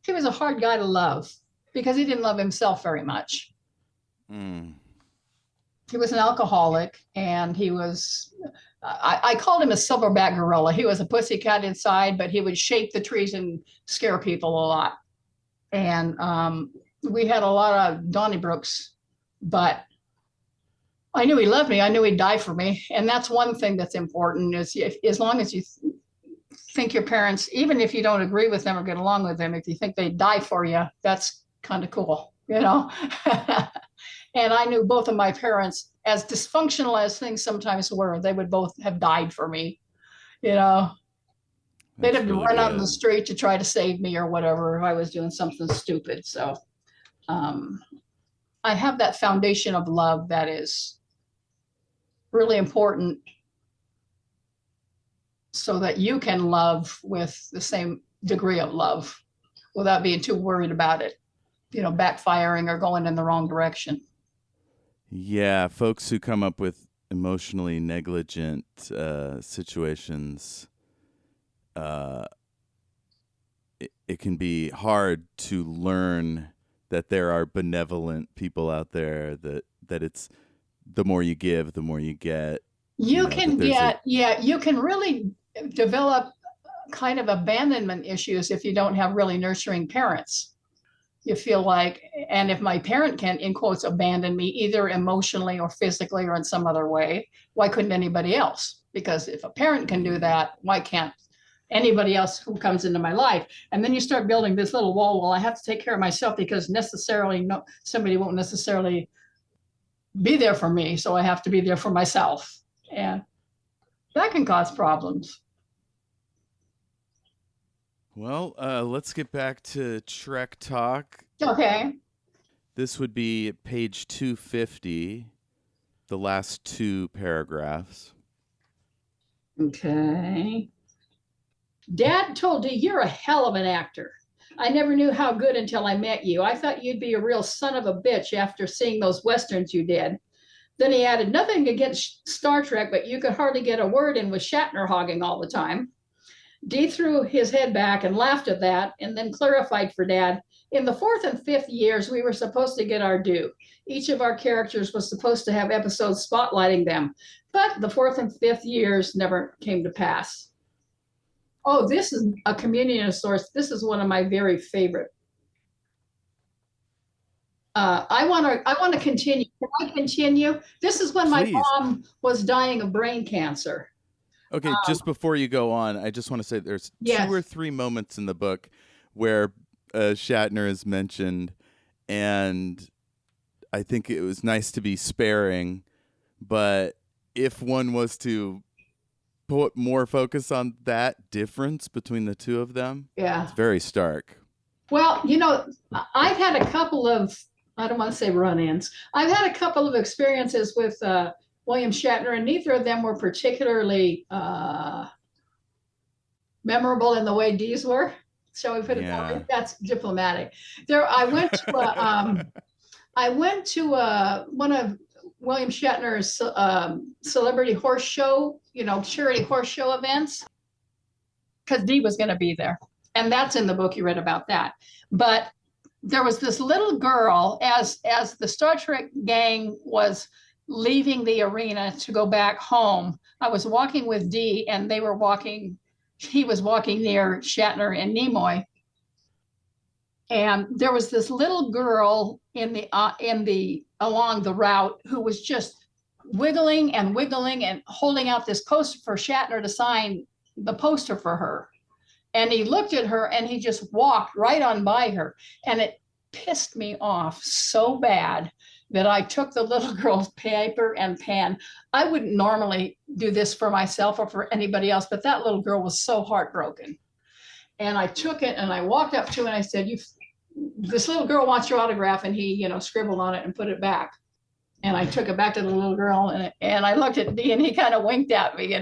he was a hard guy to love because he didn't love himself very much. Mm. he was an alcoholic, and he was, I called him a silverback gorilla. He was a pussycat inside, but he would shake the trees and scare people a lot. And we had a lot of Donnybrooks, but I knew he loved me. I knew he'd die for me. And that's one thing that's important is as long as you think your parents, even if you don't agree with them or get along with them, if you think they'd die for you, that's kind of cool, you know? And I knew both of my parents, as dysfunctional as things sometimes were, they would both have died for me, you know? They'd have to run out in the street to try to save me or whatever if I was doing something stupid. So I have that foundation of love that is really important so that you can love with the same degree of love without being too worried about it, you know, backfiring or going in the wrong direction. Yeah, folks who come up with emotionally negligent situations, it can be hard to learn that there are benevolent people out there, that it's the more you give, the more you get. You can get, you can really develop kind of abandonment issues if you don't have really nurturing parents. You feel like, and if my parent can, in quotes, abandon me either emotionally or physically or in some other way, why couldn't anybody else? Because if a parent can do that, why can't anybody else who comes into my life? And then you start building this little wall. Well, I have to take care of myself because somebody won't necessarily be there for me. So I have to be there for myself. And that can cause problems. Well, let's get back to Trek talk. Okay. This would be page 250, the last two paragraphs. Okay. Dad told you you're a hell of an actor. I never knew how good until I met you. I thought you'd be a real son of a bitch after seeing those Westerns you did. Then he added, nothing against Star Trek, but you could hardly get a word in with Shatner hogging all the time. Dee threw his head back and laughed at that, and then clarified for Dad, in the 4th and 5th years, we were supposed to get our due. Each of our characters was supposed to have episodes spotlighting them, but the 4th and 5th years never came to pass. Oh, this is a communion of sorts. This is one of my very favorite. I want to continue. Can I continue? This is when Please. My mom was dying of brain cancer. Okay, just before you go on, I just want to say there's 2 or 3 moments in the book where Shatner is mentioned, and I think it was nice to be sparing, but if one was to put more focus on that difference between the two of them, it's very stark. Well, you know, I've had a couple of, I don't want to say run-ins. I've had a couple of experiences with William Shatner, and neither of them were particularly memorable in the way Dee's were. Shall we put it that way? That's diplomatic. I went to one of William Shatner's celebrity horse show, charity horse show events, because Dee was going to be there. And that's in the book. You read about that. But there was this little girl, as the Star Trek gang was leaving the arena to go back home. I was walking with Dee, and he was walking near Shatner and Nimoy. And there was this little girl along the route who was just wiggling and holding out this poster for Shatner to sign the poster for her. And he looked at her and he just walked right on by her. And it pissed me off so bad that I took the little girl's paper and pen. I wouldn't normally do this for myself or for anybody else, but that little girl was so heartbroken. And I took it and I walked up to him and I said, this little girl wants your autograph. And he, scribbled on it and put it back. And I took it back to the little girl and I looked at Dee and he kind of winked at me,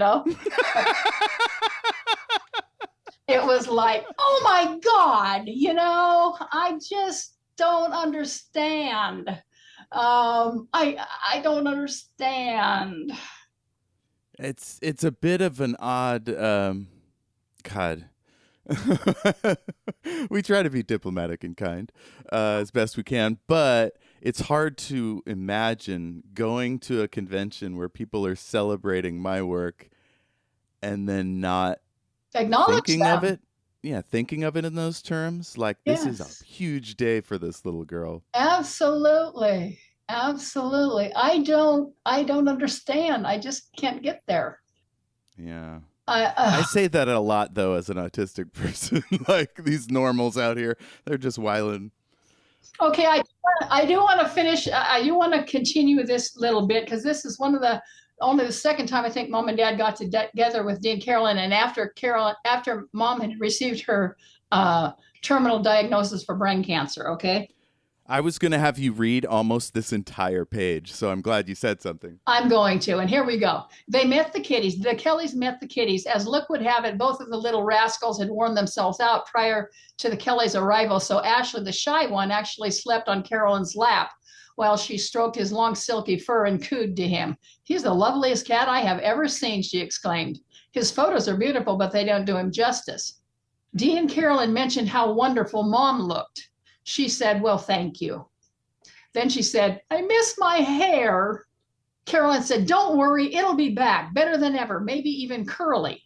It was like, oh my God, I just don't understand. I don't understand. It's a bit of an odd, God. We try to be diplomatic and kind as best we can, but it's hard to imagine going to a convention where people are celebrating my work and then not Acknowledge thinking of them. it. Yeah, thinking of it in those terms. Like, this is Yes, a huge day for this little girl. absolutely. Absolutely. I don't understand. I just can't get there. Yeah. I I say that a lot, though, as an autistic person. Like, these normals out here, they're just wilding. Okay, I do want to finish. I do want to continue this little bit because this is one of the only the second time I think Mom and Dad got together with Dean Carolyn, and after Mom had received her terminal diagnosis for brain cancer. Okay, I was going to have you read almost this entire page, so I'm glad you said something. I'm going to, and here we go. They met the kiddies. The Kellys met the kiddies. As luck would have it, both of the little rascals had worn themselves out prior to the Kellys' arrival. So Ashley, the shy one, actually slept on Carolyn's lap while she stroked his long silky fur and cooed to him. He's the loveliest cat I have ever seen, she exclaimed. His photos are beautiful, but they don't do him justice. Dee and Carolyn mentioned how wonderful Mom looked. She said, well, thank you. Then she said, I miss my hair. Carolyn said, don't worry, it'll be back, better than ever, maybe even curly.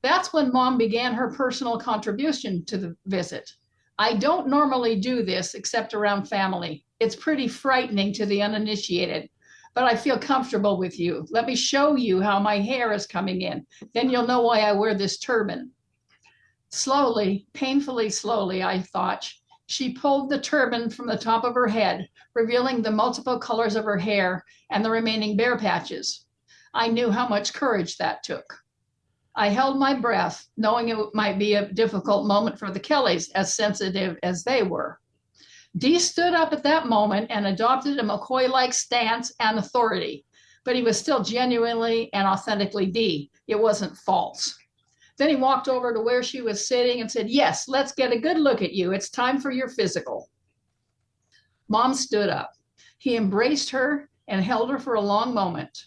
That's when Mom began her personal contribution to the visit. I don't normally do this except around family. It's pretty frightening to the uninitiated, but I feel comfortable with you. Let me show you how my hair is coming in. Then you'll know why I wear this turban. Slowly, painfully slowly, I thought, she pulled the turban from the top of her head, revealing the multiple colors of her hair and the remaining bare patches. I knew how much courage that took. I held my breath, knowing it might be a difficult moment for the Kellys, as sensitive as they were. Dee stood up at that moment and adopted a McCoy-like stance and authority, but he was still genuinely and authentically Dee. It wasn't false. Then he walked over to where she was sitting and said, yes, let's get a good look at you. It's time for your physical. Mom stood up. He embraced her and held her for a long moment.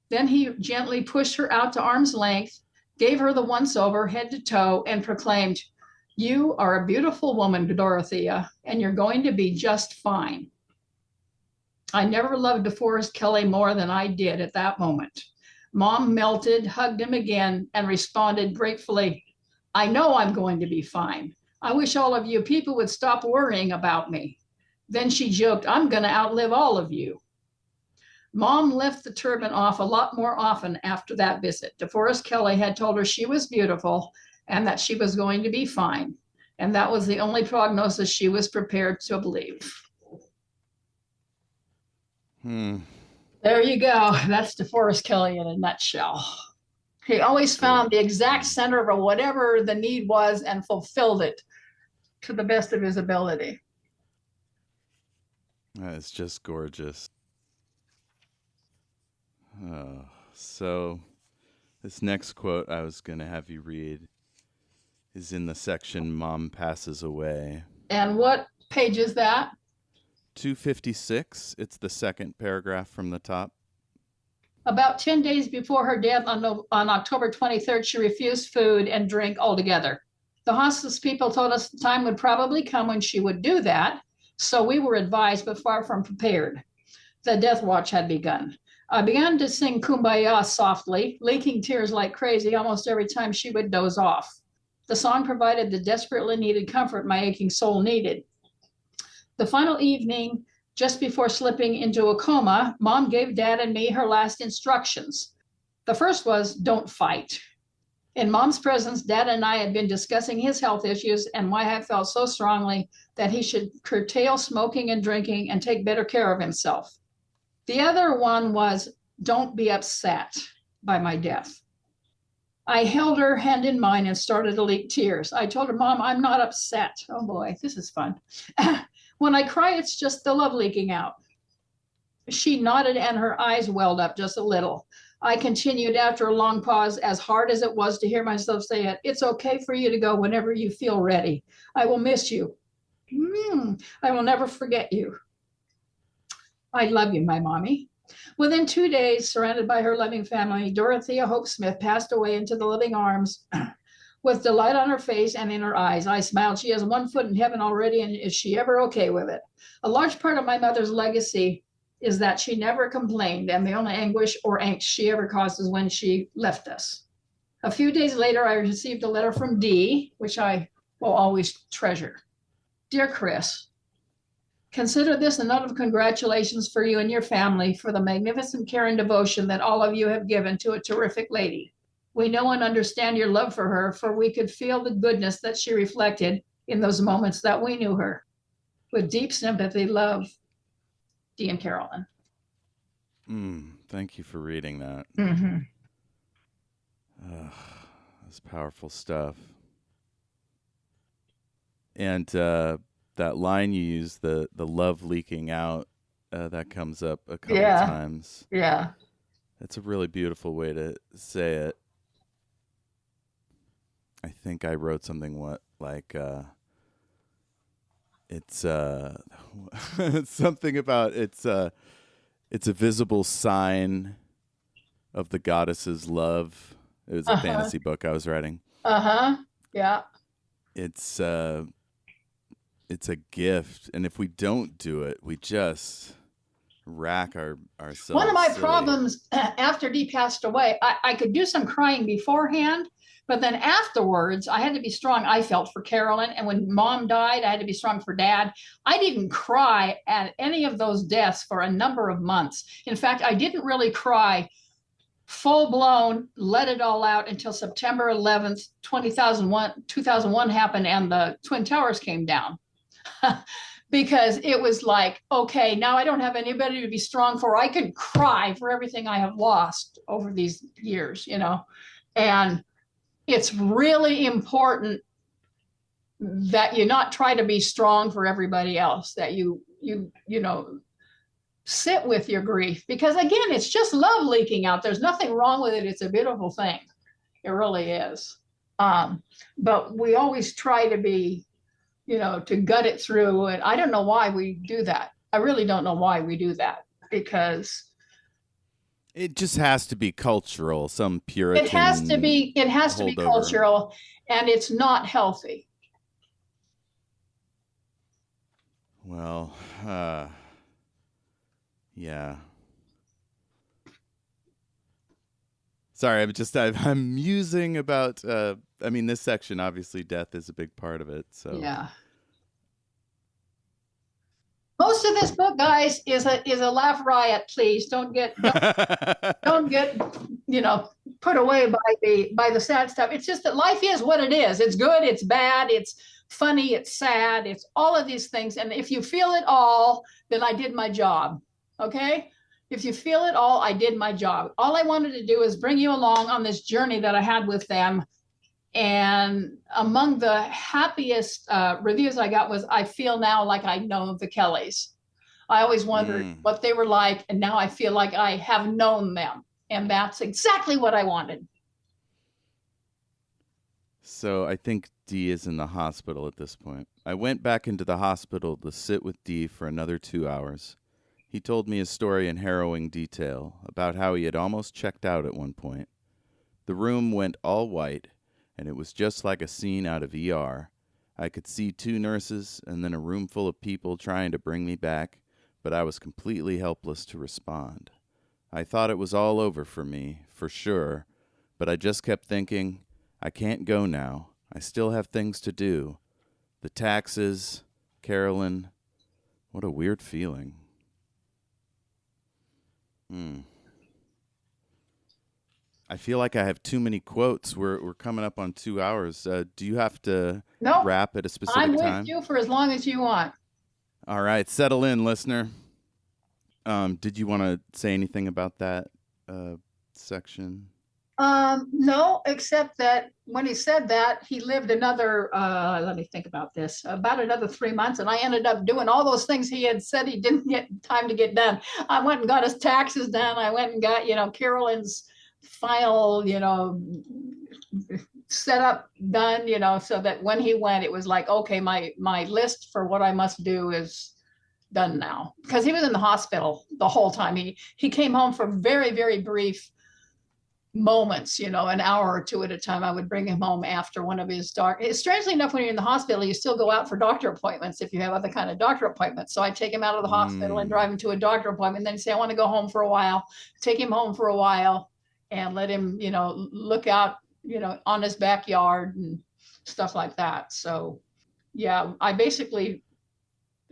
Then he gently pushed her out to arm's length, gave her the once over head to toe, and proclaimed, you are a beautiful woman, Dorothea, and you're going to be just fine. I never loved DeForest Kelley more than I did at that moment. Mom melted, hugged him again, and responded gratefully, I know I'm going to be fine. I wish all of you people would stop worrying about me. Then she joked, I'm going to outlive all of you. Mom left the turban off a lot more often after that visit. DeForest Kelley had told her she was beautiful and that she was going to be fine. And that was the only prognosis she was prepared to believe. There you go. That's DeForest Kelley in a nutshell. He always found the exact center of whatever the need was and fulfilled it to the best of his ability. It's just gorgeous. So this next quote I was going to have you read is in the section Mom Passes Away. And what page is that? 256. It's the second paragraph from the top. About 10 days before her death on October 23rd, she refused food and drink altogether. The hospice people told us the time would probably come when she would do that, so we were advised but far from prepared. The death watch had begun. I began to sing Kumbaya softly, leaking tears like crazy almost every time she would doze off. The song provided the desperately needed comfort my aching soul needed. The final evening, just before slipping into a coma, Mom gave Dad and me her last instructions. The first was, don't fight. In Mom's presence, Dad and I had been discussing his health issues and why I felt so strongly that he should curtail smoking and drinking and take better care of himself. The other one was, don't be upset by my death. I held her hand in mine and started to leak tears. I told her, Mom, I'm not upset. Oh boy, this is fun. When I cry, it's just the love leaking out. She nodded and her eyes welled up just a little. I continued after a long pause, as hard as it was to hear myself say it. It's okay for you to go whenever you feel ready. I will miss you. I will never forget you. I love you, my mommy. Within 2 days, surrounded by her loving family, Dorothea Hope Smith passed away into the living arms with delight on her face and in her eyes. I smiled. She has one foot in heaven already, and is she ever okay with it? A large part of my mother's legacy is that she never complained, and the only anguish or angst she ever caused is when she left us. A few days later, I received a letter from Dee, which I will always treasure. Dear Kris, consider this a note of congratulations for you and your family for the magnificent care and devotion that all of you have given to a terrific lady. We know and understand your love for her, for we could feel the goodness that she reflected in those moments that we knew her. With deep sympathy, love, Dee and Carolyn. Thank you for reading that. Mm-hmm. That's powerful stuff. And that line you use, the love leaking out, that comes up a couple times. Yeah. That's a really beautiful way to say it. I think I wrote something like it's something about it's a visible sign of the goddess's love. It was a fantasy book I was writing. Yeah. It's a gift, and if we don't do it, we just rack ourselves. One of my problems after Dee passed away, I could do some crying beforehand, but then afterwards, I had to be strong, I felt, for Carolyn. And when Mom died, I had to be strong for Dad. I didn't cry at any of those deaths for a number of months. In fact, I didn't really cry full blown, let it all out until September 11th, 2001 happened, and the Twin Towers came down. Because it was like, okay, now I don't have anybody to be strong for. I can cry for everything I have lost over these years, and it's really important that you not try to be strong for everybody else, that you sit with your grief, because again, it's just love leaking out. There's nothing wrong with it. It's a beautiful thing. It really is. But we always try to be, to gut it through. And I don't know why we do that. I really don't know why we do that, because it just has to be cultural, some Puritan. It has to be cultural, and it's not healthy. Well, yeah. Sorry, I'm musing about. This section, obviously, death is a big part of it. So yeah. Most of this book, guys, is a laugh riot. Please don't get put away by the sad stuff. It's just that life is what it is. It's good, it's bad, it's funny, it's sad, it's all of these things. And if you feel it all, then I did my job. Okay? If you feel it all, I did my job. All I wanted to do is bring you along on this journey that I had with them. And among the happiest reviews I got was, I feel now like I know the Kelleys. I always wondered what they were like, and now I feel like I have known them. And that's exactly what I wanted. So I think Dee is in the hospital at this point. I went back into the hospital to sit with Dee for another 2 hours. He told me a story in harrowing detail about how he had almost checked out at one point. The room went all white, and it was just like a scene out of ER. I could see 2 nurses and then a room full of people trying to bring me back, but I was completely helpless to respond. I thought it was all over for me, for sure, but I just kept thinking, I can't go now. I still have things to do. The taxes, Carolyn. What a weird feeling. I feel like I have too many quotes. We're coming up on 2 hours. Do you have to wrap at a specific time? I'm with you for as long as you want. All right. Settle in, listener. Did you want to say anything about that section? No, except that when he said that, he lived another, let me think about this, about another 3 months. And I ended up doing all those things he had said he didn't get time to get done. I went and got his taxes done. I went and got, Carolyn's final, set up done, so that when he went, it was like, okay, my list for what I must do is done now. Because he was in the hospital the whole time. He came home for very, very brief moments, an hour or two at a time. I would bring him home after one of his strangely enough, when you're in the hospital, you still go out for doctor appointments if you have other kind of doctor appointments. So I take him out of the hospital and drive him to a doctor appointment, and then say, I want to go home for a while, take him home for a while and let him, look out, on his backyard and stuff like that. So yeah, I basically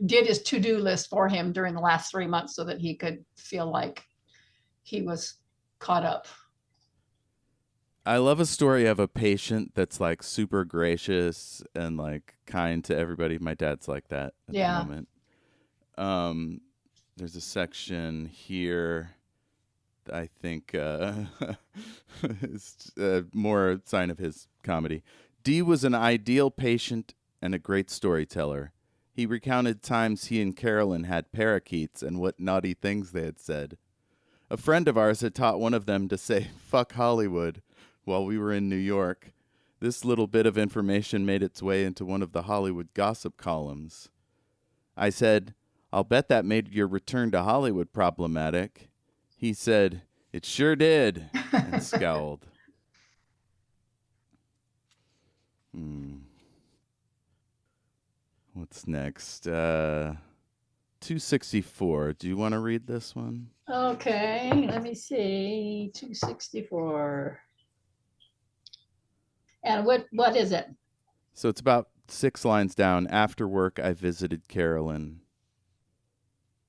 did his to-do list for him during the last 3 months so that he could feel like he was caught up. I love a story of a patient that's like super gracious and like kind to everybody. My dad's like that at the moment. There's a section here I think is more a sign of his comedy. D was an ideal patient and a great storyteller. He recounted times he and Carolyn had parakeets and what naughty things they had said. A friend of ours had taught one of them to say, "Fuck Hollywood," while we were in New York. This little bit of information made its way into one of the Hollywood gossip columns. I said, "I'll bet that made your return to Hollywood problematic." He said, "It sure did," and scowled. What's next? 264. Do you want to read this one? Okay, let me see. 264. And what is it? So it's about 6 lines down. After work, I visited Carolyn.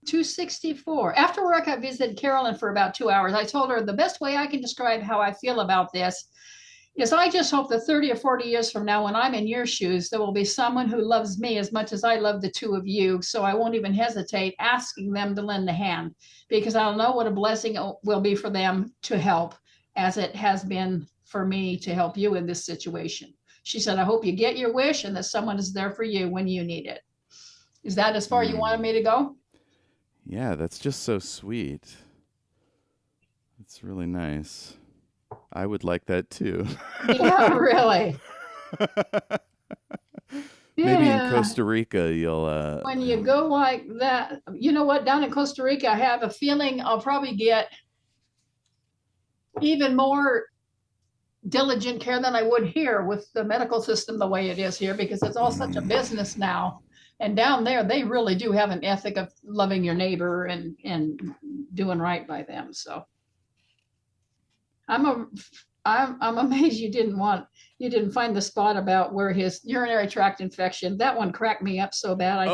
264. After work, I visited Carolyn for about 2 hours. I told her the best way I can describe how I feel about this is I just hope that 30 or 40 years from now, when I'm in your shoes, there will be someone who loves me as much as I love the two of you. So I won't even hesitate asking them to lend a hand, because I'll know what a blessing it will be for them to help, as it has been for me to help you in this situation. She said, I hope you get your wish and that someone is there for you when you need it. Is that as far you wanted me to go? Yeah, that's just so sweet. It's really nice. I would like that too. Yeah, really. Maybe in Costa Rica you'll when you go like that, you know what, down in Costa Rica, I have a feeling I'll probably get even more diligent care than I would here with the medical system the way it is here, because it's all such a business now. And down there, they really do have an ethic of loving your neighbor and doing right by them. So I'm amazed you didn't find the spot about where his urinary tract infection. That one cracked me up so bad.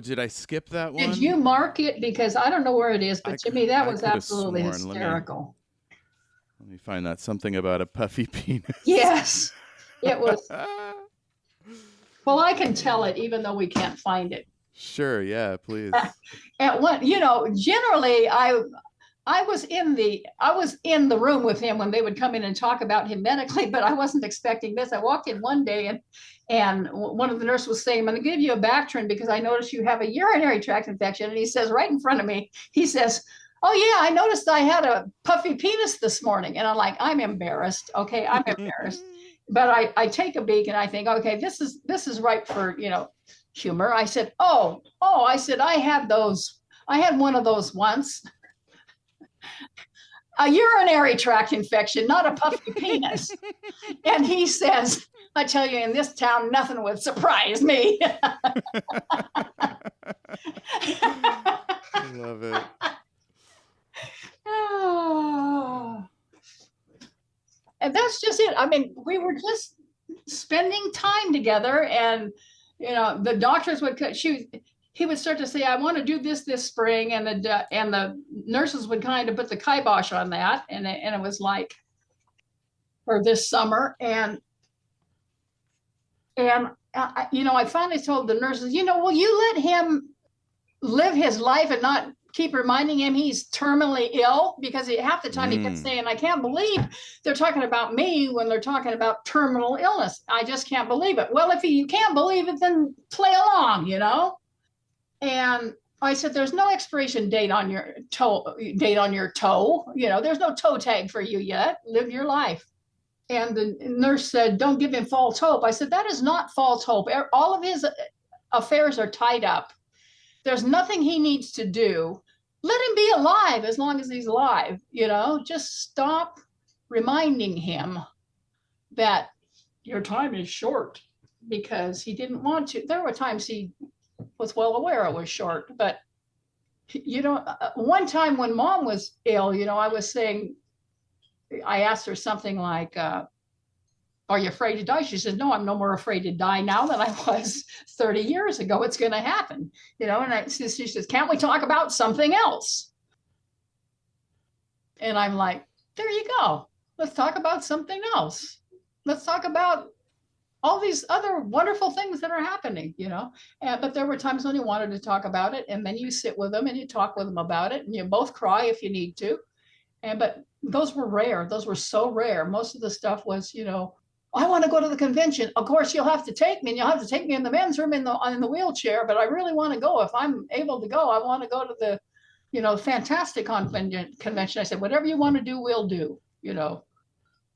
Did I skip that one? Did you mark it? Because I don't know where it is, but to me that was absolutely sworn. hysterical. Let me find that. Something about a puffy penis. Yes, it was. Well, I can tell it even though we can't find it. Sure, yeah, please. At what, generally I was in the room with him when they would come in and talk about him medically, but I wasn't expecting this. I walked in one day and one of the nurses was saying, I'm going to give you a Bactrim because I noticed you have a urinary tract infection. And he says, right in front of me, he says, oh yeah, I noticed I had a puffy penis this morning. And I'm like, I'm embarrassed. Okay, I'm embarrassed. But I take a beak and I think, okay, this is right for, humor. I said, I said, I had one of those once. A urinary tract infection, not a puffy penis. And he says, I tell you, in this town, nothing would surprise me. I love it. And that's just it. I mean, we were just spending time together, and the doctors would he would start to say, I want to do this spring, and the nurses would kind of put the kibosh on that, and it was like for this summer, and I finally told the nurses, will you let him live his life and not keep reminding him he's terminally ill? Because half the time he kept saying, I can't believe they're talking about me when they're talking about terminal illness. I just can't believe it. Well, if you can't believe it, then play along, And I said, there's no expiration date on your toe. There's no toe tag for you yet. Live your life. And the nurse said, don't give him false hope. I said, that is not false hope. All of his affairs are tied up. There's nothing he needs to do. Let him be alive as long as he's alive, just stop reminding him that your time is short, because he didn't want to. There were times he was well aware it was short, but one time when Mom was ill, I was saying, I asked her something like, are you afraid to die? She said, no, I'm no more afraid to die now than I was 30 years ago. It's going to happen, and she says, can't we talk about something else? And I'm like, there you go. Let's talk about something else. Let's talk about all these other wonderful things that are happening, but there were times when you wanted to talk about it, and then you sit with them and you talk with them about it, and you both cry if you need to. But those were rare. Those were so rare. Most of the stuff was, I want to go to the convention. Of course, you'll have to take me, and you'll have to take me in the men's room in the wheelchair, but I really want to go. If I'm able to go, I want to go to the, fantastic convention. I said, whatever you want to do, we'll do,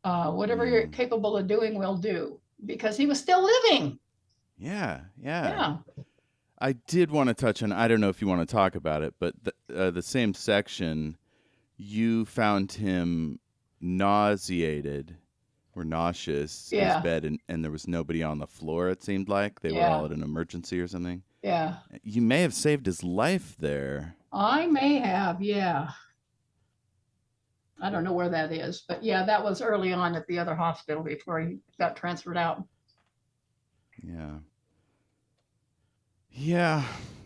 whatever you're capable of doing, we'll do, because he was still living. Yeah. I did want to touch on, I don't know if you want to talk about it, but the same section, you found him nauseated or nauseous in his bed, and there was nobody on the floor, it seemed like. They were all at an emergency or something. Yeah. You may have saved his life there. I may have, yeah. I don't know where that is, but yeah, that was early on at the other hospital before he got transferred out. Yeah,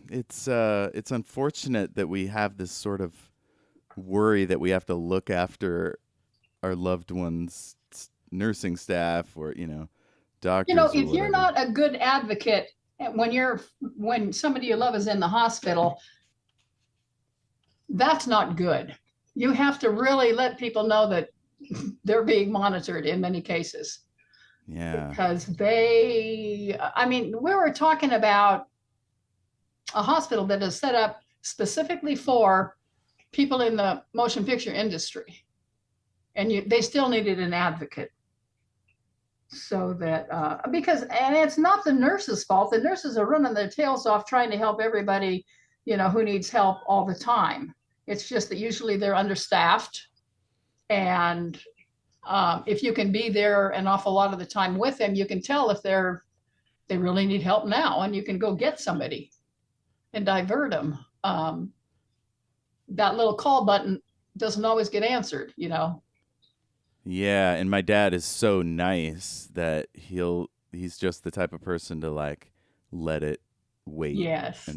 it's unfortunate that we have this sort of worry that we have to look after our loved ones' nursing staff or doctors. If you're not a good advocate when somebody you love is in the hospital, that's not good. You have to really let people know that they're being monitored in many cases. Yeah. Because we were talking about a hospital that is set up specifically for people in the motion picture industry, and they still needed an advocate. So that and it's not the nurses' fault. The nurses are running their tails off trying to help everybody, who needs help all the time. It's just that usually they're understaffed, and if you can be there an awful lot of the time with them, you can tell if they really need help now, and you can go get somebody and divert them. That little call button doesn't always get answered, Yeah, and my dad is so nice that he's just the type of person to let it wait. Yes.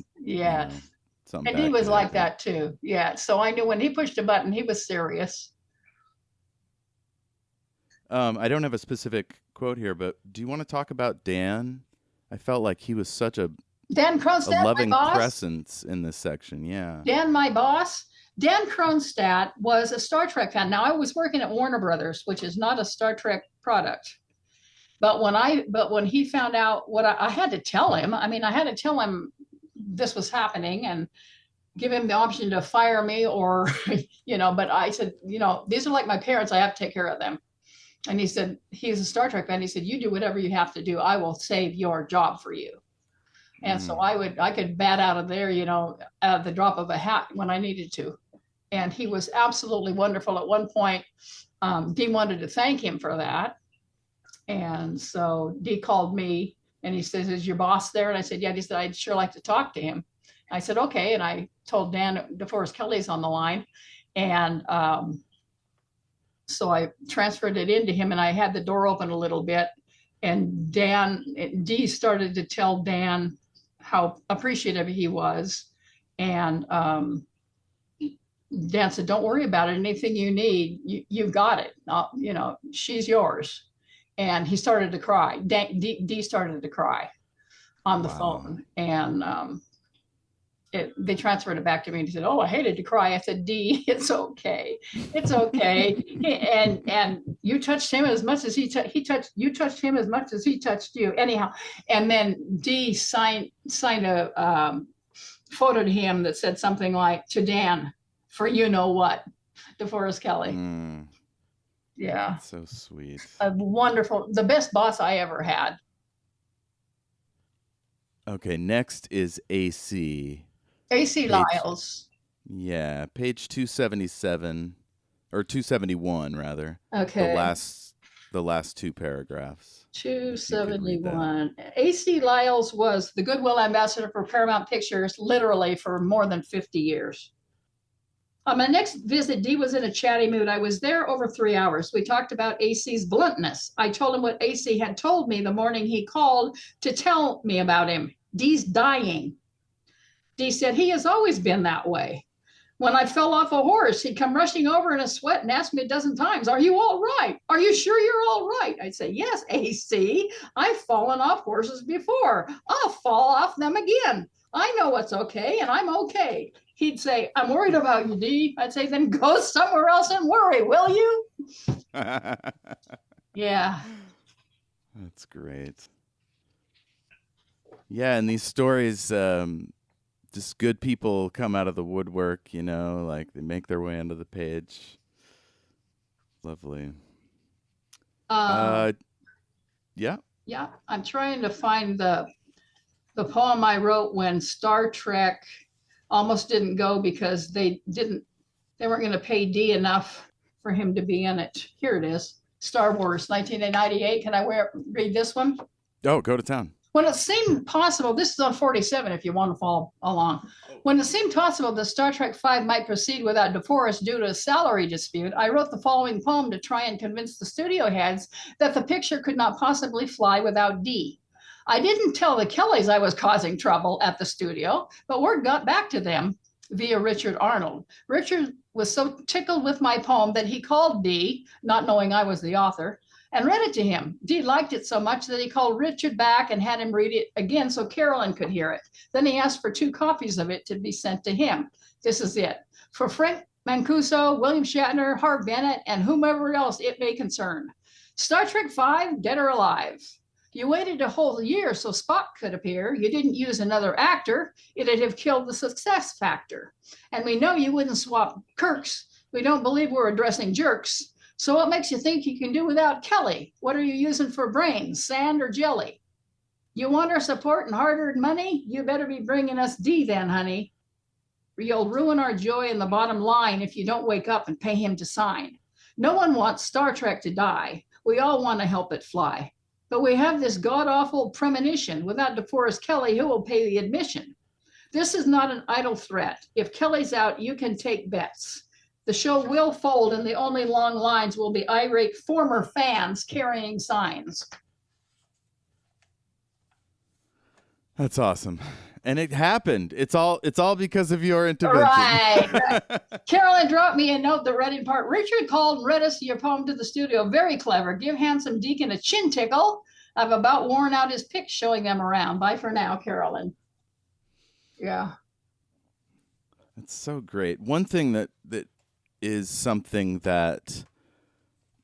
And he was like that too. Yeah. So I knew when he pushed a button, he was serious. I don't have a specific quote here, but do you want to talk about Dan? I felt like he was such a loving presence in this section. Yeah. Dan, my boss. Dan Kronstadt was a Star Trek fan. Now, I was working at Warner Brothers, which is not a Star Trek product. But when he found out what I had to tell him, I had to tell him this was happening and give him the option to fire me or, but I said, these are like my parents. I have to take care of them. And he said, he's a Star Trek fan. He said, you do whatever you have to do. I will save your job for you. And so I could bat out of there, at the drop of a hat when I needed to. And he was absolutely wonderful. At one point, Dee wanted to thank him for that. And so Dee called me and he says, is your boss there? And I said, yeah. He said, I'd sure like to talk to him. I said, okay. And I told Dan, DeForest Kelley's on the line. And so I transferred it into him, and I had the door open a little bit. And Dee started to tell Dan how appreciative he was. And Dan said, don't worry about it. Anything you need, you've got it. She's yours. And he started to cry. Dee started to cry on the phone. And they transferred it back to me, and he said, oh, I hated to cry. I said, Dee, it's okay. It's okay. and you touched him as much as you touched him as much as he touched you. Anyhow. And then Dee signed a photo to him that said something like, to Dan, for DeForest Kelley. Yeah. That's so sweet. The best boss I ever had. Okay, next is AC. AC Lyles. Yeah, page 277. or 271 rather. Okay. The last two paragraphs. If you could read that. 271. A.C. Lyles was the Goodwill Ambassador for Paramount Pictures, literally for more than 50 years. On my next visit, Dee was in a chatty mood. I was there over 3 hours. We talked about AC's bluntness. I told him what AC had told me the morning he called to tell me about him. Dee's dying. Dee said, he has always been that way. When I fell off a horse, he'd come rushing over in a sweat and ask me a dozen times, are you all right? Are you sure you're all right? I'd say, yes, AC. I've fallen off horses before. I'll fall off them again. I know what's okay, and I'm okay. He'd say, I'm worried about you, Dee. I'd say, then go somewhere else and worry, will you? Yeah. That's great. Yeah, and these stories, just good people come out of the woodwork, you know, like they make their way onto the page. Lovely. Yeah. Yeah, I'm trying to find the poem I wrote when Star Trek almost didn't go because they weren't going to pay Dee enough for him to be in it. Here it is. Star Wars, 1998. Can I read this one? Oh, go to town. When it seemed possible, this is on 47 if you want to follow along. When it seemed possible that Star Trek V might proceed without DeForest due to a salary dispute, I wrote the following poem to try and convince the studio heads that the picture could not possibly fly without Dee. I didn't tell the Kellys I was causing trouble at the studio, but word got back to them via Richard Arnold. Richard was so tickled with my poem that he called Dee, not knowing I was the author, and read it to him. Dee liked it so much that he called Richard back and had him read it again so Carolyn could hear it. Then he asked for 2 copies of it to be sent to him. This is it. For Frank Mancuso, William Shatner, Harv Bennett, and whomever else it may concern. Star Trek V, dead or alive. You waited a whole year so Spock could appear. You didn't use another actor. It'd have killed the success factor. And we know you wouldn't swap Kirks. We don't believe we're addressing jerks. So what makes you think you can do without Kelley? What are you using for brains, sand or jelly? You want our support and hard-earned money? You better be bringing us Dee then, honey. You'll ruin our joy in the bottom line if you don't wake up and pay him to sign. No one wants Star Trek to die. We all want to help it fly. But we have this god-awful premonition. Without DeForest Kelley, who will pay the admission? This is not an idle threat. If Kelley's out, you can take bets. The show will fold, and the only long lines will be irate former fans carrying signs. That's awesome. And it happened. It's all because of your intervention. Right. Carolyn dropped me a note, the reading part. Richard called and read us your poem to the studio. Very clever. Give handsome Deacon a chin tickle. I've about worn out his pics showing them around. Bye for now, Carolyn. Yeah. That's so great. One thing that is something that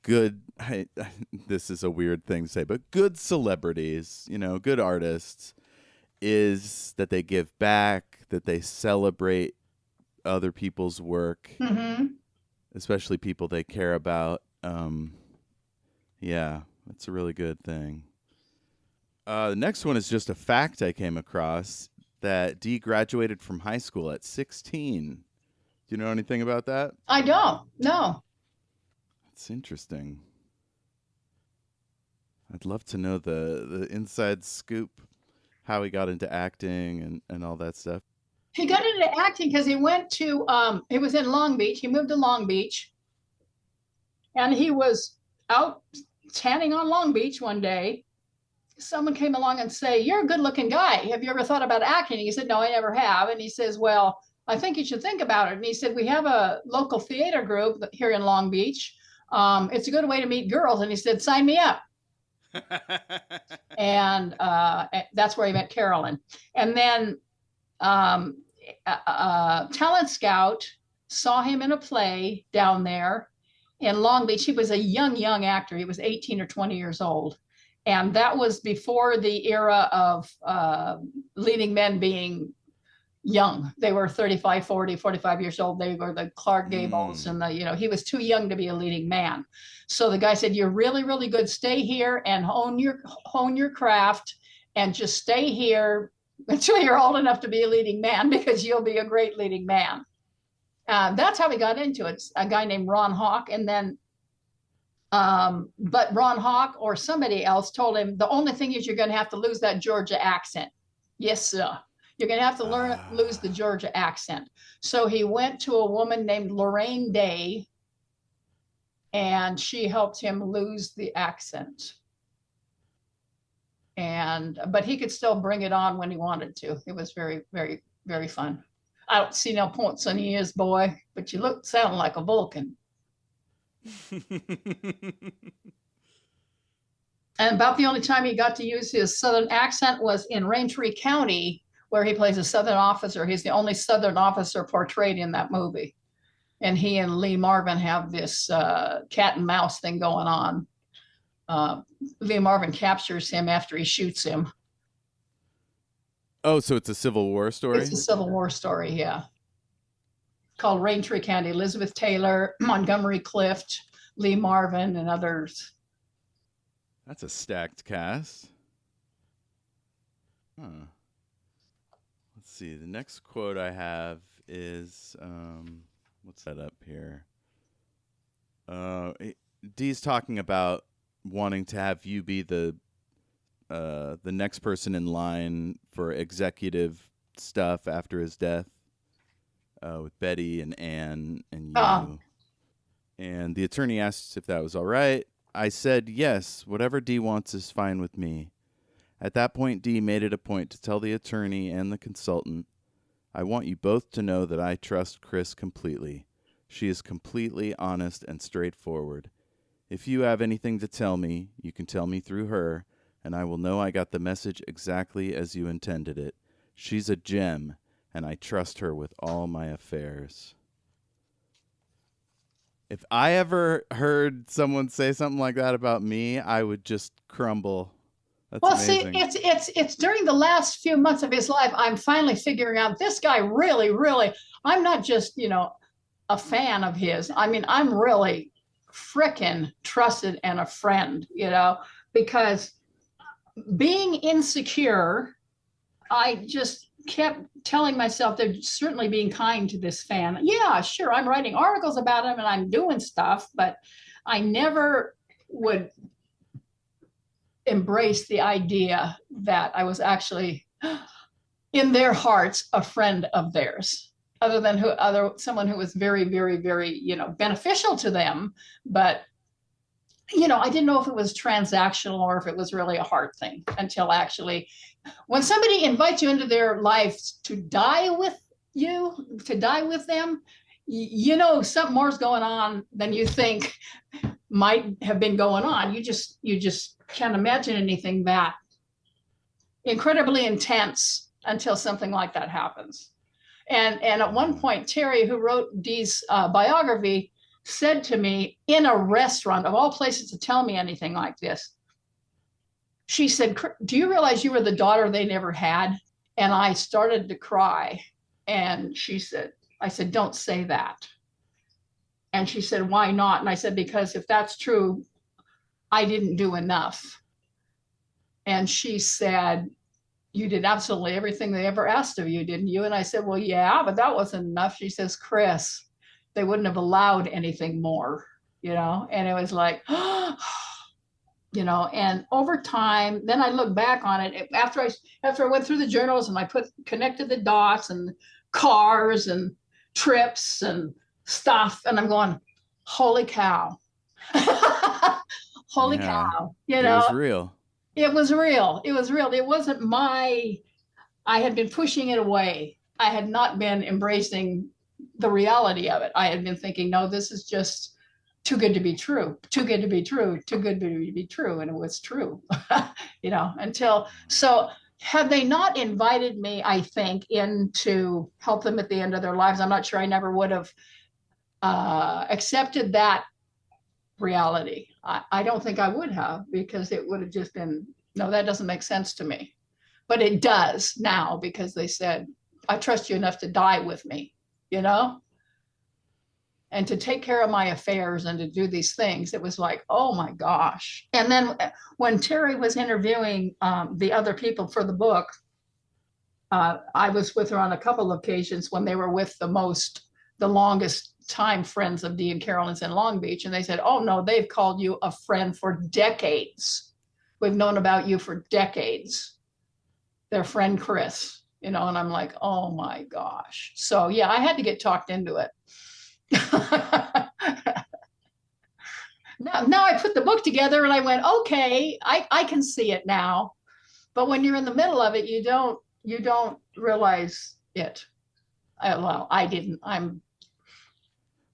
this is a weird thing to say, but good celebrities, you know, good artists, is that they give back, that they celebrate other people's work, especially people they care about. Yeah, that's a really good thing. The next one is just a fact I came across, that Dee graduated from high school at 16. Do you know anything about that? I don't. No. It's interesting. I'd love to know the inside scoop, how he got into acting and all that stuff. He got into acting because he went to, he was in Long Beach. He moved to Long Beach. And he was out tanning on Long Beach one day. Someone came along and say, you're a good looking guy. Have you ever thought about acting? He said, no, I never have. And he says, well, I think you should think about it. And he said, we have a local theater group here in Long Beach. It's a good way to meet girls. And he said, sign me up. And that's where he met Carolyn. And then Talent Scout saw him in a play down there in Long Beach. He was a young actor. He was 18 or 20 years old. And that was before the era of leading men being young. They were 35, 40, 45 years old. They were the Clark Gables and he was too young to be a leading man. So the guy said, you're really, really good. Stay here and hone your craft and just stay here until you're old enough to be a leading man, because you'll be a great leading man. That's how we got into it. A guy named Ron Hawk, and then, but Ron Hawk or somebody else told him the only thing is you're going to have to lose that Georgia accent. Yes, sir. You're going to have to lose the Georgia accent. So he went to a woman named Lorraine Day, and she helped him lose the accent. But he could still bring it on when he wanted to. It was very, very, very fun. I don't see no points on you, boy, but you sound like a Vulcan. And about the only time he got to use his Southern accent was in Raintree County, where he plays a Southern officer. He's the only Southern officer portrayed in that movie. And he and Lee Marvin have this cat and mouse thing going on. Lee Marvin captures him after he shoots him. Oh, so it's a Civil War story? It's a Civil War story, yeah. Called Raintree County. Elizabeth Taylor, Montgomery Clift, Lee Marvin, and others. That's a stacked cast. Huh. Let's see. The next quote I have is, what's that up here? Dee's talking about wanting to have you be the next person in line for executive stuff after his death, with Betty and Anne and you. And the attorney asked if that was all right. I said, yes, whatever Dee wants is fine with me. At that point, Dee made it a point to tell the attorney and the consultant, I want you both to know that I trust Kris completely. She is completely honest and straightforward. If you have anything to tell me, you can tell me through her, and I will know I got the message exactly as you intended it. She's a gem, and I trust her with all my affairs. If I ever heard someone say something like that about me, I would just crumble. That's amazing. See, it's during the last few months of his life, I'm finally figuring out this guy really, really, I'm not just, a fan of his. I mean, I'm really frickin' trusted and a friend, because being insecure, I just kept telling myself they're certainly being kind to this fan. Yeah, sure, I'm writing articles about him and I'm doing stuff, but I never would embrace the idea that I was actually in their hearts a friend of theirs, other than someone who was very, very, very, beneficial to them. But I didn't know if it was transactional or if it was really a heart thing until actually when somebody invites you into their life to die with them, something more's going on than you think might have been going on. You just can't imagine anything that incredibly intense until something like that happens. And at one point, Terry, who wrote Dee's biography, said to me in a restaurant, of all places to tell me anything like this, she said, do you realize you were the daughter they never had? And I started to cry. And I said, don't say that. And she said, why not? And I said, because if that's true, I didn't do enough. And she said, you did absolutely everything they ever asked of you, didn't you? And I said, well, yeah, but that wasn't enough. She says, Kris, they wouldn't have allowed anything more, and it was like, and over time, then I look back on it after I went through the journals and I connected the dots and cars and trips and stuff. And I'm going, holy cow. Holy cow. It was real. It was real. It was real. It wasn't I had been pushing it away. I had not been embracing the reality of it. I had been thinking, no, this is just too good to be true, too good to be true, too good to be true. And it was true, so had they not invited me, I think, in to help them at the end of their lives, I'm not sure I never would have accepted that reality. I don't think I would have, because it would have just been, no, that doesn't make sense to me. But it does now, because they said, I trust you enough to die with me, and to take care of my affairs and to do these things. It was like, oh my gosh. And then when Terry was interviewing the other people for the book, I was with her on a couple of occasions when they were with the most the longest time friends of Dee and Carolyn's in Long Beach. And they said, oh no, they've called you a friend for decades. We've known about you for decades. Their friend Kris, and I'm like, oh my gosh. So yeah, I had to get talked into it. now I put the book together and I went, okay, I can see it now. But when you're in the middle of it, you don't realize it. Well, I didn't.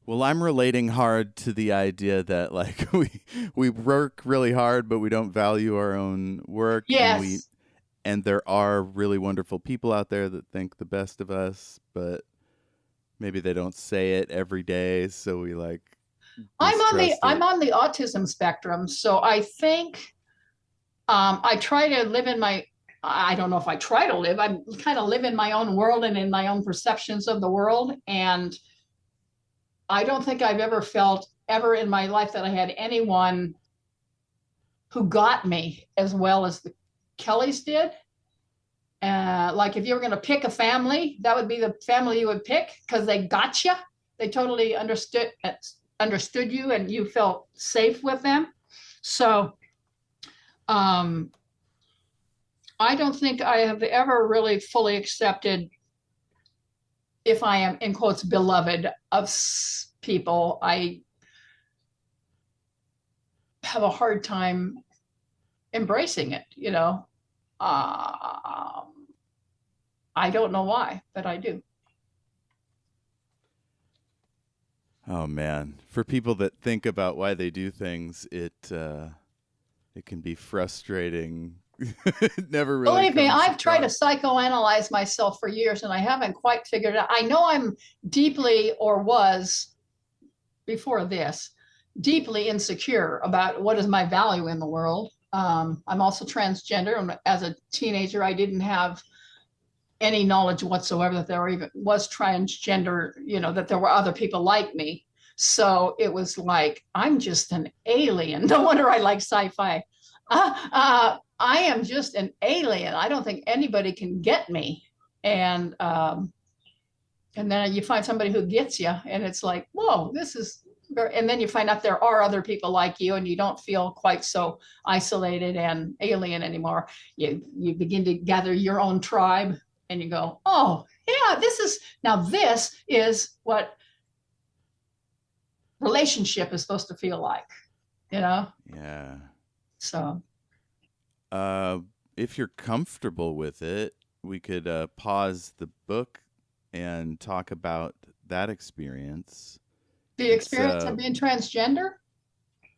Well, I'm relating hard to the idea that like we work really hard, but we don't value our own work. Yes. And there are really wonderful people out there that think the best of us, but maybe they don't say it every day. So we like. I'm on the autism spectrum, so I think I try to live in my. I don't know if I try to live. I kind of live in my own world and in my own perceptions of the world, and I don't think I've ever felt in my life that I had anyone who got me as well as the Kelleys did. Like if you were going to pick a family, that would be the family you would pick because they got you. They totally understood you, and you felt safe with them. So, I don't think I have ever really fully accepted if I am in quotes beloved of people. I have a hard time embracing it. I don't know why, but I do. Oh man, for people that think about why they do things, it can be frustrating. It never really. Believe me, I've tried to psychoanalyze myself for years, and I haven't quite figured it out. I know I'm deeply, or was before this, deeply insecure about what is my value in the world. I'm also transgender. As a teenager, I didn't have any knowledge whatsoever that there even was transgender, that there were other people like me. So it was like, I'm just an alien. No wonder I like sci-fi. I am just an alien. I don't think anybody can get me. And then you find somebody who gets you, and it's like, whoa, this is very, and then you find out there are other people like you, and you don't feel quite so isolated and alien anymore. You begin to gather your own tribe, and you go, oh yeah, this is what relationship is supposed to feel like, Yeah. So if you're comfortable with it, we could pause the book and talk about that experience. The experience of being transgender?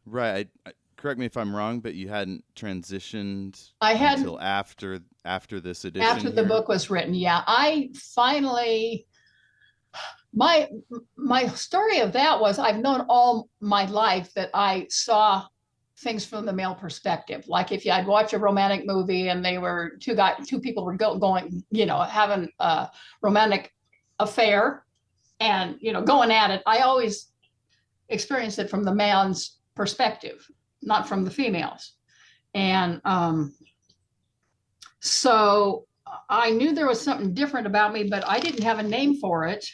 Right. Correct me if I'm wrong, but you hadn't transitioned until after this edition. After the book was written, yeah. I finally, my story of that was, I've known all my life that I saw things from the male perspective. Like if I'd watch a romantic movie and they were two people were going, having a romantic affair and, going at it, I always experienced it from the man's perspective, not from the females. And so I knew there was something different about me, but I didn't have a name for it.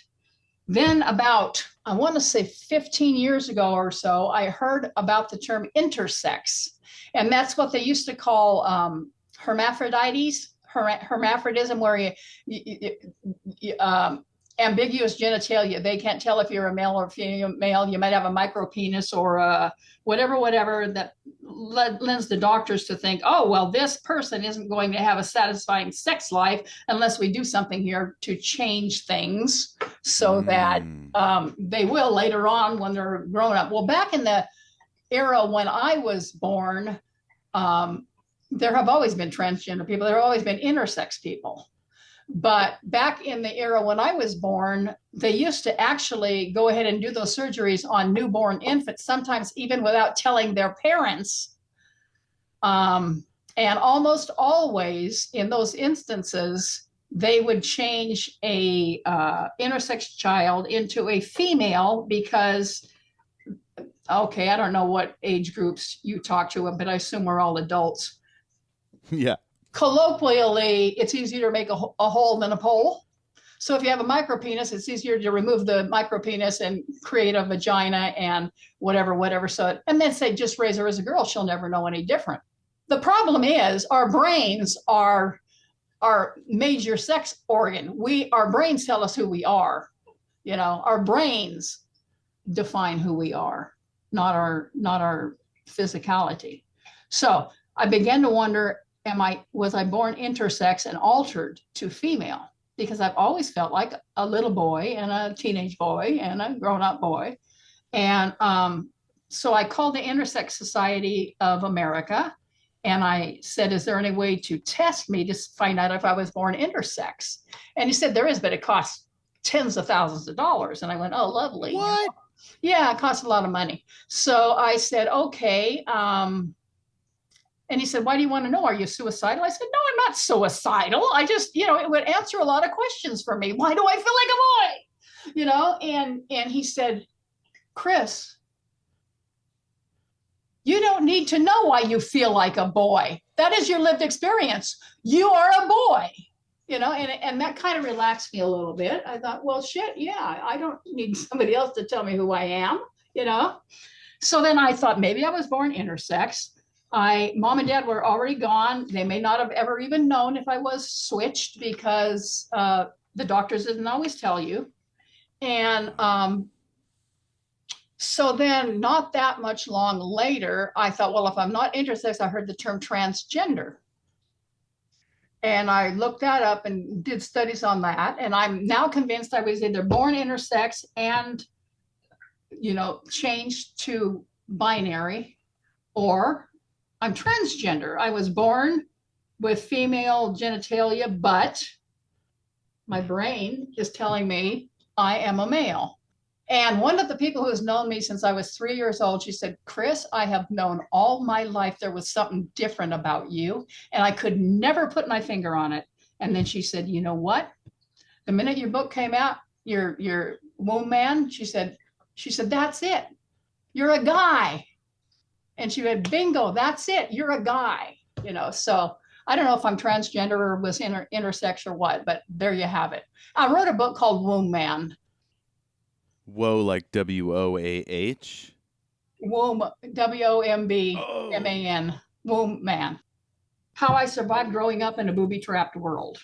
Then about, I want to say 15 years ago or so, I heard about the term intersex. And that's what they used to call hermaphrodites, hermaphrodism, where ambiguous genitalia. They can't tell if you're a male or female. You might have a micro penis or whatever that lends the doctors to think, oh, well, this person isn't going to have a satisfying sex life unless we do something here to change things so that they will later on when they're grown up. Well, back in the era when I was born, there have always been transgender people. There have always been intersex people. But back in the era when I was born, they used to actually go ahead and do those surgeries on newborn infants, sometimes even without telling their parents. And almost always in those instances, they would change a intersex child into a female because, okay, I don't know what age groups you talk to, but I assume we're all adults. Yeah. Colloquially, it's easier to make a hole than a pole. So if you have a micro penis, it's easier to remove the micro penis and create a vagina and whatever. So, and then say, just raise her as a girl. She'll never know any different. The problem is our brains are our major sex organ. Our brains tell us who we are. Our brains define who we are, not our physicality. So I began to wonder, was I born intersex and altered to female? Because I've always felt like a little boy and a teenage boy and a grown-up boy. And so I called the Intersex Society of America, and I said, is there any way to test me to find out if I was born intersex? And he said, there is, but it costs tens of thousands of dollars. And I went, oh, lovely. What? Yeah, it costs a lot of money. So I said, okay. And he said, why do you want to know? Are you suicidal? I said, no, I'm not suicidal. I just, it would answer a lot of questions for me. Why do I feel like a boy? And he said, Kris, you don't need to know why you feel like a boy. That is your lived experience. You are a boy, and that kind of relaxed me a little bit. I thought, well, shit, yeah, I don't need somebody else to tell me who I am, So then I thought maybe I was born intersex. Mom and dad were already gone. They may not have ever even known if I was switched because the doctors didn't always tell you. And so then not that much long later, I thought, well, if I'm not intersex, I heard the term transgender. And I looked that up and did studies on that. And I'm now convinced I was either born intersex and, changed to binary, or I'm transgender. I was born with female genitalia, but my brain is telling me I am a male. And one of the people who has known me since I was 3 years old, she said, Kris, I have known all my life there was something different about you, and I could never put my finger on it. And then she said, you know what? The minute your book came out, your womb man, she said, that's it. You're a guy. And she went, bingo, that's it. You're a guy, So I don't know if I'm transgender or was intersex or what, but there you have it. I wrote a book called Womb Man. Whoa, like WOAH? Womb, WOMBMAN, Womb Man. How I survived growing up in a booby-trapped world.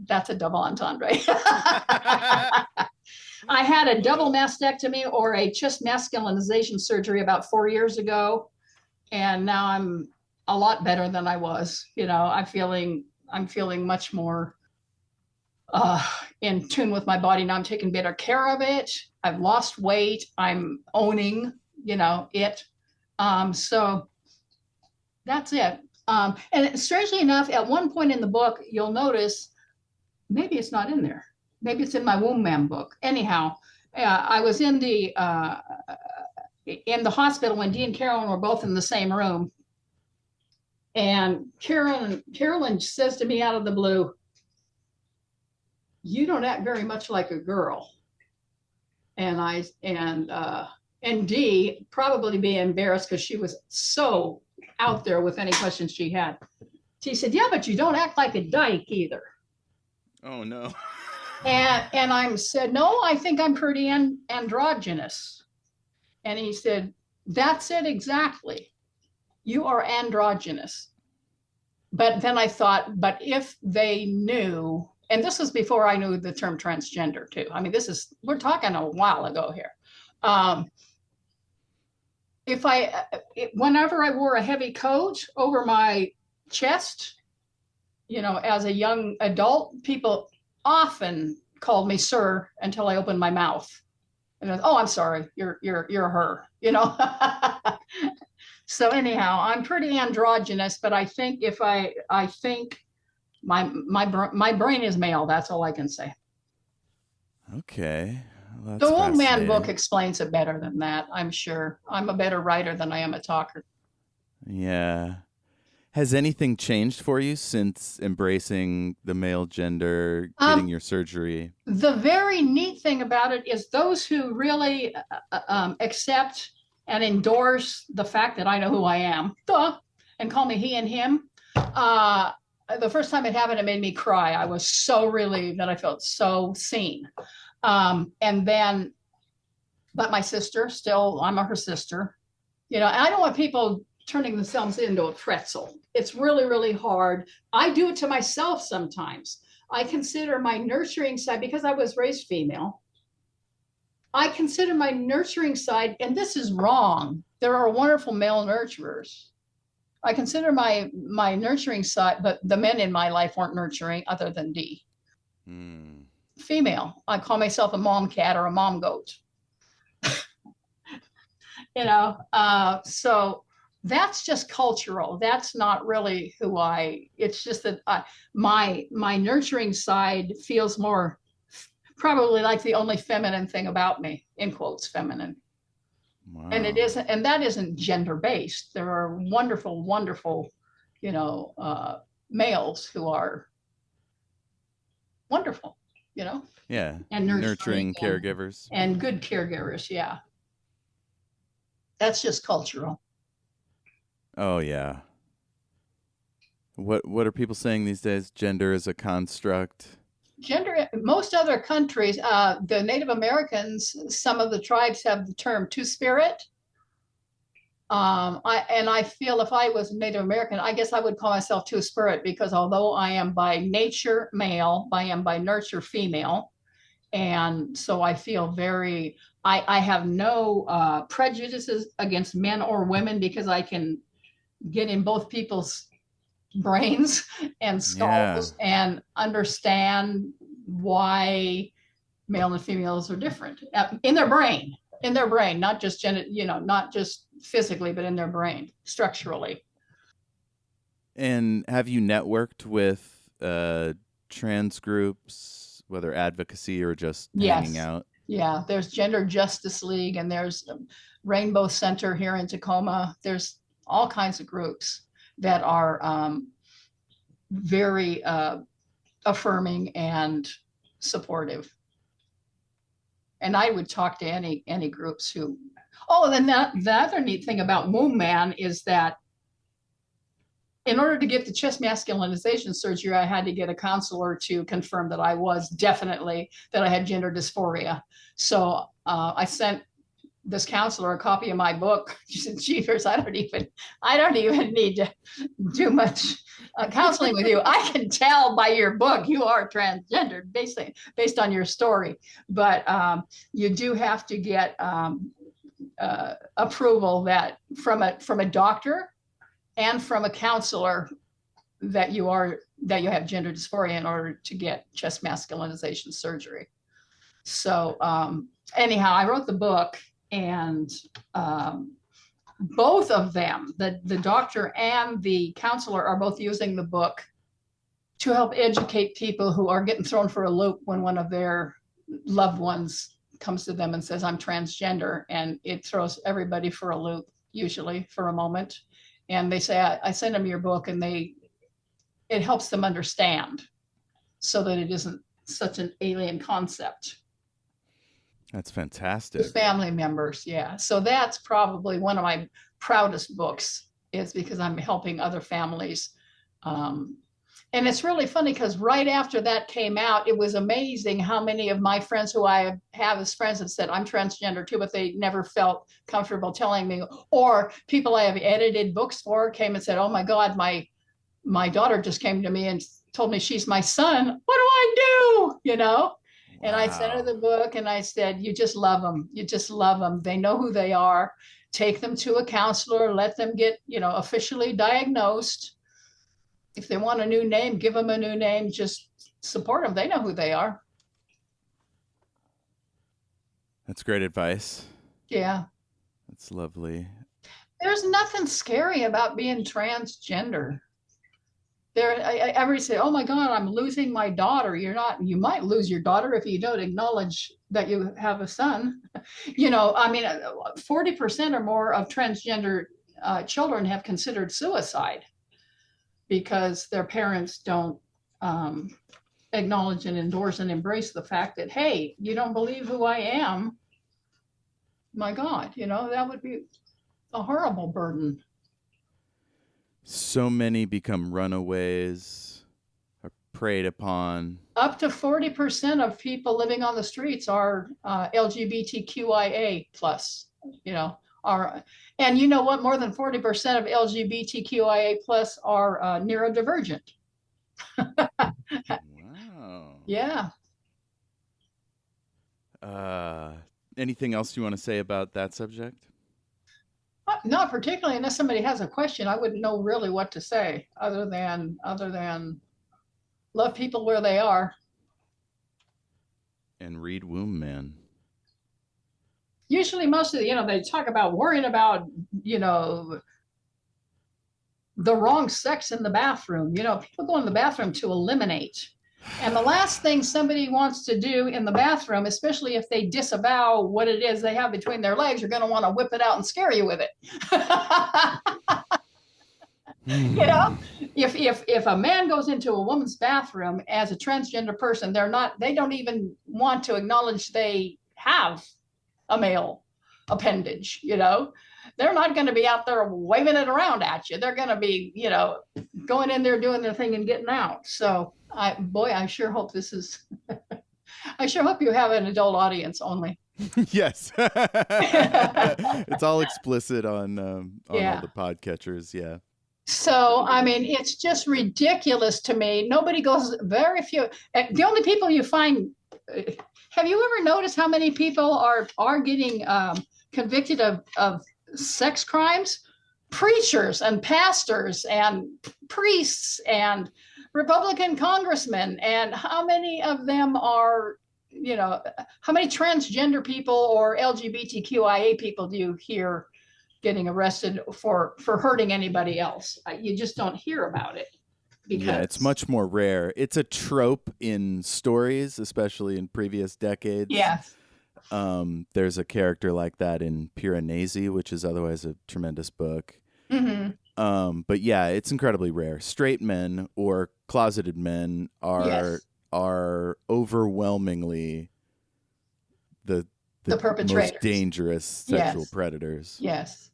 That's a double entendre. I had a double mastectomy or a chest masculinization surgery about 4 years ago, and now I'm a lot better than I was. I'm feeling much more in tune with my body now. I'm taking better care of it. I've lost weight. I'm owning, it. So that's it. And strangely enough, at one point in the book, you'll notice, maybe it's not in there. Maybe it's in my Womb Man book. Anyhow, I was in the hospital when Dee and Carolyn were both in the same room. And Carolyn says to me out of the blue, you don't act very much like a girl. And Dee, probably being embarrassed because she was so out there with any questions she had. She said, yeah, but you don't act like a dyke either. Oh, no. And I said, no, I think I'm pretty androgynous. And he said, that's it exactly. You are androgynous. But then I thought, but if they knew, and this was before I knew the term transgender too. I mean, we're talking a while ago here. Whenever I wore a heavy coat over my chest, as a young adult, people often called me sir until I opened my mouth. And then, oh, I'm sorry, you're her, So anyhow, I'm pretty androgynous, but I think I think my brain is male. That's all I can say. Okay. Well, the Womb Man book explains it better than that, I'm sure. I'm a better writer than I am a talker. Yeah. Has anything changed for you since embracing the male gender, getting your surgery? The very neat thing about it is those who really accept and endorse the fact that I know who I am, and call me he and him, the first time it happened, it made me cry. I was so relieved and I felt so seen. And then, but my sister still, I'm her sister, and I don't want people turning themselves into a pretzel. It's really, really hard. I do it to myself sometimes. I consider my nurturing side, because I was raised female, I consider my nurturing side, and this is wrong. There are wonderful male nurturers. I consider my nurturing side, but the men in my life weren't nurturing other than D. Female. I call myself a mom cat or a mom goat. So that's just cultural. That's not really who it's just that my nurturing side feels more probably like the only feminine thing about me, in quotes, feminine. Wow. And that isn't gender based. There are wonderful, wonderful, males who are wonderful, Yeah. And nurturing caregivers. And good caregivers. Yeah. That's just cultural. Oh, yeah. What are people saying these days? Gender is a construct. Gender, most other countries, the Native Americans, some of the tribes have the term two-spirit. I feel if I was Native American, I guess I would call myself two-spirit, because although I am by nature male, I am by nurture female. And so I feel I have no prejudices against men or women, because I can get in both people's brains and skulls and understand why male and females are different in their brain, not just not just physically, but in their brain, structurally. And have you networked with trans groups, whether advocacy or just hanging out? Yeah, there's Gender Justice League, and there's Rainbow Center here in Tacoma. There's all kinds of groups that are very affirming and supportive. And I would talk to any groups who. Oh, and the other neat thing about Womb Man is that in order to get the chest masculinization surgery, I had to get a counselor to confirm that I had gender dysphoria. So I sent this counselor a copy of my book. She said, "Jeepers, I don't even need to do much counseling with you. I can tell by your book you are transgendered, basically based on your story. But you do have to get approval that from a doctor and from a counselor that you have gender dysphoria in order to get chest masculinization surgery." So anyhow, I wrote the book, and both of them, the doctor and the counselor, are both using the book to help educate people who are getting thrown for a loop when one of their loved ones comes to them and says, "I'm transgender," and it throws everybody for a loop, usually for a moment. And they say, I send them your book, and it helps them understand so that it isn't such an alien concept. That's fantastic. The family members, yeah. So that's probably one of my proudest books, is because I'm helping other families. And it's really funny, because right after that came out, it was amazing how many of my friends who I have as friends have said, "I'm transgender too," but they never felt comfortable telling me. Or people I have edited books for came and said, "Oh my God, my daughter just came to me and told me she's my son. What do I do?" Wow. And I sent her the book, and I said, "You just love them. You just love them. They know who they are. Take them to a counselor, let them get, officially diagnosed. If they want a new name, give them a new name. Just support them. They know who they are." That's great advice. Yeah. That's lovely. There's nothing scary about being transgender. Everybody say, "Oh my God, I'm losing my daughter." You're not. You might lose your daughter if you don't acknowledge that you have a son. 40% or more of transgender children have considered suicide because their parents don't acknowledge and endorse and embrace the fact that, "Hey, you don't believe who I am? My God, that would be a horrible burden." So many become runaways. preyed upon. Up to 40% of people living on the streets are LGBTQIA plus, and you know what? More than 40% of LGBTQIA plus are neurodivergent. Wow. Yeah. Anything else you want to say about that subject? Not particularly, unless somebody has a question. I wouldn't know really what to say other than love people where they are. And read Womb Man. Usually most of they talk about worrying about, the wrong sex in the bathroom. People go in the bathroom to eliminate. And the last thing somebody wants to do in the bathroom, especially if they disavow what it is they have between their legs, you're going to want to whip it out and scare you with it. If a man goes into a woman's bathroom as a transgender person, they don't even want to acknowledge they have a male appendage. They're not going to be out there waving it around at you. They're going to be, going in there, doing their thing and getting out. So I sure hope this is, I sure hope you have an adult audience only. Yes. It's all explicit on all the podcatchers. Yeah. So, it's just ridiculous to me. Nobody goes, very few. The only people you find, have you ever noticed how many people are getting convicted of sex crimes? Preachers and pastors and priests and Republican congressmen. And how many of them are, how many transgender people or LGBTQIA people do you hear getting arrested for hurting anybody else? You just don't hear about it. Yeah, it's much more rare. It's a trope in stories, especially in previous decades. Yes. There's a character like that in Piranesi, which is otherwise a tremendous book. Mm-hmm. But yeah, it's incredibly rare. Straight men or closeted men are overwhelmingly the perpetrators, most dangerous sexual predators. Yes.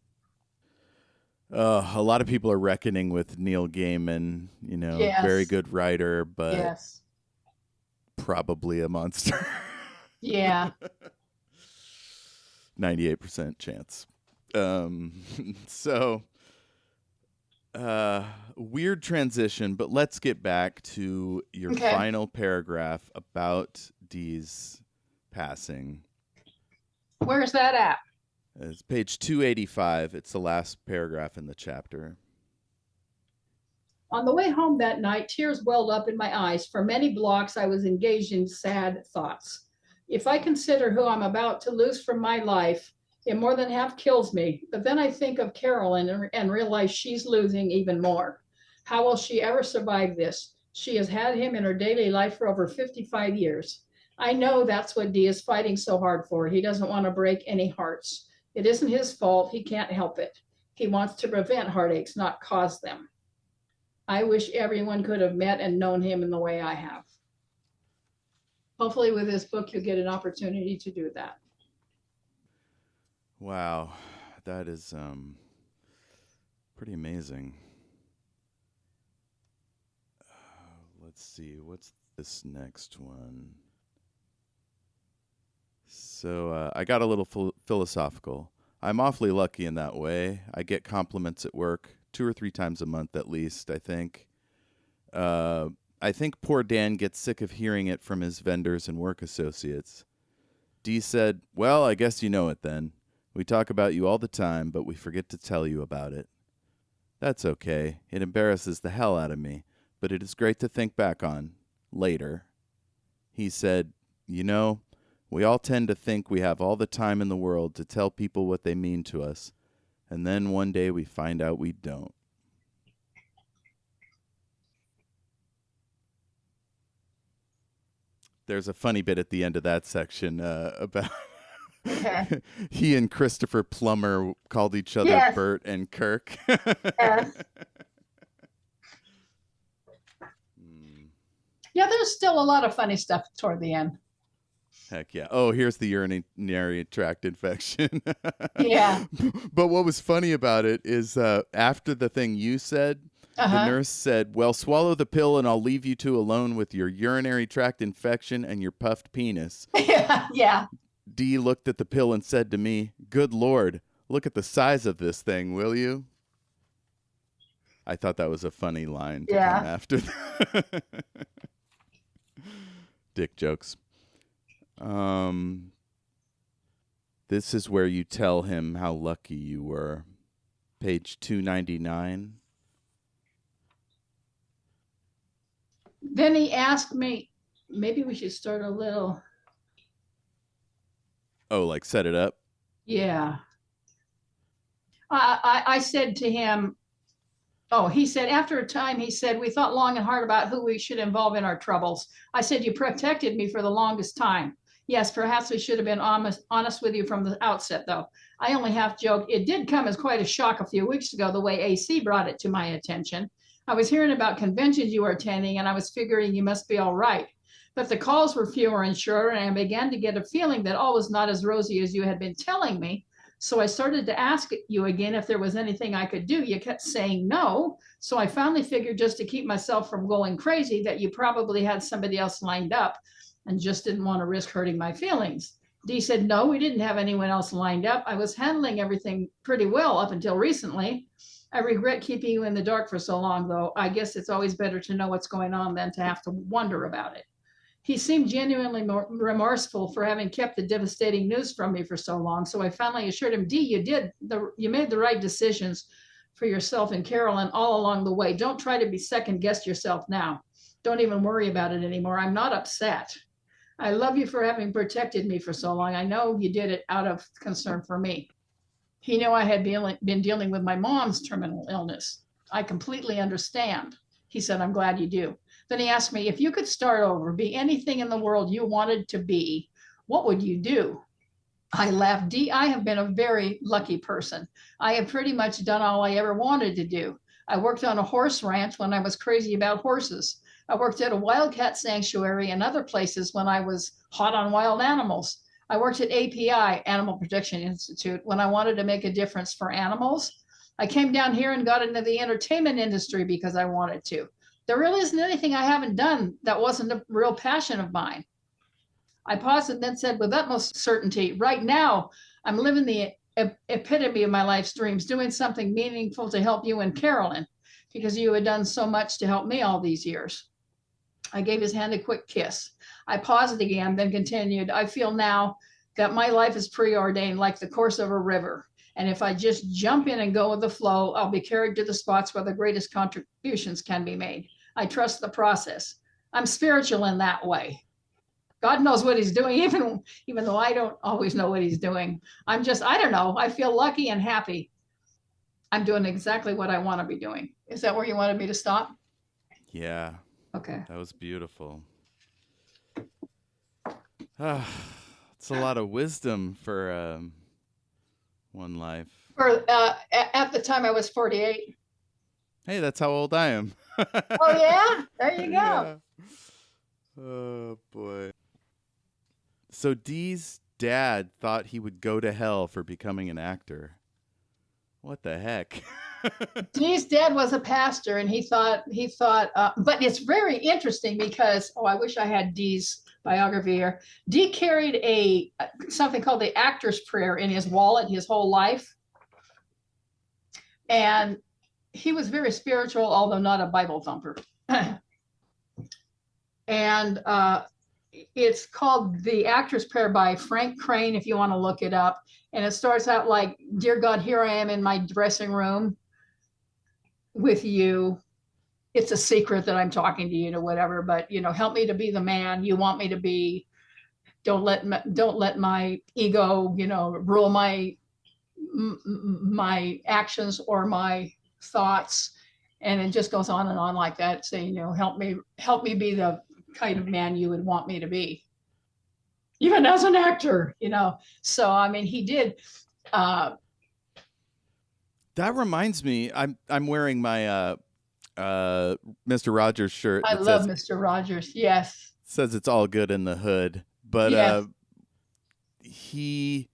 A lot of people are reckoning with Neil Gaiman, very good writer, but probably a monster. Yeah. 98% chance. Weird transition, but let's get back to your final paragraph about Dee's passing. Where's that at? It's page 285. It's the last paragraph in the chapter. On the way home that night, tears welled up in my eyes. For many blocks, I was engaged in sad thoughts. If I consider who I'm about to lose from my life, it more than half kills me. But then I think of Carolyn and realize she's losing even more. How will she ever survive this? She has had him in her daily life for over 55 years. I know that's what Dee is fighting so hard for. He doesn't want to break any hearts. It isn't his fault. He can't help it. He wants to prevent heartaches, not cause them. I wish everyone could have met and known him in the way I have. Hopefully with this book, you'll get an opportunity to do that. Wow. That is pretty amazing. Let's see. What's this next one? So I got a little philosophical. I'm awfully lucky in that way. I get compliments at work 2 or 3 times a month at least, I think. I think poor Dan gets sick of hearing it from his vendors and work associates. Dee said, well, I guess you know it then. We talk about you all the time, but we forget to tell you about it. That's okay. It embarrasses the hell out of me, but it is great to think back on later. He said, we all tend to think we have all the time in the world to tell people what they mean to us, and then one day we find out we don't. There's a funny bit at the end of that section about he and Christopher Plummer called each other Bert and Kirk. Yes. Yeah, there's still a lot of funny stuff toward the end. Heck yeah. Oh, here's the urinary tract infection. Yeah. But what was funny about it is after the thing you said, The nurse said, well, swallow the pill and I'll leave you two alone with your urinary tract infection and your puffed penis. Yeah. Dee looked at the pill and said to me, good Lord, look at the size of this thing, will you? I thought that was a funny line to come after that. Dick jokes. This is where you tell him how lucky you were. Page 299. Then he asked me, maybe we should start a little. Oh, like set it up? Yeah. I said to him, he said, after a time, he said, we thought long and hard about who we should involve in our troubles. I said, you protected me for the longest time. Yes, perhaps we should have been honest with you from the outset, though. I only half joked. It did come as quite a shock a few weeks ago, the way AC brought it to my attention. I was hearing about conventions you were attending, and I was figuring you must be all right. But the calls were fewer and shorter, and I began to get a feeling that all was not as rosy as you had been telling me. So I started to ask you again if there was anything I could do. You kept saying no. So I finally figured, just to keep myself from going crazy, that you probably had somebody else lined up and just didn't want to risk hurting my feelings. Dee said, no, we didn't have anyone else lined up. I was handling everything pretty well up until recently. I regret keeping you in the dark for so long, though. I guess it's always better to know what's going on than to have to wonder about it. He seemed genuinely remorseful for having kept the devastating news from me for so long. So I finally assured him, Dee, you made the right decisions for yourself and Carolyn all along the way. Don't try to be second guess yourself now. Don't even worry about it anymore. I'm not upset. I love you for having protected me for so long. I know you did it out of concern for me. He knew I had been dealing with my mom's terminal illness. I completely understand. He said, I'm glad you do. Then he asked me, if you could start over, be anything in the world you wanted to be, what would you do? I laughed. Dee, I have been a very lucky person. I have pretty much done all I ever wanted to do. I worked on a horse ranch when I was crazy about horses. I worked at a wildcat sanctuary and other places when I was hot on wild animals. I worked at API, Animal Protection Institute, when I wanted to make a difference for animals. I came down here and got into the entertainment industry because I wanted to. There really isn't anything I haven't done that wasn't a real passion of mine. I paused and then said with utmost certainty, right now, I'm living the epitome of my life's dreams, doing something meaningful to help you and Carolyn, because you had done so much to help me all these years. I gave his hand a quick kiss. I paused again, then continued, I feel now that my life is preordained like the course of a river. And if I just jump in and go with the flow, I'll be carried to the spots where the greatest contributions can be made. I trust the process. I'm spiritual in that way. God knows what he's doing, even though I don't always know what he's doing. I don't know. I feel lucky and happy. I'm doing exactly what I want to be doing. Is that where you wanted me to stop? Yeah. Okay. That was beautiful. It's a lot of wisdom for one life. At the time I was 48. Hey, that's how old I am. Oh, yeah? There you go. Yeah. Oh, boy. So Dee's dad thought he would go to hell for becoming an actor. What the heck? Dee's dad was a pastor, and he thought, but it's very interesting because, I wish I had Dee's biography here. Dee carried something called the actor's prayer in his wallet his whole life. And he was very spiritual, although not a Bible thumper. And it's called The Actor's Prayer by Frank Crane, if you want to look it up. And it starts out like, Dear God, here I am in my dressing room with you. It's a secret that I'm talking to you to whatever, but help me to be the man you want me to be. Don't let my ego, rule my actions or my thoughts. And it just goes on and on like that, saying, help me be the kind of man you would want me to be, even as an actor. So I mean, he did. That reminds me, I'm wearing my Mr. Rogers shirt. I love Mr. Rogers. Yes. Says it's all good in the hood, but yes. He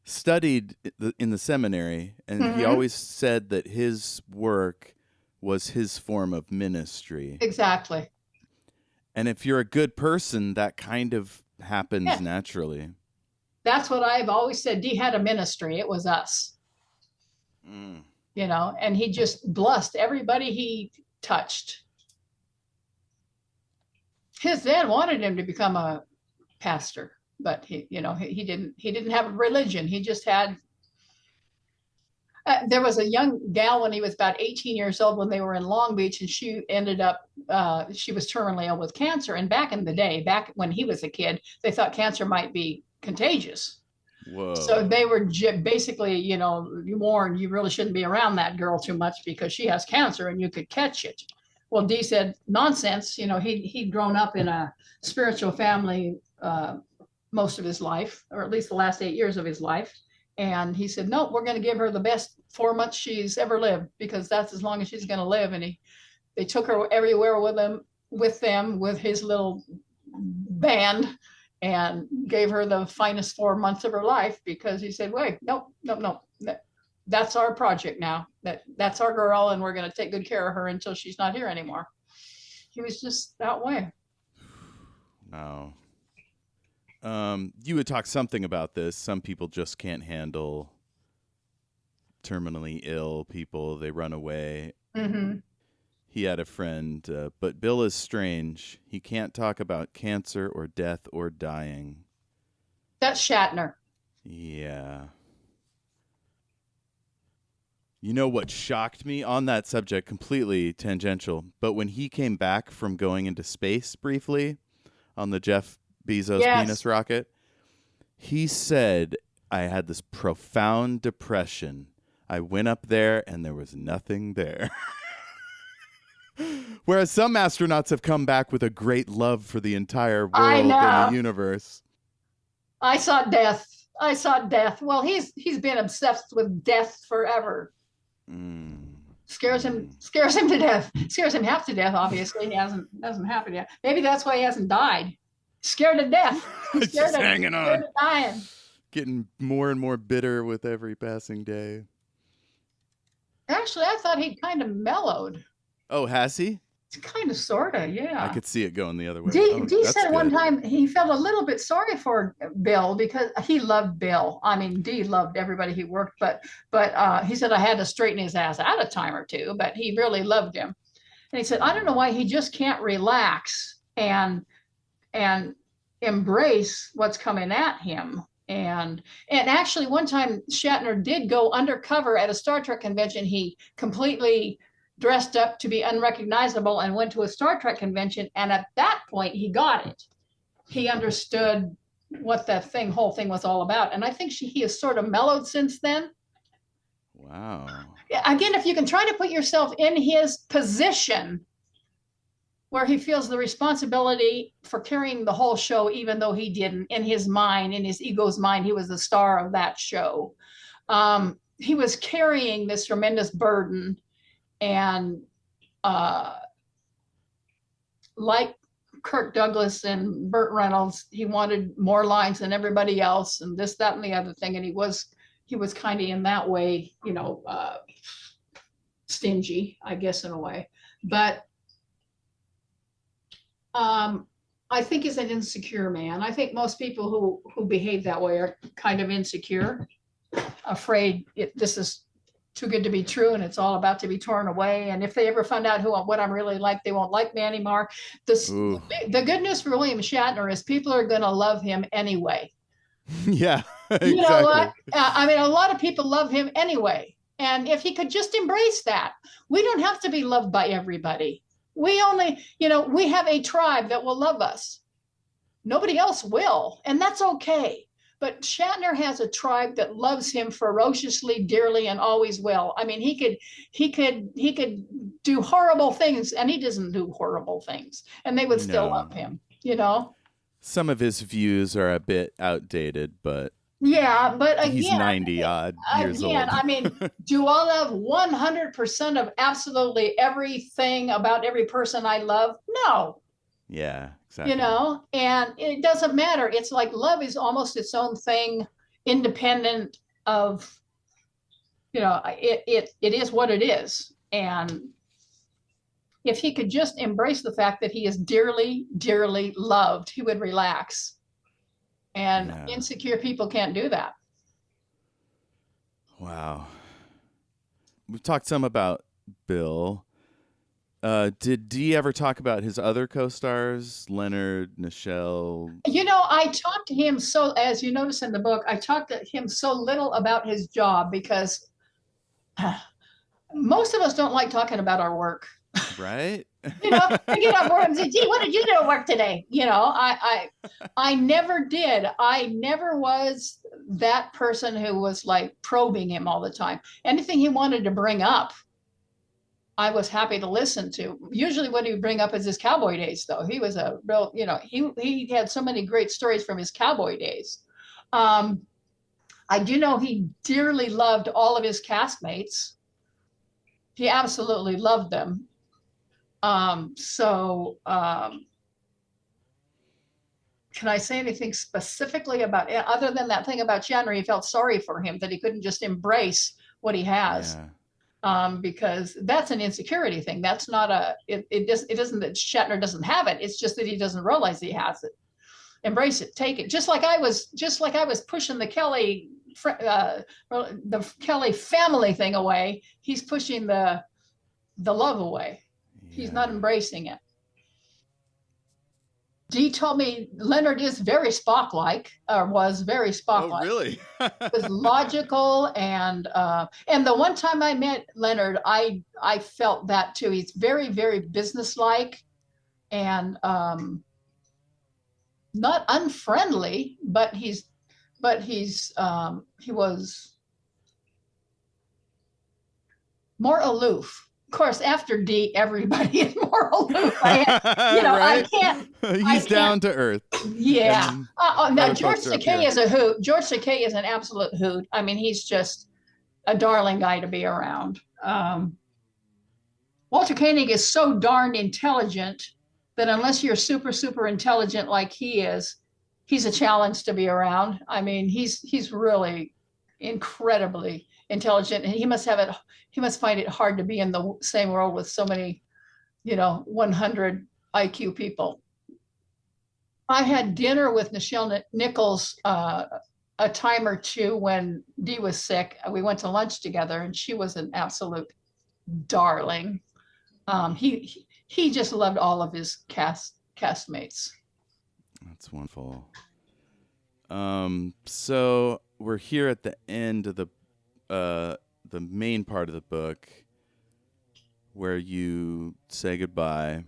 studied in the seminary, and he always said that his work was his form of ministry. Exactly. And if you're a good person, that kind of happens Yeah. naturally. That's what I've always said. Dee had a ministry. It was us. You know, and he just blessed everybody he touched. His dad wanted him to become a pastor, but he didn't have a religion. He just had. There was a young gal when he was about 18 years old when they were in Long Beach, and she ended up, she was terminally ill with cancer. And back in the day, back when he was a kid, they thought cancer might be contagious. Whoa. So they were basically, you warned you really shouldn't be around that girl too much because she has cancer and you could catch it. Well, Dee said, nonsense. He'd grown up in a spiritual family most of his life, or at least the last 8 years of his life. And he said, no, we're going to give her the best 4 months she's ever lived, because that's as long as she's going to live. And they took her everywhere with them with his little band, and gave her the finest 4 months of her life, because he said, wait, no, that's our project now. That's our girl, and we're going to take good care of her until she's not here anymore. He was just that way. Wow. You would talk something about this. Some people just can't handle terminally ill people. They run away. Mm-hmm. He had a friend, but Bill is strange. He can't talk about cancer or death or dying. That's Shatner. Yeah. You know what shocked me on that subject, completely tangential, but when he came back from going into space briefly on the Jeff Bezos penis rocket, he said, I had this profound depression. I went up there and there was nothing there. Whereas some astronauts have come back with a great love for the entire world and the universe. I saw death. Well, he's been obsessed with death forever. Scares him to death. Scares him half to death, obviously. He hasn't happened yet. Maybe that's why he hasn't died. Scared to death. He's just hanging on. Scared of dying. Getting more and more bitter with every passing day. Actually, I thought he'd kind of mellowed. Oh, has he? Kind of, sort of, yeah. I could see it going the other way. Dee said one time he felt a little bit sorry for Bill because he loved Bill. I mean, Dee loved everybody he worked, but he said I had to straighten his ass out a time or two, but he really loved him. And he said, I don't know why he just can't relax and embrace what's coming at him. And actually, one time Shatner did go undercover at a Star Trek convention. He completely dressed up to be unrecognizable and went to a Star Trek convention. And at that point, he got it. He understood what that whole thing was all about. And I think he has sort of mellowed since then. Wow. Again, if you can try to put yourself in his position where he feels the responsibility for carrying the whole show, even though he didn't, in his mind, in his ego's mind, he was the star of that show. He was carrying this tremendous burden. And like Kirk Douglas and Burt Reynolds, he wanted more lines than everybody else, and this, that, and the other thing. And he was kind of in that way, stingy, I guess, in a way. But I think he's an insecure man. I think most people who behave that way are kind of insecure, afraid this is too good to be true, and it's all about to be torn away. And if they ever find out what I'm really like, they won't like me anymore. The good news for William Shatner is people are going to love him anyway. Yeah, exactly. You know what? I mean, a lot of people love him anyway. And if he could just embrace that, we don't have to be loved by everybody. We only, we have a tribe that will love us. Nobody else will, and that's okay. But Shatner has a tribe that loves him ferociously, dearly, and always will. I mean, he could do horrible things, and he doesn't do horrible things, and they would still love him. Some of his views are a bit outdated, but yeah, but again, he's 90 odd years old. I mean, do I love 100% of absolutely everything about every person I love? No. Yeah, exactly. And it doesn't matter. It's like love is almost its own thing, independent of, it is what it is. And if he could just embrace the fact that he is dearly, dearly loved, he would relax. And insecure people can't do that. Wow. We've talked some about Bill. Did Dee ever talk about his other co-stars, Leonard, Nichelle? I talked to him, so as you notice in the book, I talked to him so little about his job because most of us don't like talking about our work. Right? I get up work and say, gee, what did you do at work today? I never did. I never was that person who was like probing him all the time. Anything he wanted to bring up, I was happy to listen to. Usually what he would bring up is his cowboy days, though. He was a real, he had so many great stories from his cowboy days. I do know he dearly loved all of his castmates. He absolutely loved them. Can I say anything specifically about it, other than that thing about Chandler? He felt sorry for him that he couldn't just embrace what he has. Because that's an insecurity thing. That's not it isn't that Shatner doesn't have it. It's just that he doesn't realize he has it. Embrace it, take it. Just like I was pushing the Kelley family thing away. He's pushing the love away. He's not embracing it. Dee told me Leonard is very Spock-like, or was very Spock-like. Oh, really? It was logical, and the one time I met Leonard, I felt that too. He's very, very businesslike, and not unfriendly, but he was more aloof. Of course, after Dee, everybody is more aloof. Right? I can't. He's down to earth. Yeah. Now George Takei is a hoot. George Takei is an absolute hoot. I mean, he's just a darling guy to be around. Walter Koenig is so darn intelligent that unless you're super, super intelligent like he is, he's a challenge to be around. I mean, he's really incredibly intelligent, and he must find it hard to be in the same world with so many, 100 IQ people. I had dinner with Nichelle Nichols a time or two when Dee was sick. We went to lunch together, and she was an absolute darling. He just loved all of his castmates. That's wonderful. So we're here at the end of the main part of the book, where you say goodbye,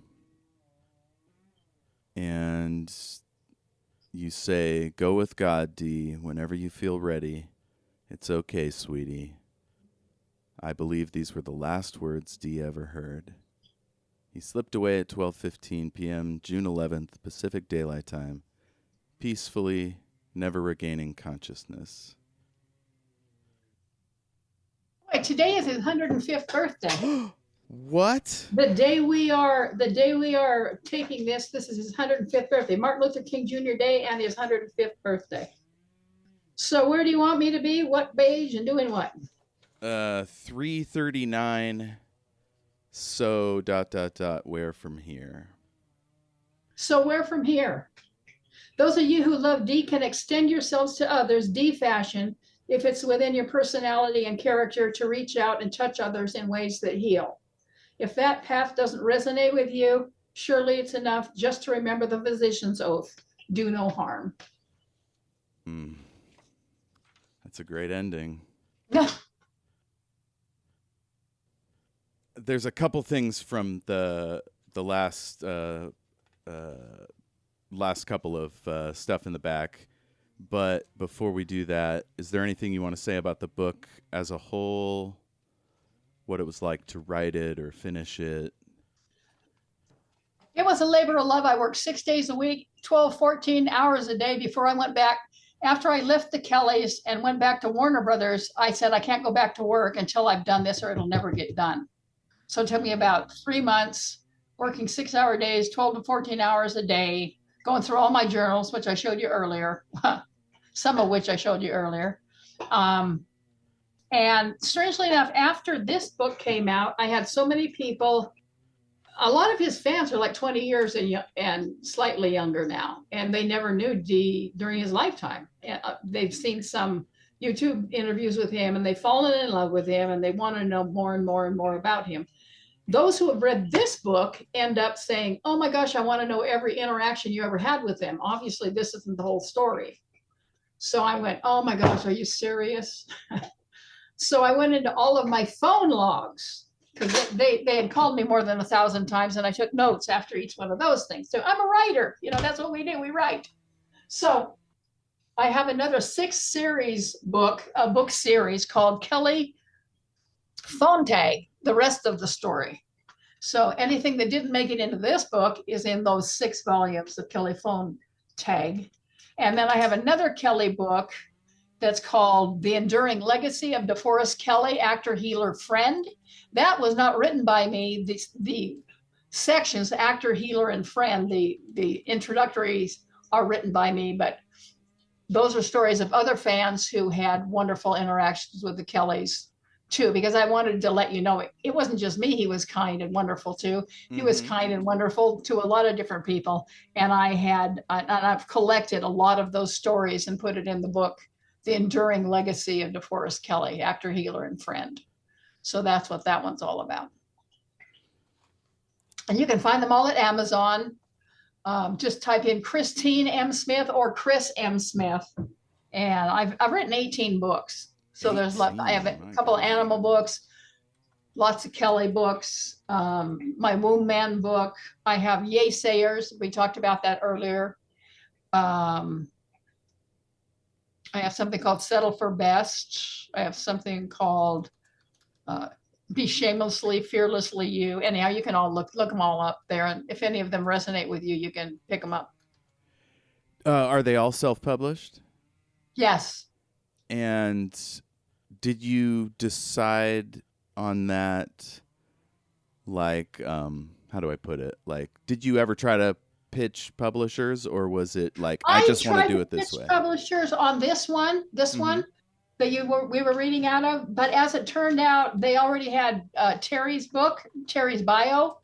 and you say, "Go with God, Dee, whenever you feel ready. It's okay, sweetie." I believe these were the last words Dee ever heard. He slipped away at 12:15 p.m., June 11th, Pacific Daylight Time, peacefully, never regaining consciousness. Today is his 105th birthday. What? The day we are taking this is his 105th birthday. Martin Luther King Jr. Day and his 105th birthday. So where do you want me to be? What beige and doing what? 339. So ... where from here? So where from here? Those of you who love Dee can extend yourselves to others, Dee fashion, if it's within your personality and character to reach out and touch others in ways that heal. If that path doesn't resonate with you, surely it's enough just to remember the physician's oath. Do no harm. That's a great ending. There's a couple things from the last couple of stuff in the back, but before we do that, is there anything you want to say about the book as a whole? What it was like to write it or finish it? It was a labor of love. I worked 6 days a week, 12, 14 hours a day before I went back. After I left the Kelleys and went back to Warner Brothers, I said, I can't go back to work until I've done this or it'll never get done. So it took me about 3 months, working 6-hour days, 12 to 14 hours a day, going through all my journals, which I showed you earlier, some of which I showed you earlier. And strangely enough, after this book came out, I had so many people a lot of his fans are like 20 years and slightly younger now, and they never knew D during his lifetime. They've seen some YouTube interviews with him, and they've fallen in love with him, and they want to know more and more and more about him. Those who have read this book end up saying, oh my gosh, I want to know every interaction you ever had with him. Obviously, this isn't the whole story. So I went, oh my gosh, are you serious? So I went into all of my phone logs, because they had called me more than 1,000 times, and I took notes after each one of those things. So I'm a writer, that's what we do, we write. So I have another a book series called Kelley Phone Tag, the rest of the story. So anything that didn't make it into this book is in those 6 volumes of Kelley Phone Tag. And then I have another Kelley book that's called The Enduring Legacy of DeForest Kelley, Actor, Healer, Friend. That was not written by me. The sections, Actor, Healer, and Friend, the introductories are written by me, but those are stories of other fans who had wonderful interactions with the Kelleys too, because I wanted to let you know it wasn't just me. He was kind and wonderful too. He was kind and wonderful to a lot of different people. And I've collected a lot of those stories and put it in the book, The Enduring Legacy of DeForest Kelley, Actor, Healer, and Friend. So that's what that one's all about. And you can find them all at Amazon. Just type in Christine M Smith or Kris M Smith. And I've written 18 books. So there's I have a couple of animal books, lots of Kelley books, my Womb Man book. I have Yay Sayers. We talked about that earlier. I have something called Settle for Best. I have something called Be Shamelessly, Fearlessly You. Anyhow, you can all look them all up there. And if any of them resonate with you, you can pick them up. Are they all self-published? Yes. And did you decide on that, like, how do I put it? Like, did you ever try to pitch publishers, or was it like, I just want to do it this way? Publishers on this one that we were reading out of, but as it turned out, they already had Terry's bio.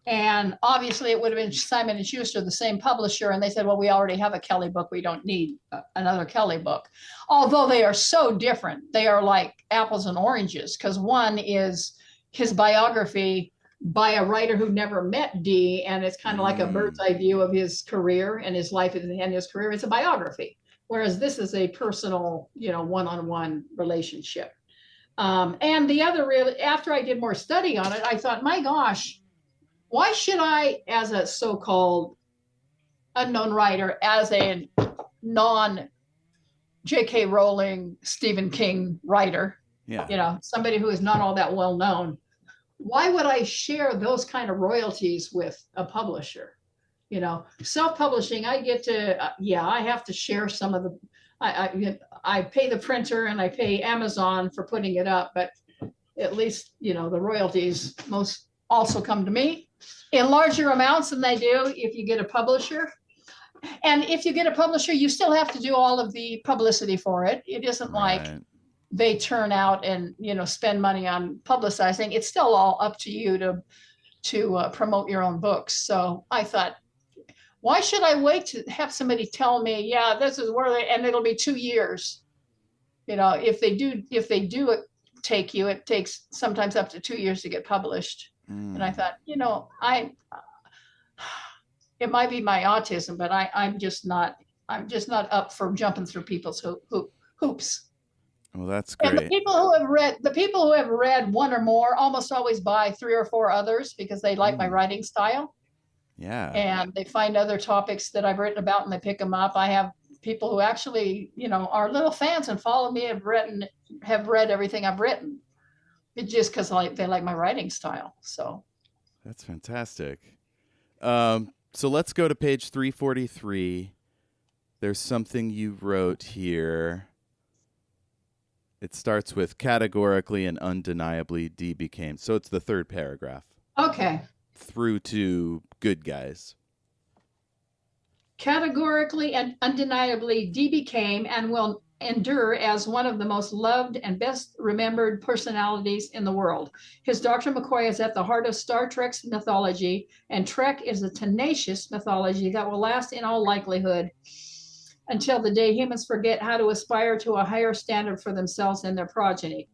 And obviously it would have been Simon and Schuster, the same publisher. And they said, well, we already have a Kelley book. We don't need another Kelley book. Although they are so different. They are like apples and oranges, because one is his biography by a writer who never met D. And it's kind of like a bird's eye view of his career and his life and his career. It's a biography. Whereas this is a personal, one-on-one relationship. And the other, really, after I did more study on it, I thought, my gosh, why should I, as a so-called unknown writer, as a non-J.K. Rowling, Stephen King writer, somebody who is not all that well known, why would I share those kind of royalties with a publisher? Self-publishing, I get to, I have to share some of the, I pay the printer and I pay Amazon for putting it up, but at least, the royalties most also come to me in larger amounts than they do if you get a publisher. And if you get a publisher, you still have to do all of the publicity for it. It isn't like they turn out and, spend money on publicizing. It's still all up to you to promote your own books. So I thought, why should I wait to have somebody tell me, yeah, this is where and it'll be 2 years. If they do take you, it takes sometimes up to 2 years to get published. And I thought, it might be my autism, but I'm just not up for jumping through people's hoops. Well, that's great. And the people who have read one or more almost always buy 3 or 4 others because they like my writing style. Yeah. And they find other topics that I've written about and they pick them up. I have people who actually, are little fans and follow me, have read everything I've written. It's just because they like my writing style. So that's fantastic. So let's go to page 343. There's something you wrote here. It starts with categorically and undeniably D became. So it's the third paragraph. Okay. Through to good guys. Categorically and undeniably D became and will endure as one of the most loved and best remembered personalities in the world. His Dr. McCoy is at the heart of Star Trek's mythology, and Trek is a tenacious mythology that will last in all likelihood until the day humans forget how to aspire to a higher standard for themselves and their progeny.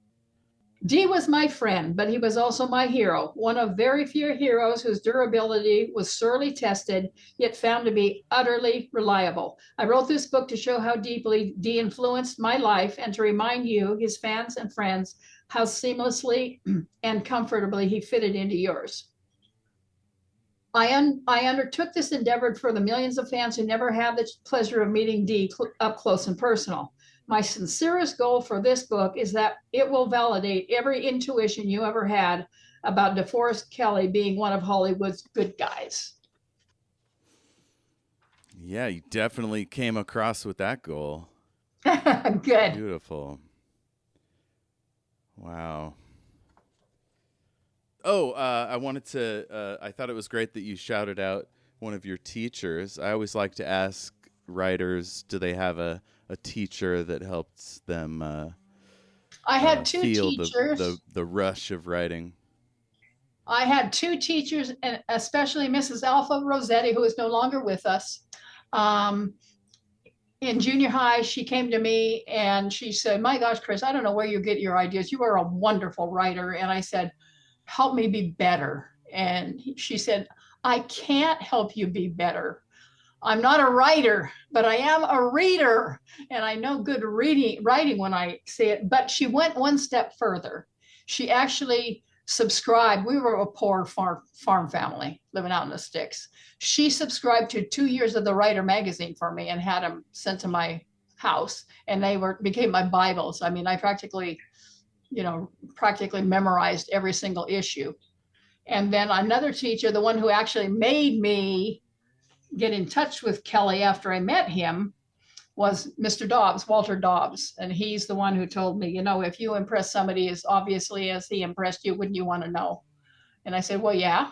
D was my friend, but he was also my hero, one of very few heroes whose durability was sorely tested, yet found to be utterly reliable. I wrote this book to show how deeply D influenced my life and to remind you, his fans and friends, how seamlessly and comfortably he fitted into yours. I undertook this endeavor for the millions of fans who never had the pleasure of meeting D up close and personal. My sincerest goal for this book is that it will validate every intuition you ever had about DeForest Kelley being one of Hollywood's good guys. Yeah, you definitely came across with that goal. Good. Beautiful. Wow. Oh, I wanted to, I thought it was great that you shouted out one of your teachers. I always like to ask writers, do they have a teacher that helps them I had two feel teachers. the rush of writing? I had two teachers, and especially Mrs. Alpha Rossetti, who is no longer with us. In junior high, she came to me and she said, "My gosh, Kris, I don't know where you get your ideas. You are a wonderful writer." And I said, "Help me be better." And she said, "I can't help you be better. I'm not a writer, but I am a reader, and I know good writing when I say it." But she went one step further. She actually subscribed. We were a poor farm family living out in the sticks. She subscribed to 2 years of the Writer magazine for me and had them sent to my house, and they became my Bibles. I mean, I practically memorized every single issue. And then another teacher, the one who actually made me get in touch with Kelley after I met him, was Mr. Dobbs, Walter Dobbs. And he's the one who told me, if you impress somebody as obviously as he impressed you, wouldn't you want to know? And I said, well, yeah.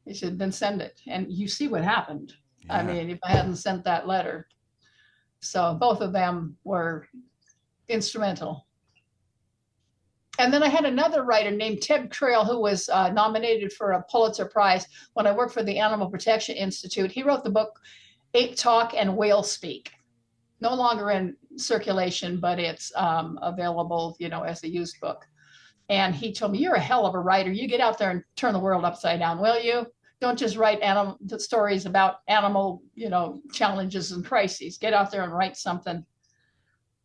He said, then send it. And you see what happened. Yeah. I mean, if I hadn't sent that letter. So both of them were instrumental. And then I had another writer named Ted Trail, who was nominated for a Pulitzer Prize when I worked for the Animal Protection Institute. He wrote the book Ape Talk and Whale Speak. No longer in circulation, but it's available, as a used book. And he told me, "You're a hell of a writer. You get out there and turn the world upside down, will you? Don't just write stories about animal, challenges and crises. Get out there and write something."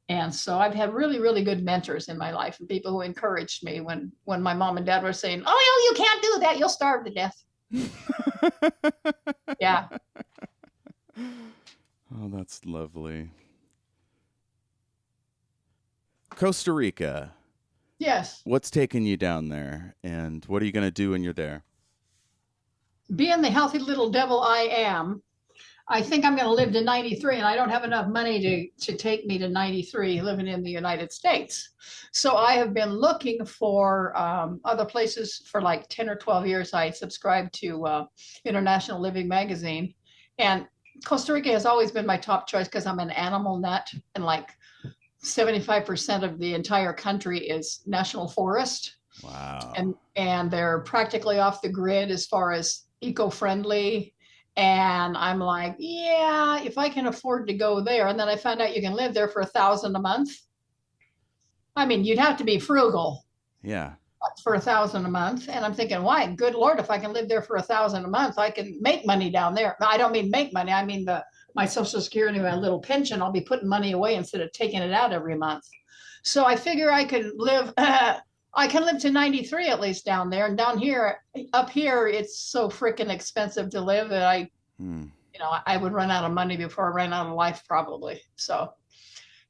And so I've had really, really good mentors in my life and people who encouraged me when my mom and dad were saying, "Oh, you can't do that. You'll starve to death." Yeah. Oh, that's lovely. Costa Rica. Yes. What's taking you down there, and what are you going to do when you're there? Being the healthy little devil I am, I think I'm going to live to 93, and I don't have enough money to take me to 93 living in the United States. So I have been looking for other places for like 10 or 12 years. I subscribed to International Living Magazine, and Costa Rica has always been my top choice because I'm an animal nut, and like 75% of the entire country is national forest. Wow. And they're practically off the grid as far as eco-friendly. And I'm like, yeah, if I can afford to go there. And then I found out you can live there for $1,000 a month. I mean, you'd have to be frugal. Yeah. For $1,000 a month. And I'm thinking, why? Good Lord, if I can live there for $1,000 a month, I can make money down there. I don't mean make money. I mean my Social Security, my little pension, I'll be putting money away instead of taking it out every month. So I figure I could live, I can live to 93 at least down there. And up here, it's so freaking expensive to live that I would run out of money before I ran out of life probably. So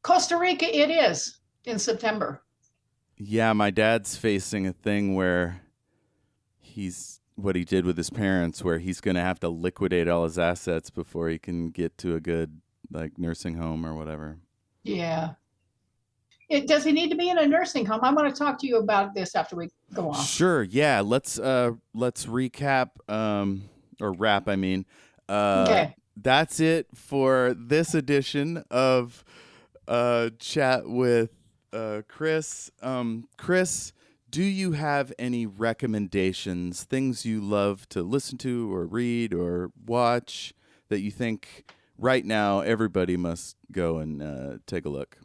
Costa Rica it is in September. Yeah, my dad's facing a thing where what he did with his parents, where he's going to have to liquidate all his assets before he can get to a good nursing home or whatever. Yeah. Does he need to be in a nursing home? I want to talk to you about this after we go on. Sure. Yeah. Let's recap or wrap. I mean, okay. That's it for this edition of chat with Kris. Kris, do you have any recommendations, things you love to listen to or read or watch that you think right now everybody must go and take a look?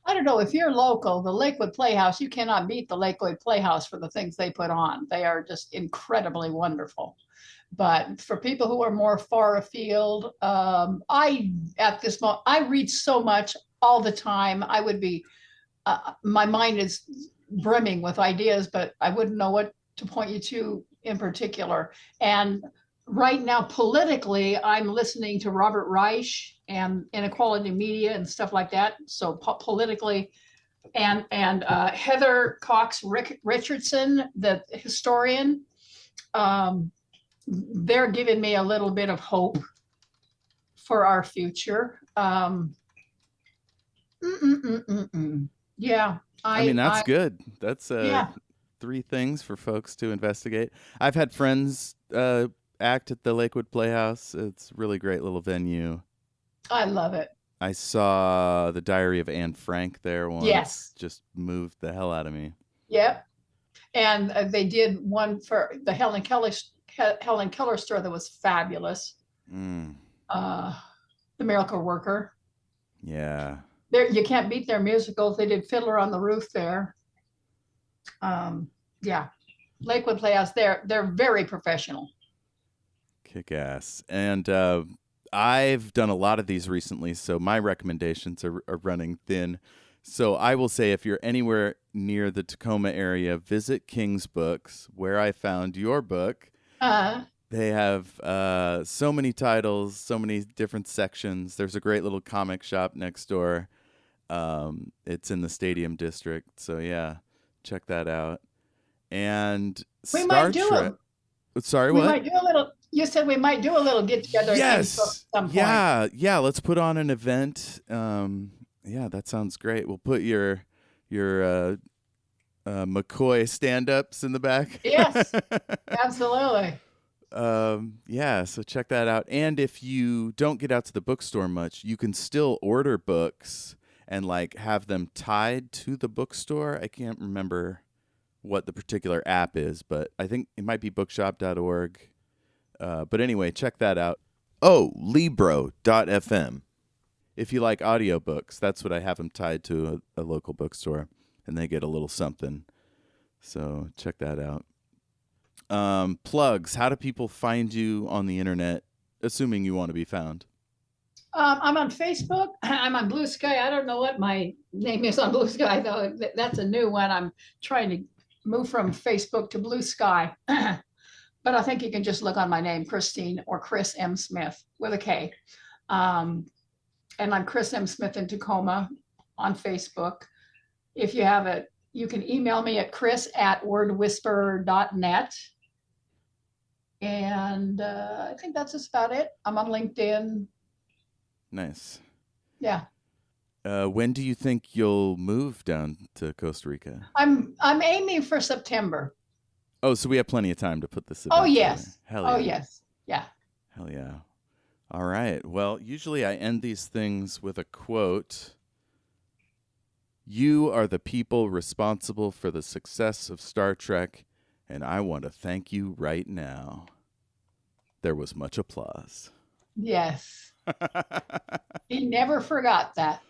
I don't know if you're local, the Lakewood Playhouse, you cannot beat the Lakewood Playhouse for the things they put on. They are just incredibly wonderful. But for people who are more far afield, at this moment, I read so much all the time. I would be, my mind is brimming with ideas, but I wouldn't know what to point you to in particular. And right now, politically, I'm listening to Robert Reich and Inequality Media and stuff like that. So politically, and Heather Cox-Richardson, the historian, they're giving me a little bit of hope for our future. Yeah, I mean, that's good. That's yeah, 3 things for folks to investigate. I've had friends act at the Lakewood Playhouse. It's a really great little venue. I love it. I saw The Diary of Anne Frank there once. Yes. Just moved the hell out of me. Yep. And they did one for the Helen Keller store that was fabulous. The Miracle Worker. Yeah. You can't beat their musicals. They did Fiddler on the Roof there. Yeah. Lakewood Playhouse, they're very professional. Kick ass. And I've done a lot of these recently, so my recommendations are running thin. So I will say, if you're anywhere near the Tacoma area, visit King's Books, where I found your book. They have so many titles, so many different sections. There's a great little comic shop next door. It's in the Stadium District. So, yeah, check that out. And we might do Trek. Sorry, we what? Might do a little. You said we might do a little get together. Yes. At some point. Yeah. Let's put on an event. Yeah, that sounds great. We'll put your McCoy stand-ups in the back. Yes, absolutely. Yeah, so check that out. And if you don't get out to the bookstore much, you can still order books and like have them tied to the bookstore. I can't remember what the particular app is, but I think it might be bookshop.org. But anyway, check that out. Oh, Libro.fm. If you like audiobooks, that's what I have them tied to a local bookstore, and they get a little something. So check that out. Plugs. How do people find you on the internet, assuming you want to be found? I'm on Facebook. I'm on Blue Sky. I don't know what my name is on Blue Sky, though. That's a new one. I'm trying to move from Facebook to Blue Sky. But I think you can just look on my name, Christine, or Kris M Smith with a K. And I'm Kris M Smith in Tacoma on Facebook. If you have it, you can email me at chris@wordwhisperer.net. And I think that's just about it. I'm on LinkedIn. Nice. Yeah. When do you think you'll move down to Costa Rica? I'm aiming for September. Oh, so we have plenty of time to put this event Oh, yes. Hell yeah. Oh, yes. Yeah. Hell yeah. All right. Well, usually I end these things with a quote. You are the people responsible for the success of Star Trek, and I want to thank you right now. There was much applause. Yes. He never forgot that.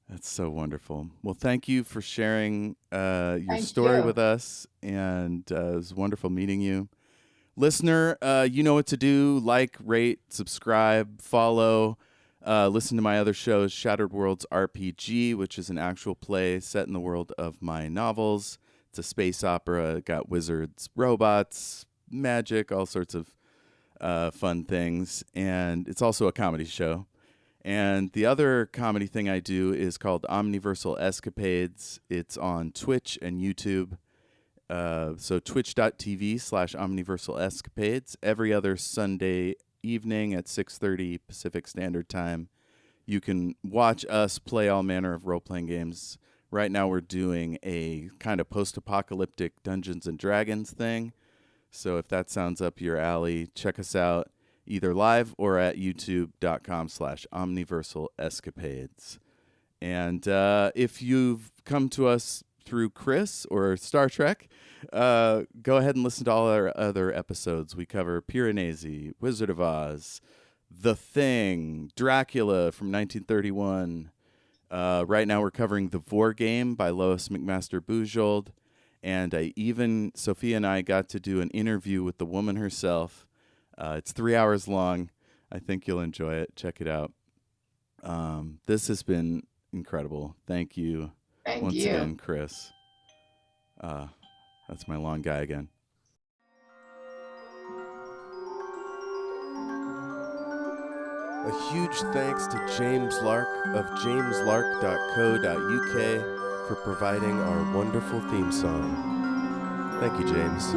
That's so wonderful. Well, thank you for sharing your story with us, and it was wonderful meeting you. Listener, you know what to do. Like, rate, subscribe, follow. Listen to my other shows, Shattered Worlds RPG, which is an actual play set in the world of my novels. It's a space opera. Got wizards, robots, magic, all sorts of fun things. And it's also a comedy show. And the other comedy thing I do is called Omniversal Escapades. It's on Twitch and YouTube. So twitch.tv/Omniversal Escapades. Every other Sunday evening at 6:30 Pacific Standard Time. You can watch us play all manner of role-playing games. Right now we're doing a kind of post-apocalyptic Dungeons & Dragons thing. So if that sounds up your alley, check us out. either live or at youtube.com/omniversalescapades. And if you've come to us through Kris or Star Trek, go ahead and listen to all our other episodes. We cover Piranesi, Wizard of Oz, The Thing, Dracula from 1931. Right now we're covering The Vor Game by Lois McMaster Bujold. And Sophia and I got to do an interview with the woman herself. It's 3 hours long. I think you'll enjoy it. Check it out. This has been incredible. Thank you once again, Kris. That's my long guy again. A huge thanks to James Lark of jameslark.co.uk for providing our wonderful theme song. Thank you, James.